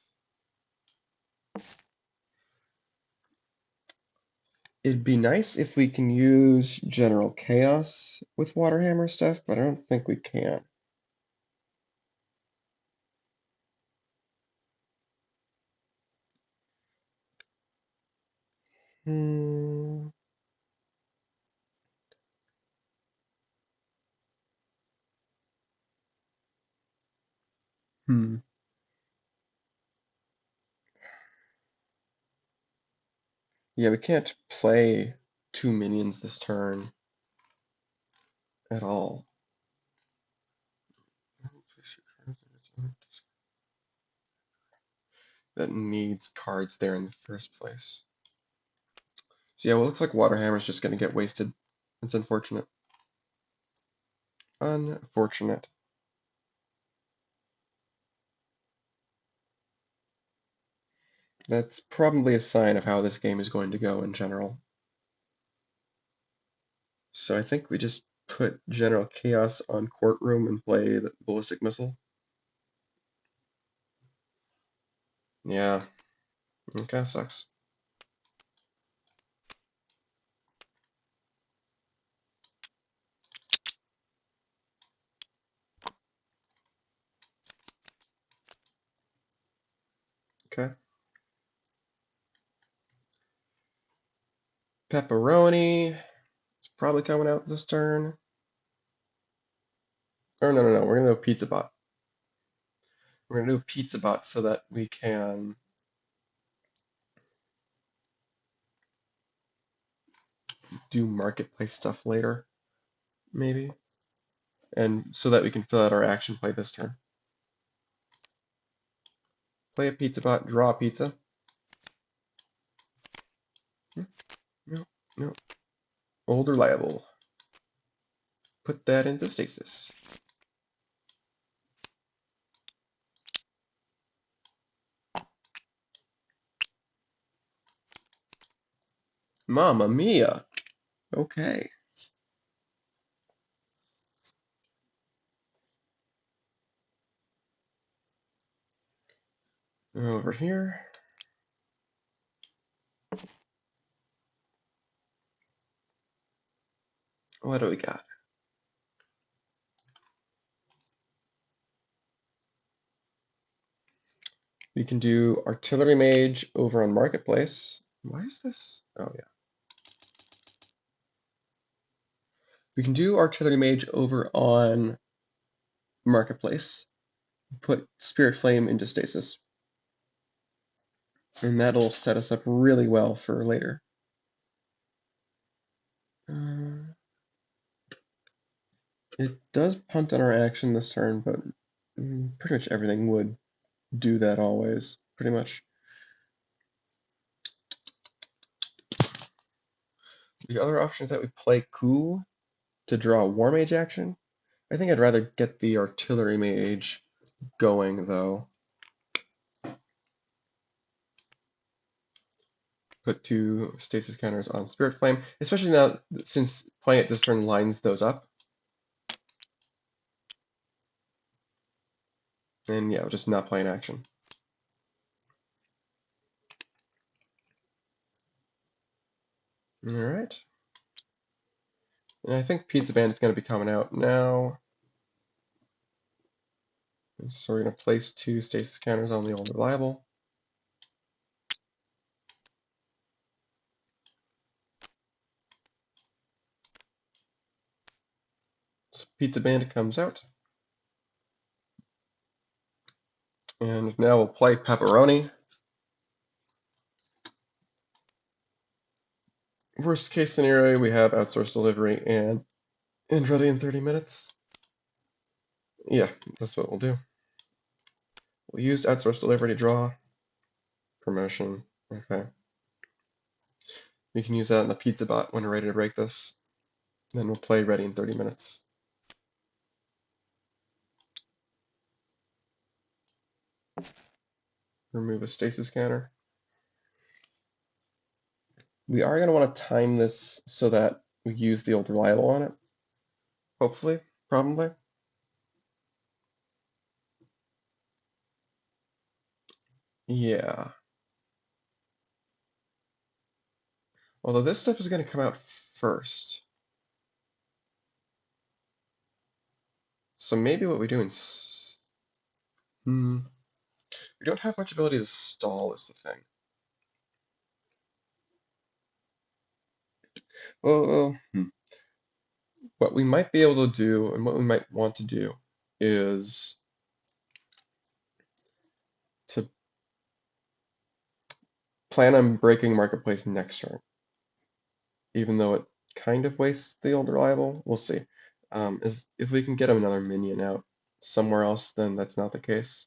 It'd be nice if we can use General Chaos with Waterhammer stuff, but I don't think we can. Hmm. Hmm. Yeah, we can't play two minions this turn at all. That needs cards there in the first place. So yeah, well, it looks like Waterhammer's just going to get wasted. It's unfortunate. Unfortunate. That's probably a sign of how this game is going to go in general. So I think we just put General Chaos on Courtroom and play the Ballistic Missile. Yeah, it kind of sucks. Okay. Pepperoni. It's probably coming out this turn. Or no. We're going to do a Pizza Bot. We're going to do a Pizza Bot so that we can do marketplace stuff later, maybe. And so that we can fill out our action play this turn. Play a Pizza Bot, draw a pizza. No. Old reliable. Put that into stasis. Mamma mia. Okay. Over here. What do we got? We can do Artillery Mage over on Marketplace. Why is this? Oh, yeah. We can do Artillery Mage over on Marketplace. Put Spirit Flame into stasis. And that'll set us up really well for later. It does punt on our action this turn, but pretty much everything would do that always, pretty much. The other option is that we play Coup to draw a War Mage action. I think I'd rather get the Artillery Mage going, though. Put two stasis counters on Spirit Flame, especially now since playing it this turn lines those up. And yeah, just not playing action. Alright. And I think Pizza Bandit's going to be coming out now. And so we're going to place two stasis counters on the old reliable. So Pizza Bandit comes out. And now we'll play Pepperoni. Worst case scenario, we have outsourced delivery and And ready in 30 minutes? Yeah, that's what we'll do. We'll use outsourced delivery to draw. Promotion. Okay. We can use that in the pizza bot when we're ready to break this. Then we'll play ready in 30 minutes. Remove a stasis scanner. We are going to want to time this so that we use the old reliable on it. Hopefully, probably. Yeah. Although this stuff is going to come out first. So maybe what we do in... we don't have much ability to stall is the thing. Well, what we might be able to do and what we might want to do is to plan on breaking Marketplace next turn. Even though it kind of wastes the old reliable, we'll see. Is if we can get another minion out somewhere else, then that's not the case.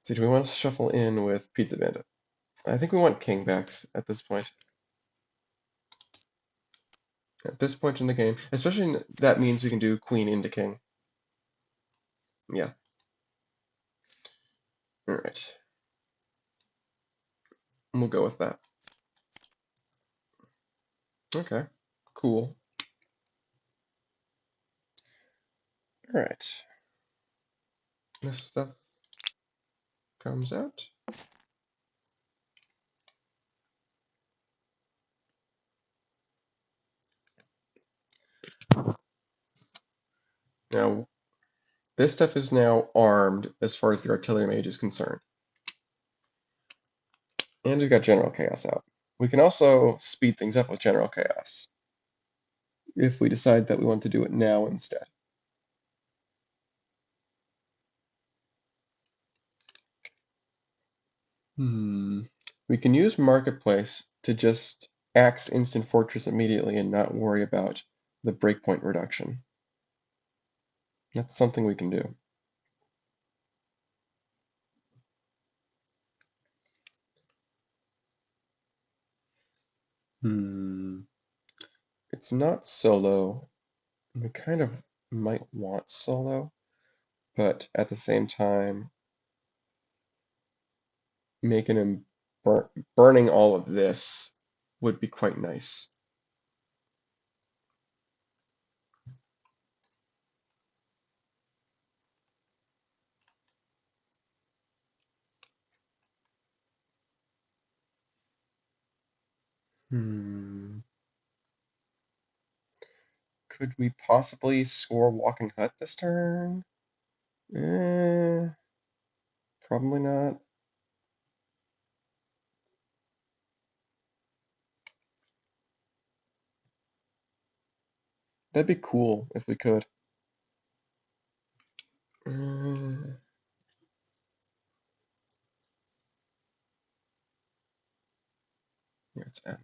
So do we want to shuffle in with Pizza Bandit? I think we want king backs at this point. At this point in the game, especially that means we can do queen into king. Yeah. All right. We'll go with that. Okay. Cool. All right. This stuff comes out. Now, this stuff is now armed as far as the artillery mage is concerned. And we've got General Chaos out. We can also speed things up with General Chaos if we decide that we want to do it now instead. We can use Marketplace to just axe Instant Fortress immediately and not worry about the breakpoint reduction. That's something we can do. It's not solo. We kind of might want solo, but at the same time, making him burning all of this would be quite nice. Could we possibly score Walking Hut this turn? Probably not. That'd be cool if we could. Let's end.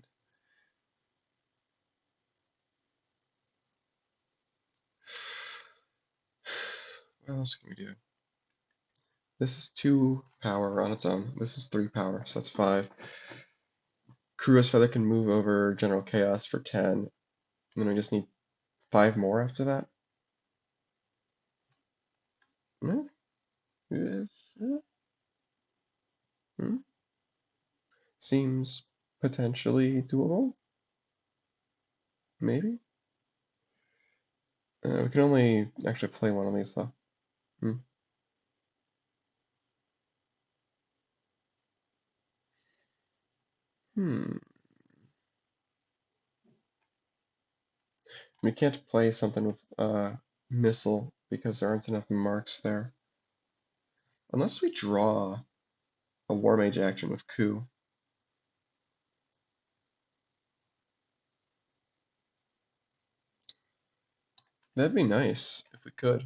What else can we do? This is 2 power on its own. This is 3 power, so that's 5. Crew's Feather can move over General Chaos for 10. And then we just need 5 more after that. Seems potentially doable. Maybe. We can only actually play one of these though. We can't play something with missile because there aren't enough marks there. Unless we draw a Warmage action with coup. That'd be nice if we could.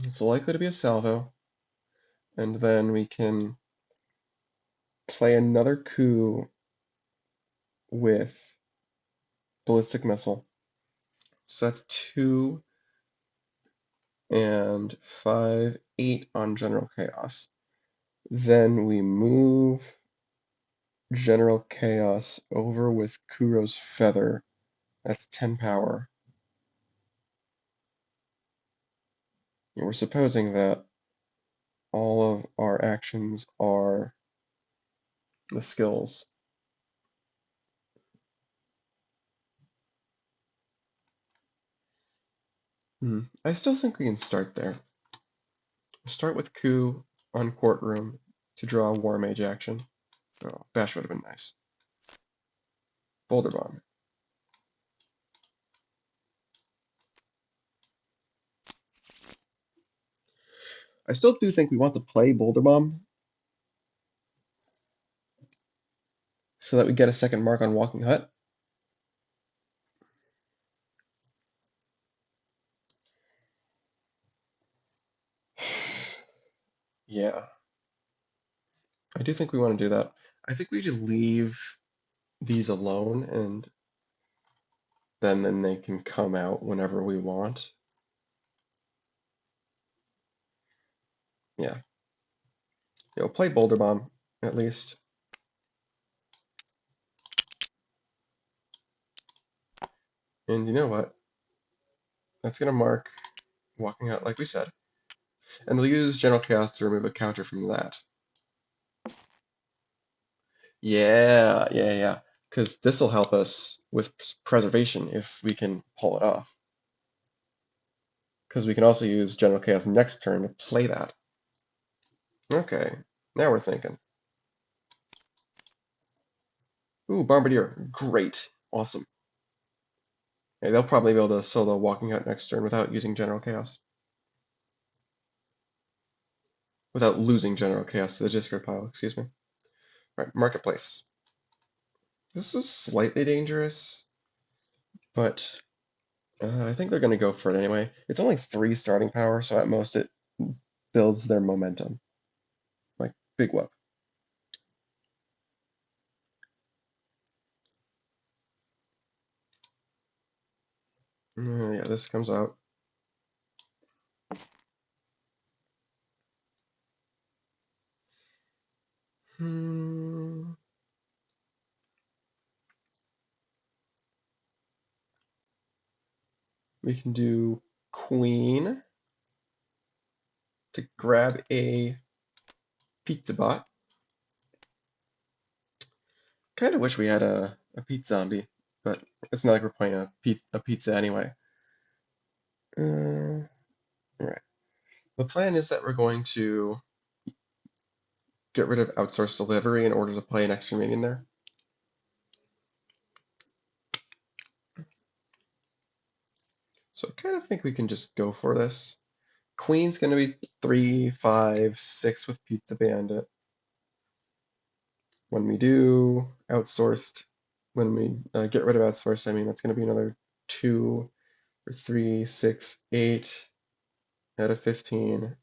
It's likely to be a salvo. And then we can play another coup with ballistic missile. So that's 2 and 5, 8 on General Chaos. Then we move General Chaos over with Kuro's Feather. That's 10 power. And we're supposing that all of our actions are the skills. I still think we can start there. Start with Ku on Courtroom to draw a War Mage action. Oh, Bash would have been nice. Boulder Bomb. I still do think we want to play Boulder Bomb so that we get a second mark on Walking Hut. Yeah, I do think we want to do that. I think we should leave these alone and then they can come out whenever we want. Yeah. We'll play Boulder Bomb at least. And you know what? That's gonna mark Walking Hut like we said. And we'll use General Chaos to remove a counter from that. Yeah. Because this will help us with preservation if we can pull it off. Because we can also use General Chaos next turn to play that. Okay, now we're thinking. Ooh, Bombardier. Great. Awesome. Yeah, they'll probably be able to solo Walking Hut next turn without using General Chaos. Without losing General Chaos to the discard pile, excuse me. Alright, Marketplace. This is slightly dangerous, but I think they're going to go for it anyway. It's only 3 starting power, so at most it builds their momentum. Like, big whoop. Yeah, this comes out. We can do Queen to grab a Pizza Bot. Kind of wish we had a Pizza Zombie, but it's not like we're playing a pizza anyway. Alright. The plan is that we're going to get rid of outsourced delivery in order to play an extra minion there. So I kind of think we can just go for this. Queen's going to be 3, 5, 6 with Pizza Bandit. When we do outsourced, when we get rid of outsourced, I mean that's going to be another 2 or 3, 6, 8 out of 15.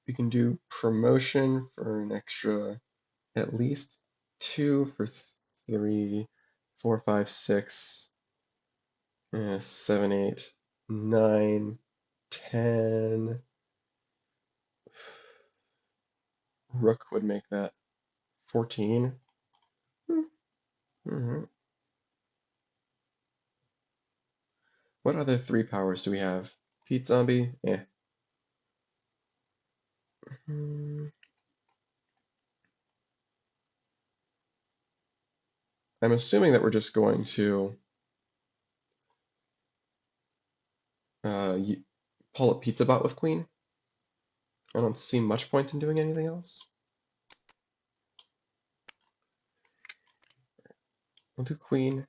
We can do promotion for an extra at least 2 for 3, 4, 5, 6, 7, 8, 9, 10. Rook would make that 14. Alright. What other 3 powers do we have? Pete Zombie? Eh. I'm assuming that we're just going to uh, pull a Pizza Bot with Queen. I don't see much point in doing anything else. We'll do Queen.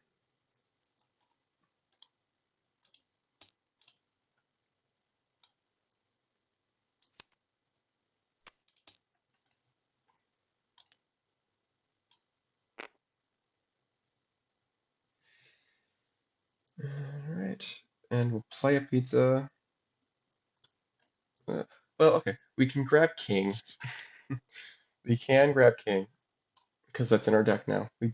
Alright. And we'll play a pizza. Well, okay, we can grab king. We can grab king because that's in our deck now. We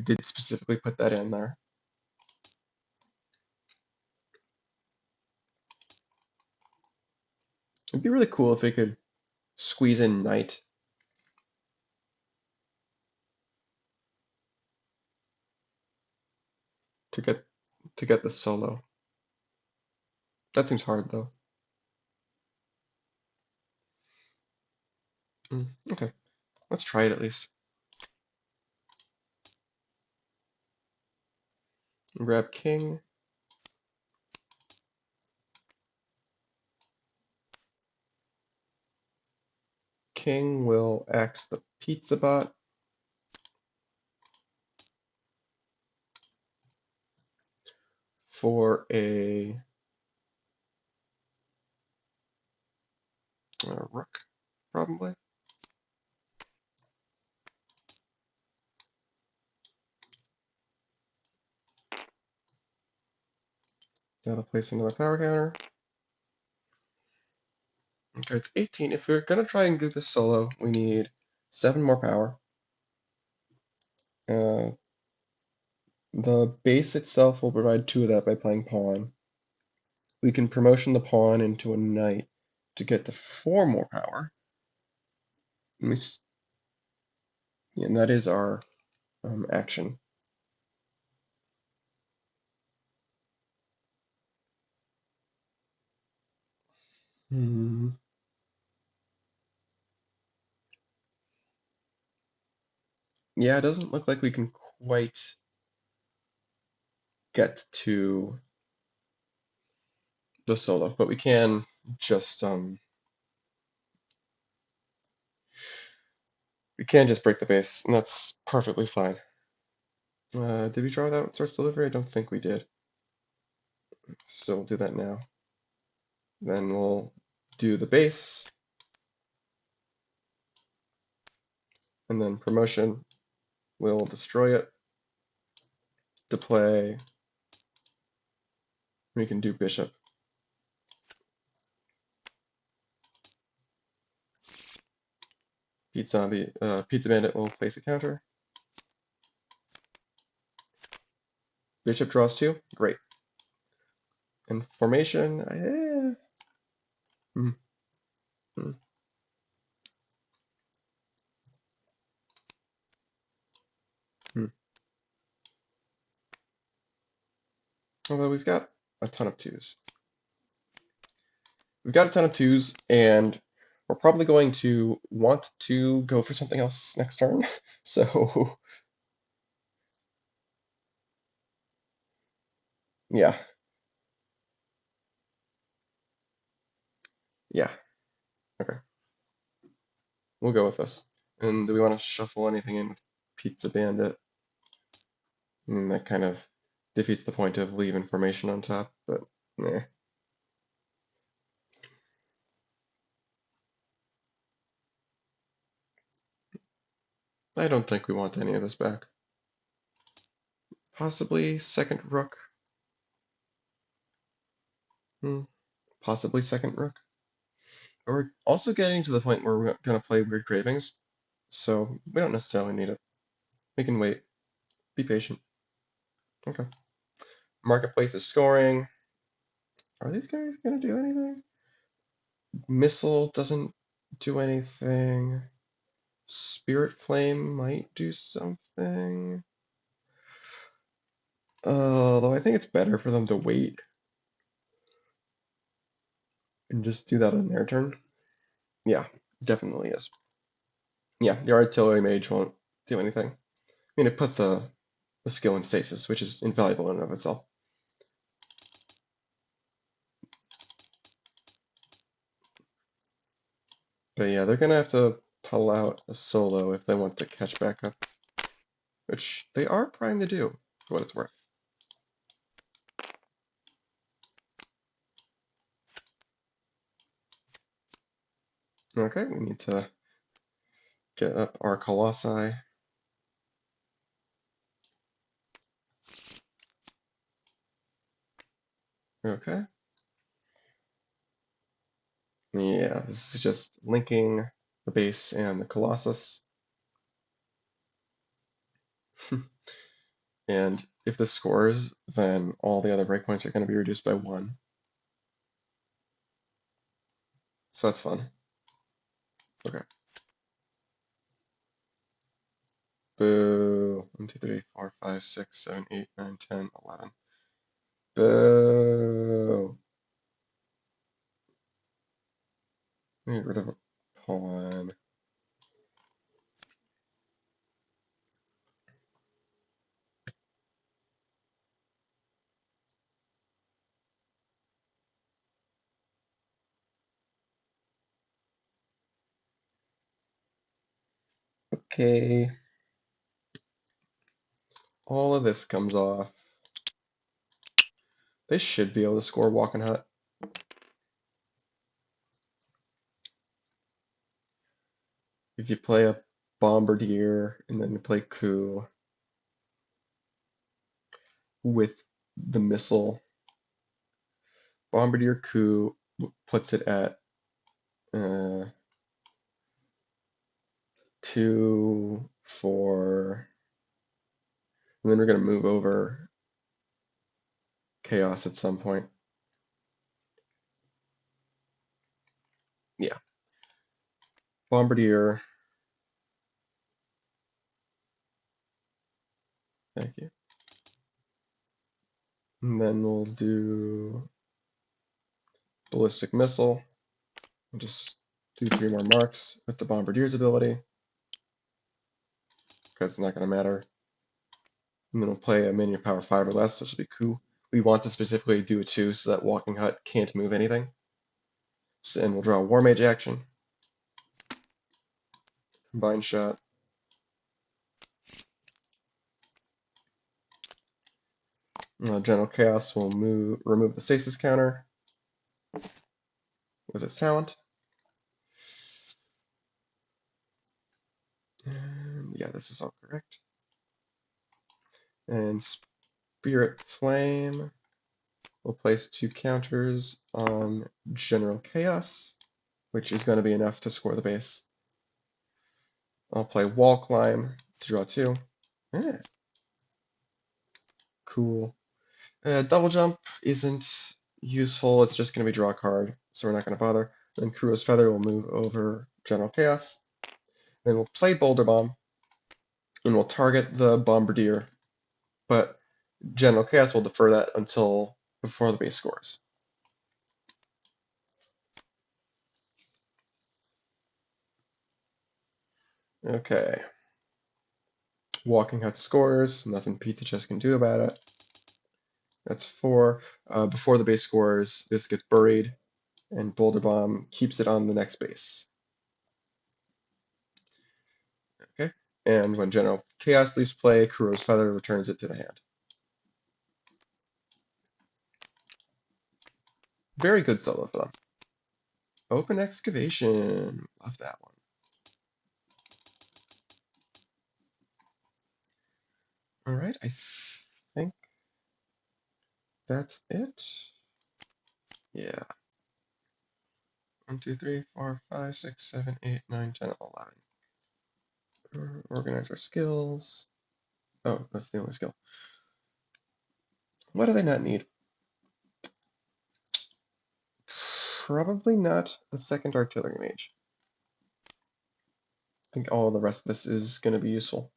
did specifically put that in there. It'd be really cool if we could squeeze in knight to get the solo. That seems hard though. Okay, let's try it at least. Grab king. King will axe the pizza bot. For a rook, probably. That'll place another power counter. Okay, it's 18. If we're gonna try and do this solo, we need 7 more power. Uh, the base itself will provide 2 of that by playing pawn. We can promotion the pawn into a knight to get to 4 more power. And that is our action. Hmm. Yeah, it doesn't look like we can quite get to the solo, but we can just break the base, and that's perfectly fine. Did we draw that source delivery? I don't think we did. So we'll do that now. Then we'll do the base, and then promotion. We'll destroy it to play. We can do bishop. Pizza Bandit will place a counter. Bishop draws 2. Great. And formation. Hmm, hmm. Hmm. Although we've got a ton of 2s. We've got a ton of 2s, and we're probably going to want to go for something else next turn. So, yeah. Yeah. Okay. We'll go with this. And do we want to shuffle anything in with Pizza Bandit? That kind of defeats the point of leave information on top, but nah. I don't think we want any of this back. Possibly second rook. Possibly second rook. But we're also getting to the point where we're going to play Weird Cravings, so we don't necessarily need it. We can wait. Be patient. Okay. Marketplace is scoring. Are these guys going to do anything? Missile doesn't do anything. Spirit Flame might do something. Although I think it's better for them to wait and just do that on their turn. Yeah, definitely is. Yeah, the artillery mage won't do anything. I mean, it put the skill in stasis, which is invaluable in and of itself. But yeah, they're gonna have to pull out a solo if they want to catch back up, which they are primed to do, for what it's worth. Okay, we need to get up our colossi. Okay. Yeah, this is just linking the base and the Colossus. And if this scores, then all the other breakpoints are going to be reduced by 1. So that's fun. Okay. Boo. 1, 2, 3, 4, 5, 6, 7, 8, 9, 10, 11. Boo. Get rid of a pawn. Okay. All of this comes off. They should be able to score Walking Hut. If you play a Bombardier and then you play Coup with the missile, Bombardier Coup puts it at 2, 4, and then we're going to move over Chaos at some point. Yeah. Bombardier. Thank you. And then we'll do Ballistic Missile. We'll just do 3 more marks with the Bombardier's ability, because it's not going to matter. And then we'll play a minion power 5 or less, which will be cool. We want to specifically do a 2 so that Walking Hut can't move anything. So, and we'll draw a Warmage action. Combine shot. General Chaos will remove the stasis counter with its talent. And yeah, this is all correct. And Spirit Flame will place 2 counters on General Chaos, which is going to be enough to score the base. I'll play Wall Climb to draw 2. Yeah. Cool. Double Jump isn't useful, it's just going to be draw a card, so we're not going to bother. Then Kuro's Feather will move over General Chaos. Then we'll play Boulder Bomb, and we'll target the Bombardier, but General Chaos will defer that until before the base scores. Okay. Walking Hut scores, nothing Pizza Chest can do about it. That's 4. Before the base scores, this gets buried, and Boulder Bomb keeps it on the next base. Okay, and when General Chaos leaves play, Kuro's Feather returns it to the hand. Very good solo for them. Open Excavation. Love that one. Alright, I think that's it. Yeah. 1, 2, 3, 4, 5, 6, 7, 8, 9, 10, 11. Organize our skills. Oh, that's the only skill. What do they not need? Probably not a second artillery mage. I think all the rest of this is going to be useful.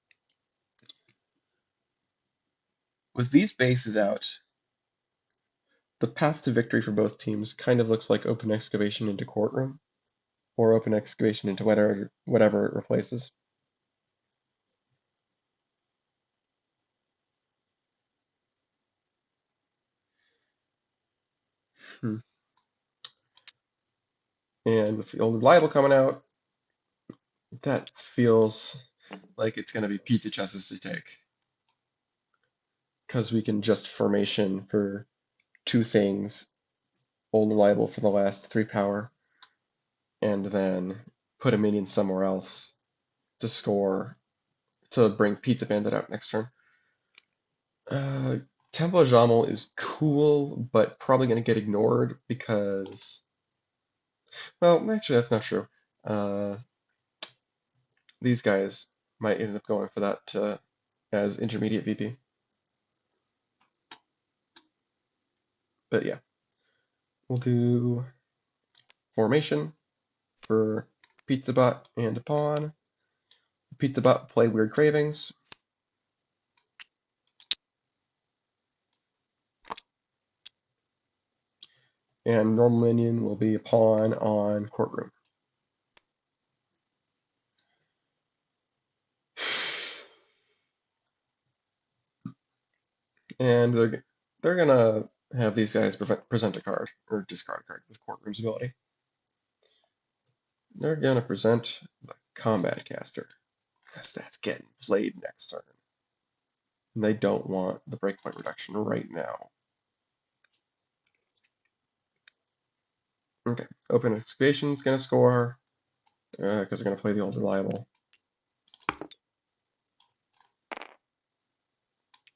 With these bases out, the path to victory for both teams kind of looks like open excavation into courtroom, or open excavation into whatever it replaces. Hmm. And with the old reliable coming out, that feels like it's going to be pizza chests to take. Because we can just formation for 2 things, old reliable for the last 3 power, and then put a minion somewhere else to score to bring Pizza Bandit out next turn. Temple of Jamal is cool, but probably going to get ignored because Well, actually, that's not true. Uh, these guys might end up going for that as intermediate VP. But yeah, we'll do formation for Pizza Bot and a pawn. Pizza Bot will play Weird Cravings. And normal minion will be a pawn on Courtroom. And they're gonna have these guys present a card or discard a card with Courtroom's ability. They're gonna present the Combat Caster because that's getting played next turn. And they don't want the breakpoint reduction right now. Okay, Open Excavation's gonna score because they're gonna play the old reliable.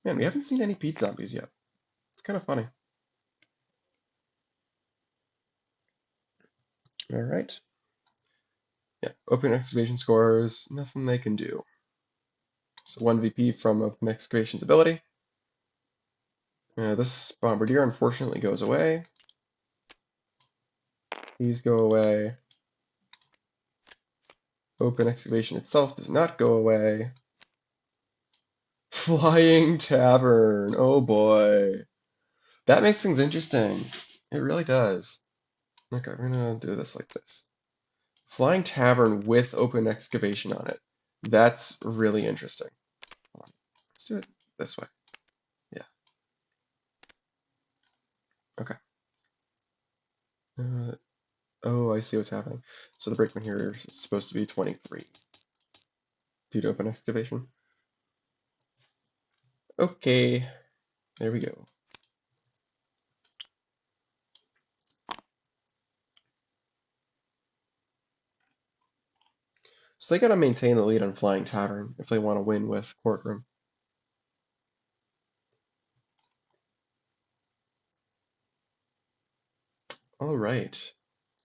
Man, we haven't seen any Pete zombies yet. It's kind of funny. All right. Yeah, Open Excavation scores, nothing they can do. So 1 VP from Open Excavation's ability. This Bombardier unfortunately goes away. These go away. Open Excavation itself does not go away. Flying Tavern, oh boy. That makes things interesting. It really does. Okay, we're gonna do this like this. Flying Tavern with Open Excavation on it. That's really interesting. Hold on. Let's do it this way. Yeah. Okay. Oh, I see what's happening. So the breakpoint here is supposed to be 23 due to Open Excavation. Okay, there we go. So they gotta maintain the lead on Flying Tavern if they want to win with Courtroom. All right.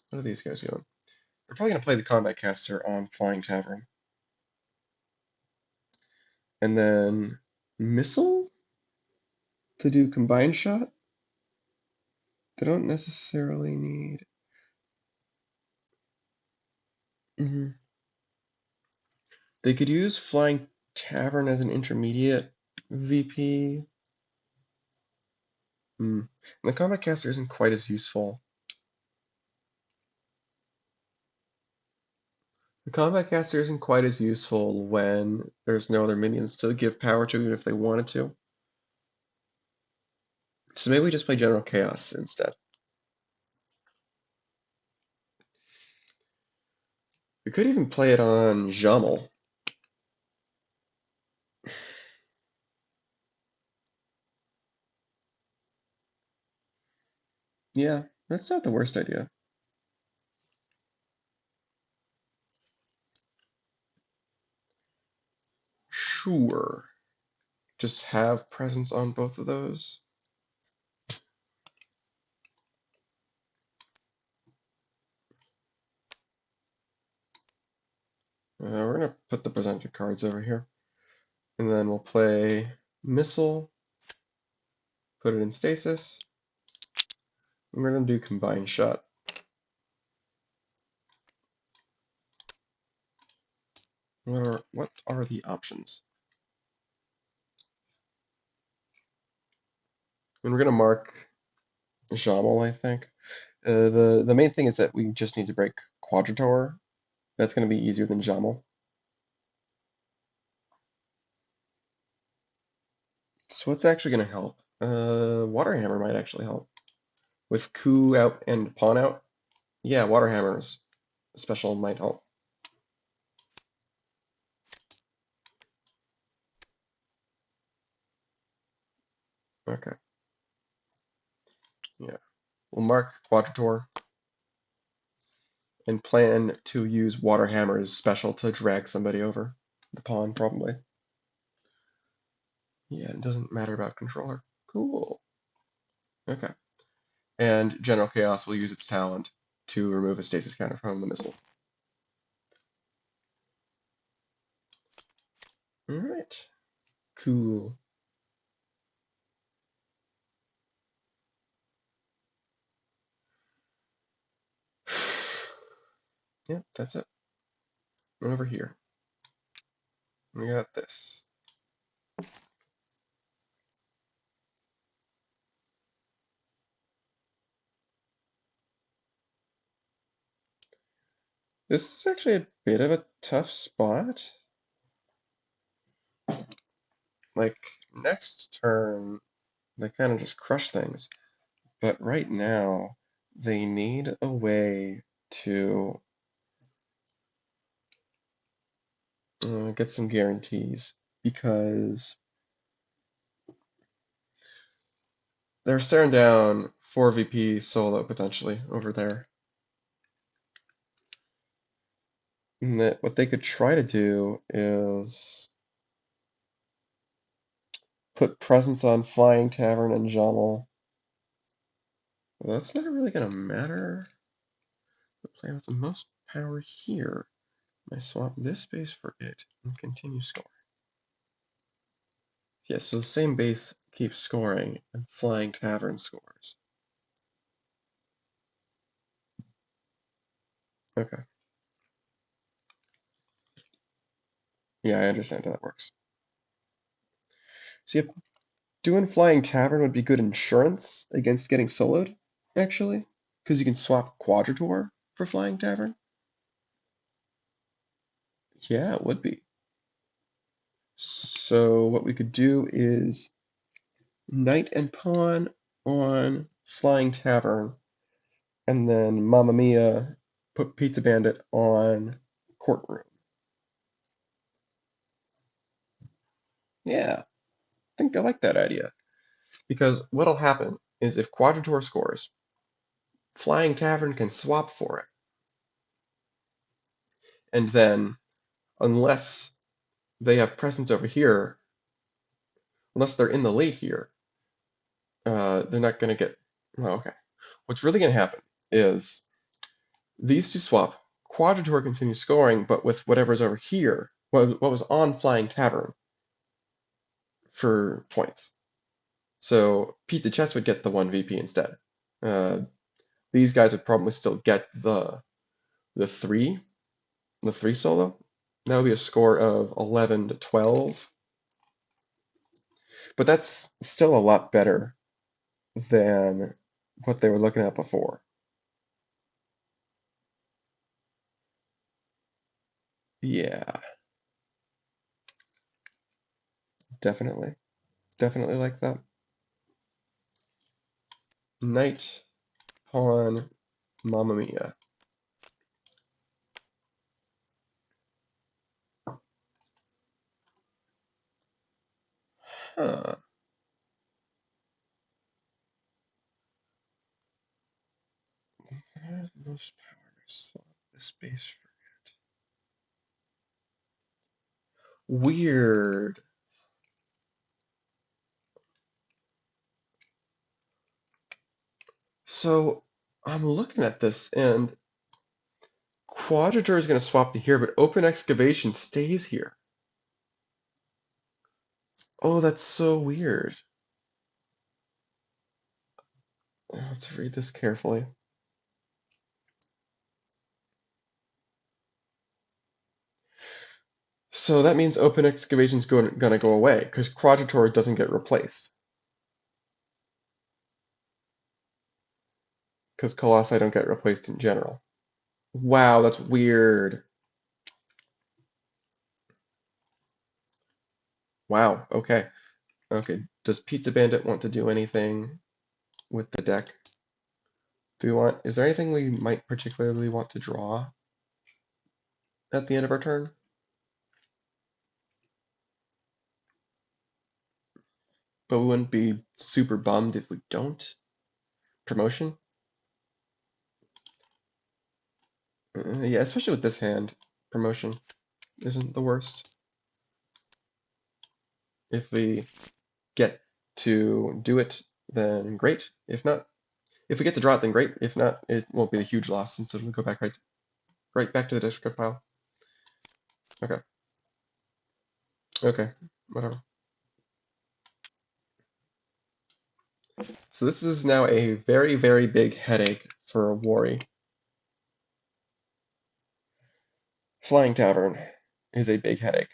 What are these guys doing? They're probably gonna play the Combat Caster on Flying Tavern. And then Missile to do Combined Shot? They don't necessarily need... They could use Flying Tavern as an intermediate VP. And the Combat Caster isn't quite as useful. The Combat Caster isn't quite as useful when there's no other minions to give power to, even if they wanted to. So maybe we just play General Chaos instead. We could even play it on Jamel. Yeah, that's not the worst idea. Sure. Just have presence on both of those. We're going to put the presented cards over here. And then we'll play Missile, put it in stasis. And we're going to do Combined Shot. What are the options? And we're going to mark Jamel, I think. The main thing is that we just need to break Quadrator. That's going to be easier than Jamel. So what's actually going to help? Waterhammer might actually help. With coup out and pawn out? Yeah, Waterhammer's special might help. Okay. Yeah. We'll mark Quadrator and plan to use Waterhammer's special to drag somebody over. The pawn, probably. Yeah, it doesn't matter about controller. Cool. Okay. And General Chaos will use its talent to remove a stasis counter from the missile. Alright, cool. Yep, that's it. Over here. We got this. This is actually a bit of a tough spot. Like, next turn, they kind of just crush things. But right now, they need a way to get some guarantees. Because they're staring down 4 VP solo, potentially, over there. And that what they could try to do is put presence on Flying Tavern and Jamal. Well, that's not really going to matter. The player with the most power here. I swap this space for it and continue scoring. Yes, so the same base keeps scoring and Flying Tavern scores. Okay. Yeah, I understand how that works. So yeah, doing Flying Tavern would be good insurance against getting soloed, actually. Because you can swap Quadrator for Flying Tavern. Yeah, it would be. So what we could do is Knight and Pawn on Flying Tavern, and then Mamma Mia put Pizza Bandit on Courtroom. Yeah, I think I like that idea. Because what'll happen is if Quadrator scores, Flying Tavern can swap for it. And then, unless they have presence over here, unless they're in the late here, they're not going to get. Well, okay. What's really going to happen is these two swap. Quadrator continues scoring, but with whatever's over here, what was on Flying Tavern for points. So Pizza Chess would get the 1 VP instead. Uh, these guys would probably still get the 3, the 3 solo. That would be a score of 11 to 12. But that's still a lot better than what they were looking at before. Yeah, definitely. Definitely like that. Knight, pawn, Mamma Mia. Huh. Most power, swap the space for it. Weird. So I'm looking at this, and Quadrator is going to swap to here, but Open Excavation stays here. Oh, that's so weird. Let's read this carefully. So that means Open Excavation is going to go away, because Quadrator doesn't get replaced. Because Colossi don't get replaced in general. Wow, that's weird. Wow, okay. Okay, does Pizza Bandit want to do anything with the deck? Is there anything we might particularly want to draw at the end of our turn? But we wouldn't be super bummed if we don't? Promotion? Yeah, especially with this hand. Promotion isn't the worst. If we get to do it, then great. If not, If we get to draw it, then great. If not, it won't be a huge loss, and so it'll go back right back to the discard pile. Okay. Okay. Whatever. So this is now a very, very big headache for Wari. Flying Tavern is a big headache.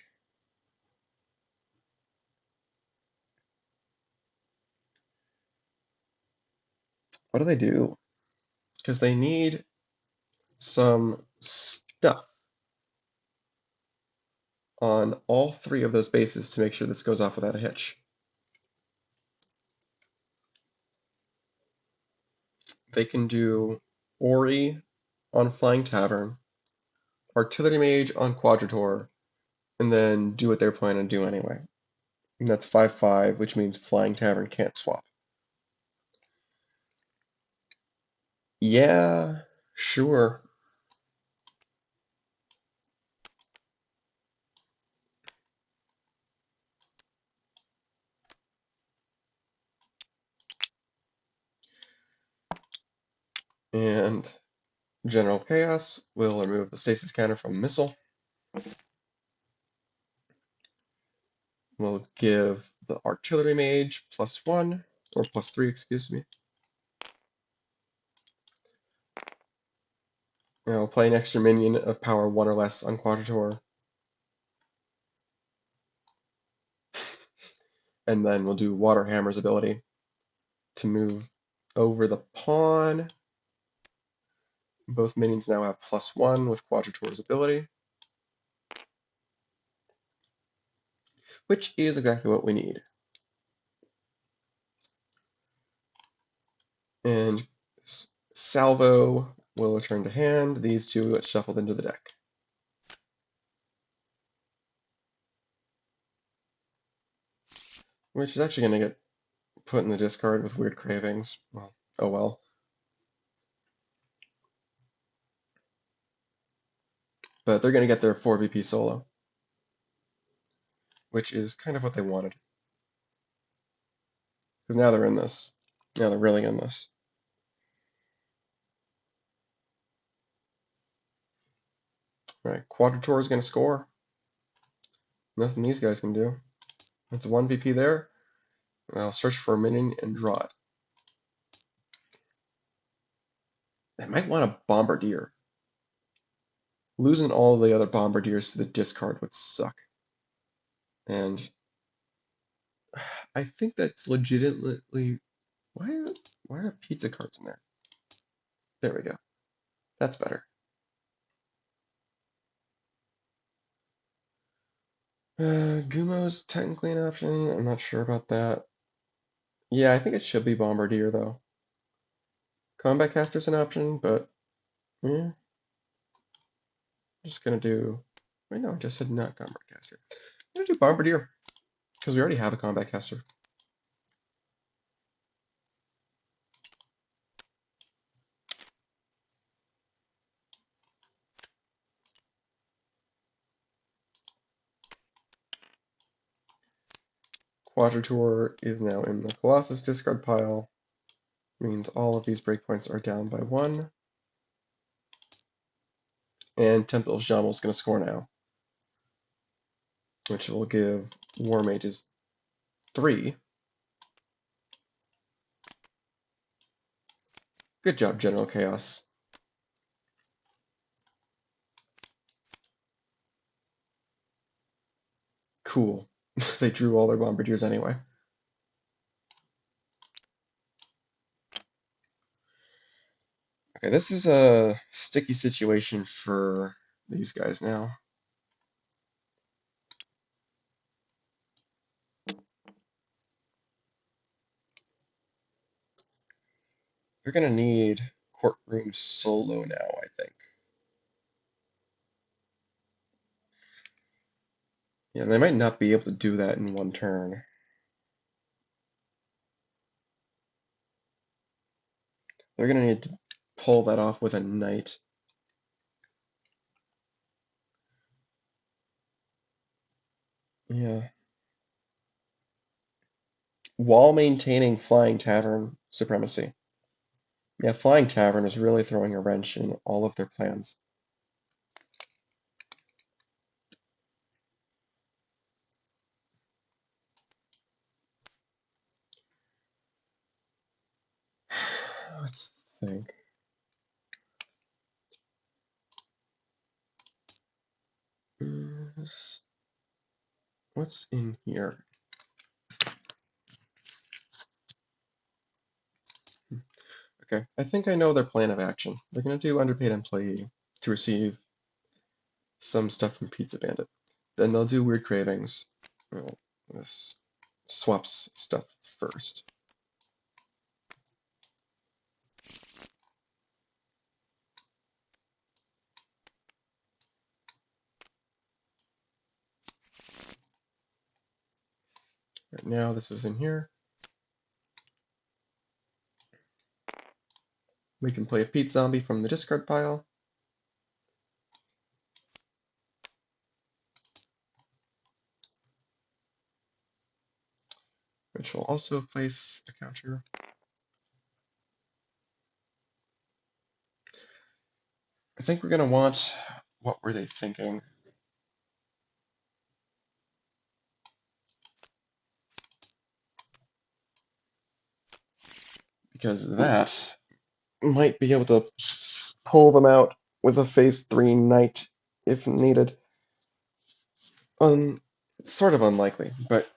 What do they do? Because they need some stuff on all three of those bases to make sure this goes off without a hitch. They can do Ori on Flying Tavern, Artillery Mage on Quadrator, and then do what they're planning to do anyway. And that's 5/5, which means Flying Tavern can't swap. Yeah, sure. And General Chaos will remove the stasis counter from Missile. We'll give the Artillery Mage +1, or +3, excuse me. And we'll play an extra minion of power 1 or less on Quadrator. And then we'll do Water Hammer's ability to move over the pawn. Both minions now have +1 with Quadrator's ability, which is exactly what we need. And Salvo will return to hand. These two get shuffled into the deck. Which is actually going to get put in the discard with Weird Cravings. Well, oh well. But they're going to get their 4VP solo, which is kind of what they wanted. Because now they're in this. Now they're really in this. Alright, Quadrator is going to score. Nothing these guys can do. It's a 1VP there. I'll search for a minion and draw it. I might want a Bombardier. Losing all the other Bombardiers to the discard would suck. And I think that's legitimately... Why are pizza cards in there? There we go. That's better. Gumo's technically an option. I'm not sure about that. Yeah, I think it should be Bombardier, though. Combat Caster's an option, but... Yeah. I'm just gonna do... Wait, no, I just said not Combat Caster. I'm gonna do Bombardier, because we already have a Combat Caster. Quadrator is now in the Colossus discard pile. Means all of these breakpoints are down by 1. And Temple of Jamal is going to score now, which will give Warmages 3. Good job, General Chaos. Cool. They drew all their Bombardiers anyway. Okay, this is a sticky situation for these guys now. They're going to need Courtroom Solo now, I think. Yeah, they might not be able to do that in one turn. They're going to need to pull that off with a Knight. Yeah. While maintaining Flying Tavern supremacy. Yeah, Flying Tavern is really throwing a wrench in all of their plans. Let's think. What's in here? Okay, I think I know their plan of action. They're going to do Underpaid Employee to receive some stuff from Pizza Bandit. Then they'll do Weird Cravings. Well, this swaps stuff first. Right now, this is in here. We can play a Pete Zombie from the discard pile. Which will also place a counter. I think we're going to want, what were they thinking? Because that might be able to pull them out with a phase 3 knight if needed. It's sort of unlikely, but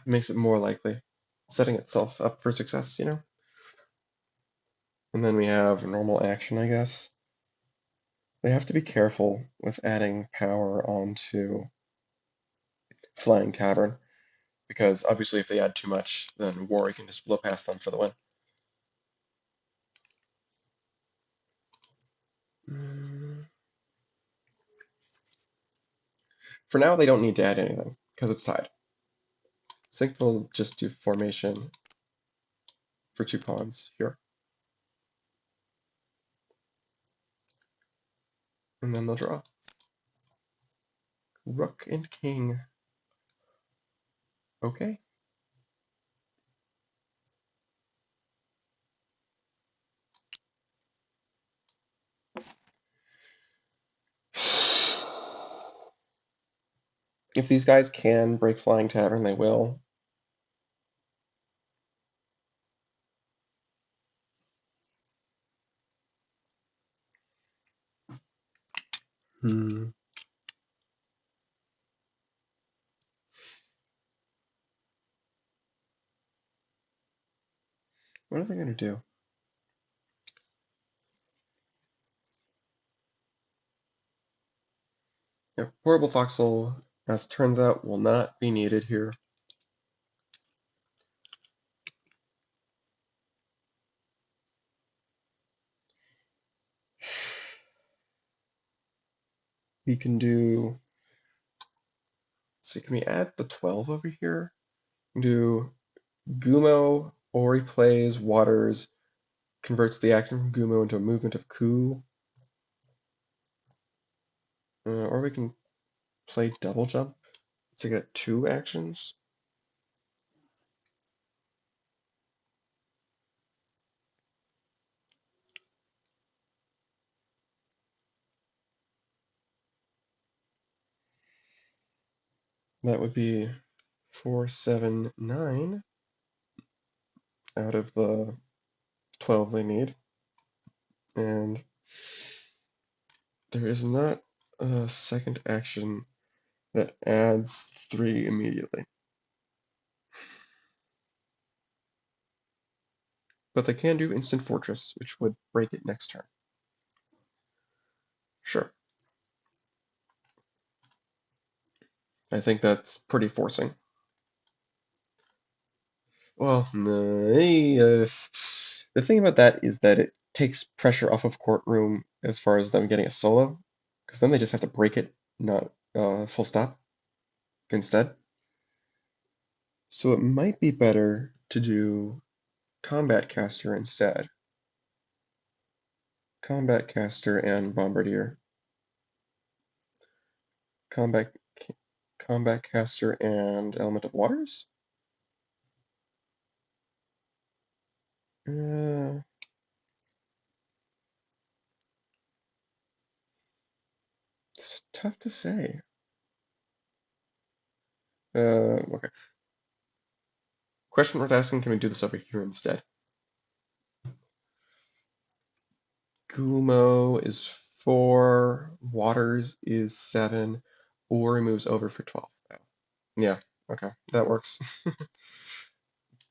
makes it more likely, setting itself up for success, you know? And then we have normal action, I guess. They have to be careful with adding power onto Flying Tavern, because obviously if they add too much, then Wari can just blow past them for the win. For now, they don't need to add anything, because it's tied. So I think they'll just do formation for 2 pawns here. And then they'll draw. Rook and king. Okay. If these guys can break Flying Tavern, they will. Hmm. What are they going to do? Yeah, Portable Foxhole, as it turns out, will not be needed here. We can do. Let's see, can we add the 12 over here? Do Gumo, Ori plays, waters, converts the action from Gumo into a movement of Ku. Or we can play double jump to get 2 actions. That would be 4, 7, 9 out of the 12 they need. And there is not a second action that adds 3 immediately. But they can do Instant Fortress, which would break it next turn. Sure. I think that's pretty forcing. Well, the thing about that is that it takes pressure off of Courtroom as far as them getting a solo, because then they just have to break it, not full stop, instead. So it might be better to do Combat Caster instead. Combat Caster and Bombardier. Combat Combat Caster and Element of Waters? tough to say. Okay. Question worth asking, can we do this over here instead? Gumo is 4, Waters is 7, Ori moves over for 12. Yeah, okay, that works.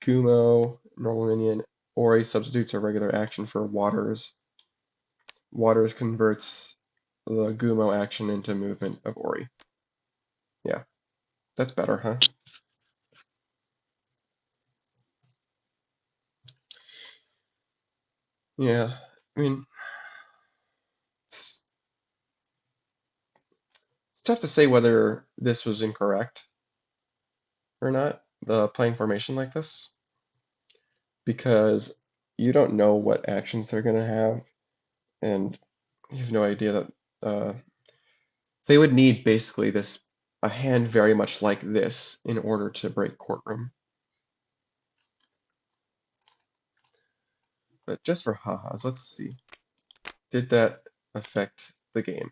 Gumo, normal minion, Ori substitutes a regular action for Waters. Waters converts the Gumo action into movement of Ori. Yeah, that's better, huh? Yeah, I mean, it's, it's tough to say whether this was incorrect or not, the playing formation like this, because you don't know what actions they're going to have, and you have no idea that they would need basically a hand very much like this in order to break courtroom. But just for ha-has, let's see. Did that affect the game?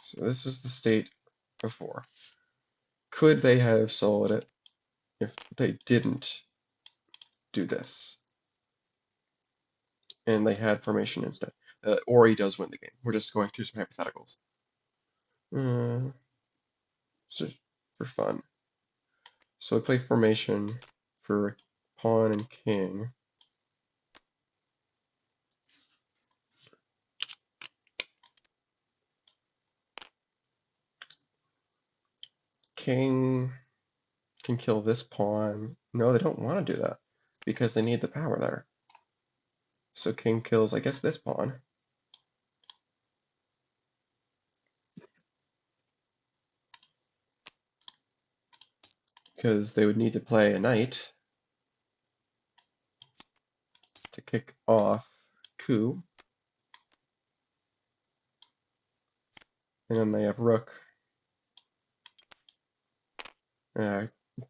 So this was the state before. Could they have soloed it if they didn't do this? And they had formation instead. Ori does win the game. We're just going through some hypotheticals. Just for fun. So we play formation for pawn and king. King can kill this pawn. No, they don't want to do that because they need the power there. So king kills, I guess, this pawn. Because they would need to play a knight to kick off coup. And then they have rook.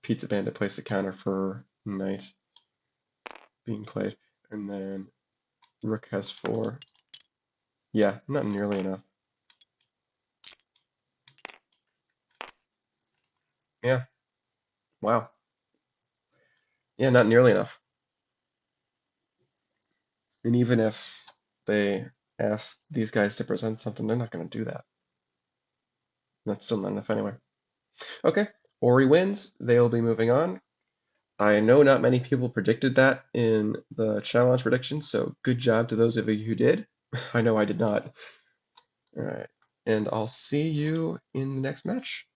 Pizza Bandit plays the counter for knight being played. And then rook has 4. Yeah, not nearly enough. Yeah, wow. Yeah, not nearly enough. And even if they ask these guys to present something, they're not going to do that. That's still not enough anyway. Okay, Ori wins. They'll be moving on. I know not many people predicted that in the challenge prediction, so good job to those of you who did. I know I did not. All right, and I'll see you in the next match.